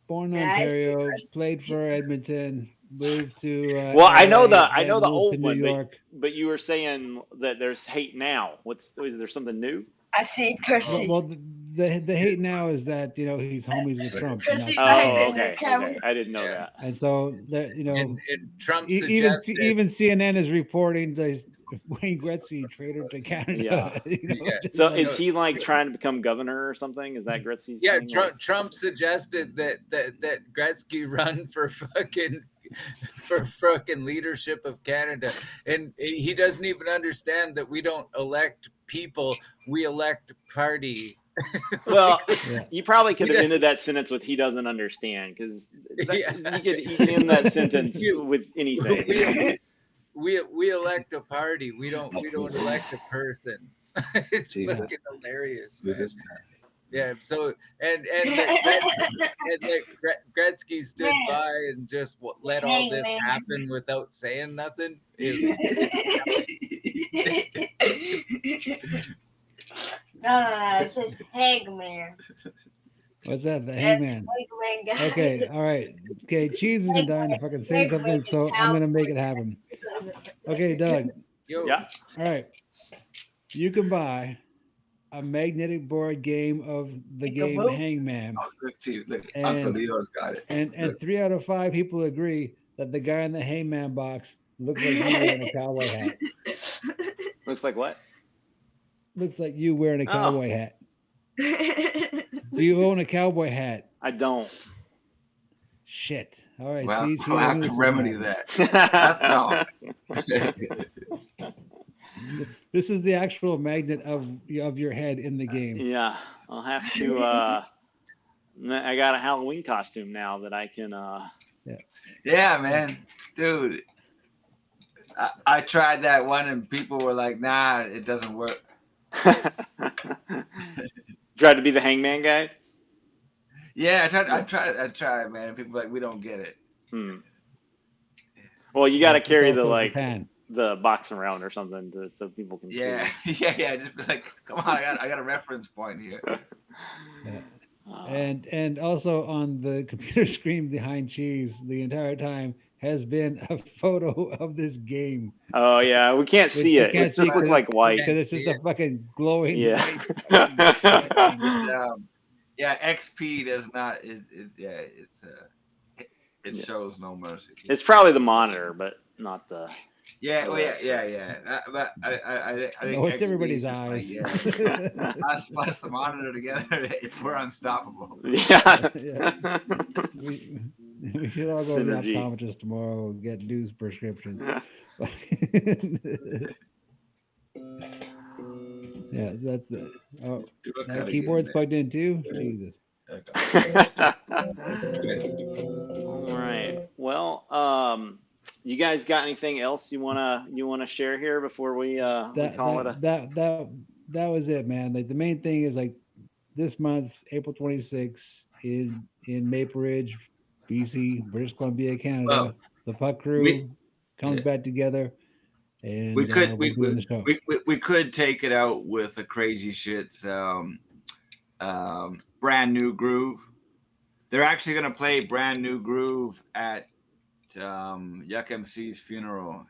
born in Ontario, played for Edmonton, moved to Well, I LA, know the then moved to old New one, York. but you were saying that there's hate now. Is there something new? I see Percy. Well, the hate now is that he's homies with Trump. And Percy that's behind Oh, in the okay. camera. I didn't know Yeah. that. And so that And Trump even suggested. CNN is reporting that Wayne Gretzky traitor to Canada. Yeah. Yeah. just So like, is he like trying to become governor or something? Is that Gretzky's Yeah, thing? Trump suggested that Gretzky run for fucking leadership of Canada, and he doesn't even understand that we don't elect people, we elect party. Well, Yeah. you probably could He have does- ended that sentence with "he doesn't understand" because Yeah. you could end that sentence with anything. we elect a party. We don't elect a person. It's Yeah. fucking hilarious, This man. is Yeah. So that Gretzky stood by and just let all this happen without saying nothing is No, it says Hangman. What's that? The That's Hangman. Hangman guy. Okay, all right. Okay, Cheese has been dying to fucking say something, so I'm gonna make it happen. Okay, Doug. yo. Yeah. All right. You can buy a magnetic board game of the game Peekaboo. Hangman, oh, look, too. Look, And- Uncle Leo's got it. and 3 out of 5 people agree that the guy in the Hangman box looks like you wearing a cowboy hat. Looks like what? Looks like you wearing a Oh. cowboy hat. Do you own a cowboy hat? I don't. Shit. All right. Well, see, we'll I have knew to this would remedy happen. that. This is the actual magnet of your head in the game. Yeah, I'll have to. I got a Halloween costume now that I can. Yeah, man, dude. I tried that one, and people were like, "Nah, it doesn't work." Try to be the hangman guy. Yeah, I tried, man. And people were like, "We don't get it." Well, you got to It's carry the also Japan. the box around or something so people can Yeah, see. yeah. Just be like, "Come on, I got a reference point here." Yeah. And also on the computer screen behind Cheese the entire time has been a photo of this game. Oh yeah, we can't see you it. can't It see just looks like white. because it's just a fucking glowing Yeah. white. fucking shit. Yeah, XP does not. It Yeah. shows no mercy. It's probably the monitor, but not the. Yeah, So well, yeah, that's yeah, great. yeah. But I think No, it's XP everybody's is just like, eyes. yeah, us plus the monitor together, we're unstoppable. Yeah. Yeah. We should all go to the Synergy. optometrist tomorrow and get news prescriptions. Yeah, that's the. Oh, We're that kind of getting keyboard's there. plugged in too. Jesus. All right. Well, you guys got anything else you wanna share here before we That call it that a? that that that was it, man. Like the main thing is like this month, April 26th, in Maple Ridge, BC, British Columbia, Well, Canada. The Puck we Crew comes yeah, back together, we and could we're doing the show. we could take it out with the Crazy Shits brand new groove. They're actually gonna play brand new groove at Yuck MC's funeral.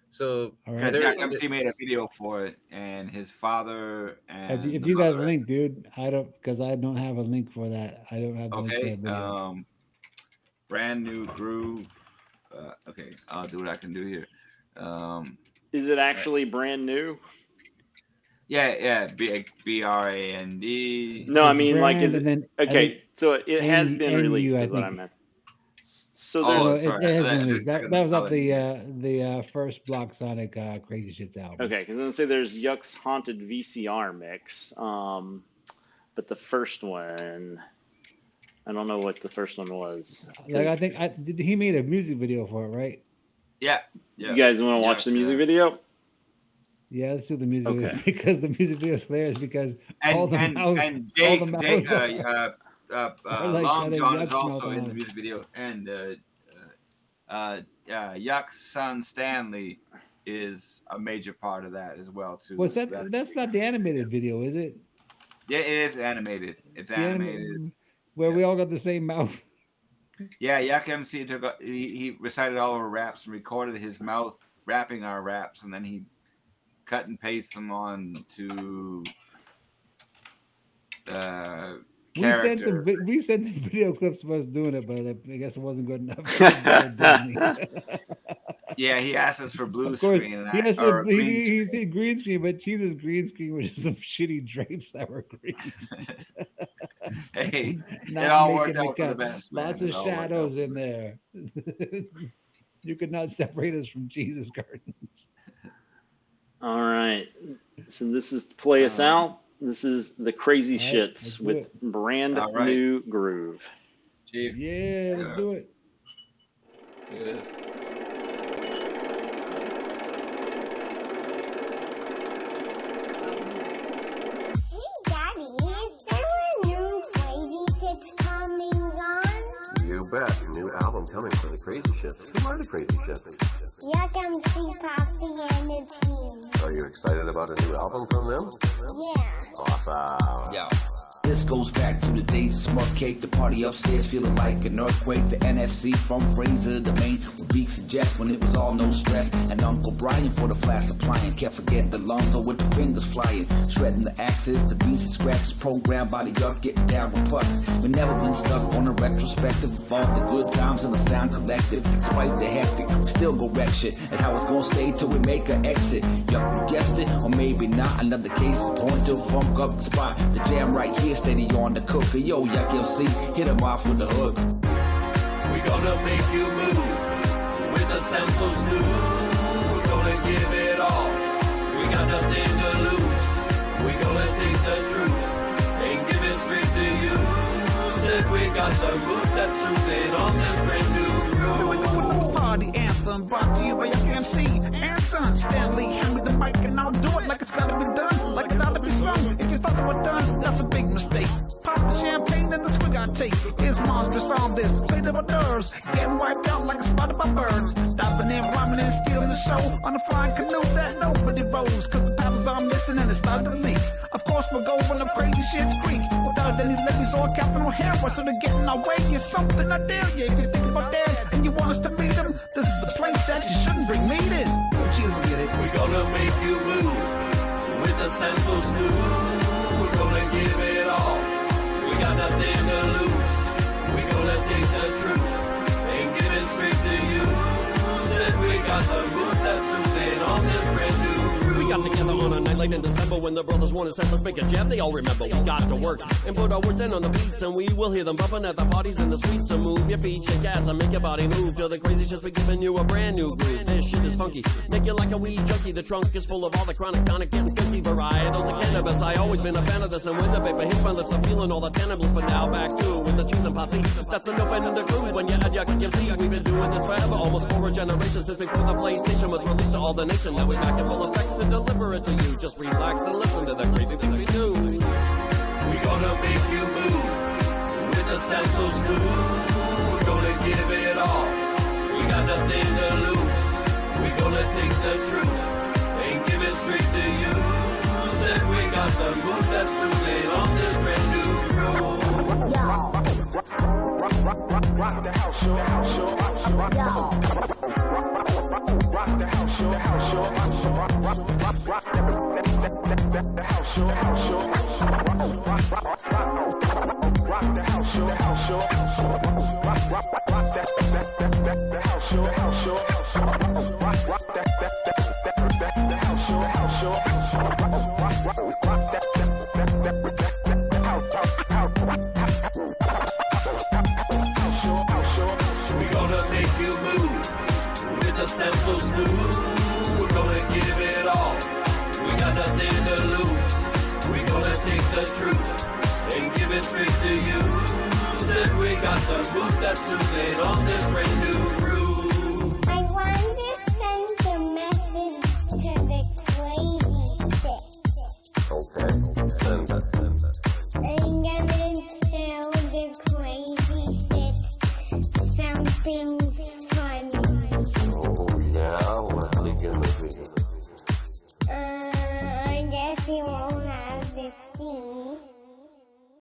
So All Because right. there, Yuck MC made a video for it, and his father and If the you got a mother. link, dude, I don't because I don't have a link for that. I don't have the link for Okay, that video. brand new groove. Okay, I'll do what I can do here. Is it Right. actually brand new? Yeah, BRAND. No, I It's mean like brand, is and it then I think okay? So it has been NU. released, I is what I think meant. So Oh, there's it sorry. has been released. I That can was spell up it here. the first Block Sonic Crazy Shits album. okay because I'm gonna say there's Yuck's Haunted VCR mix, but the first one I don't know what the first one was Like I because think he made a music video for it, right? Yeah, you yeah, guys want to yeah. watch the music video? Yeah, let's do the music video Okay. because the music video is hilarious because And and and all the Jake mouths are like Longjohn is Yuck's mouth also in the on. music video, and Yuck's son Stanley is a major part of that as well too. Was So that's that's not the animated video, is it? yeah, it is animated. It's The animated. where Yeah. we all got the same mouth. Yeah, Yuck MC he recited all our raps and recorded his mouth rapping our raps, and then he cut and paste them on to character. We sent the video clips of us doing it, but I guess it wasn't good enough. It was better Disney. Yeah, he asked us for blue Of course, screen he has or green he screen. said green screen, but Jesus, green screen was just some shitty drapes that were green, Hey, it not all making worked the out for the cut. best, Lots man. of It all worked out shadows for the in best. there. You could not separate us from Jesus gardens. All right. So this is to play us out. This is the Crazy All right, let's Shits do with it. brand All right, new groove. Chief. Yeah, let's do it. Look at this. You bet. New album coming for the Crazy Shits. Who are the Crazy Shits? Yuck MC Posse and the team. Are you excited about a new album from them? Yeah. Awesome. Yo. This goes back to the days of smart cake, the party upstairs feeling like an earthquake. The NFC from Fraser, the main would be suggest when it was all no stress. And Uncle Brian for the flash supplying, kept forgetting the Lonzo with the fingers flying, shredding the axes, the beats and scratches programmed by the Yuck, getting down with pucks. We never been stuck on a retrospective of all the good times in the sound collective. Despite the hectic, we still go wreck shit. And how it's gonna stay till we make an exit. Yuck, you guessed it, or maybe not. Another case is point to funk up the spot. The jam right here, steady on the cooker. Yo, Yuck LC, hit him off with the hook. We gonna make you move with a sound so smooth. We're gonna give it all. We got nothing to lose. We gonna take the truth and give it straight to you. Said we got the move that's soothing on this brand new groove. Party anthem brought to you by Yuck MC and Son Stanley. Hand me the mic and I'll do it like it's gotta be done, like it ought to be sung. If you thought it was done, that's a big mistake. Pop the champagne and the swig I take is monstrous on this plate of hors d'oeuvres, getting wiped out like a spotted by birds. Diving in, rhyming and stealing the show on a flying canoe that nobody rows, cause the paddles are missing and it started to leak. Of course we'll go when the crazy shit's creek, without any levies or Captain O'Hara, so to get in our way is something I dare you. If you think about that and you want us to meet them, this is the place that you shouldn't bring meat in. Oh, cheers, will get it. We gonna make you move with a sound so smooth. We're gonna give it all. We got nothing to lose. We gonna take the truth and give it straight to you. together on a night late in December when the brothers wanted said let's make a jam. They all remember we got to work and put our work in on the beats, and we will hear them bumping at the parties in the streets. So move your feet, shake ass, and make your body move till the crazy shit's be giving you a brand new groove. This shit is funky, make you like a weed junkie. The trunk is full of all the chronic, tonic, getting skunky varietals of cannabis. I always been a fan of this, and when the paper hits my lips, I'm feeling all the cannibals. But now back to with the cheese and potsy. That's enough and in the groove when you add your KFC. We've been doing this forever, almost 4 generations since before the PlayStation was released to all the nation. Now we're back in full effect to deliver it to you. Just relax and listen to the crazy things we do. We gonna make you move with a sound so smooth. We're gonna give it all. We got nothing to lose. We gonna take the truth and give it straight to you. Said we got the move that's soothing on this brand new groove. Rock the house, show, house, show, rock the house, rock the house, show, house, show, rock the house, show, house, show, rock the house, show, house, show, rock the house, show, house, show, rock the house, show, house, show, we gonna make you move with a sound so smooth. We're gonna give it all. We got nothing to lose. We gonna take the truth and give it straight to you. Said we got the move that's soothing on this brand new groove. I want to send a message to the crazy shit. Okay, send that. I'm gonna tell the crazy shit something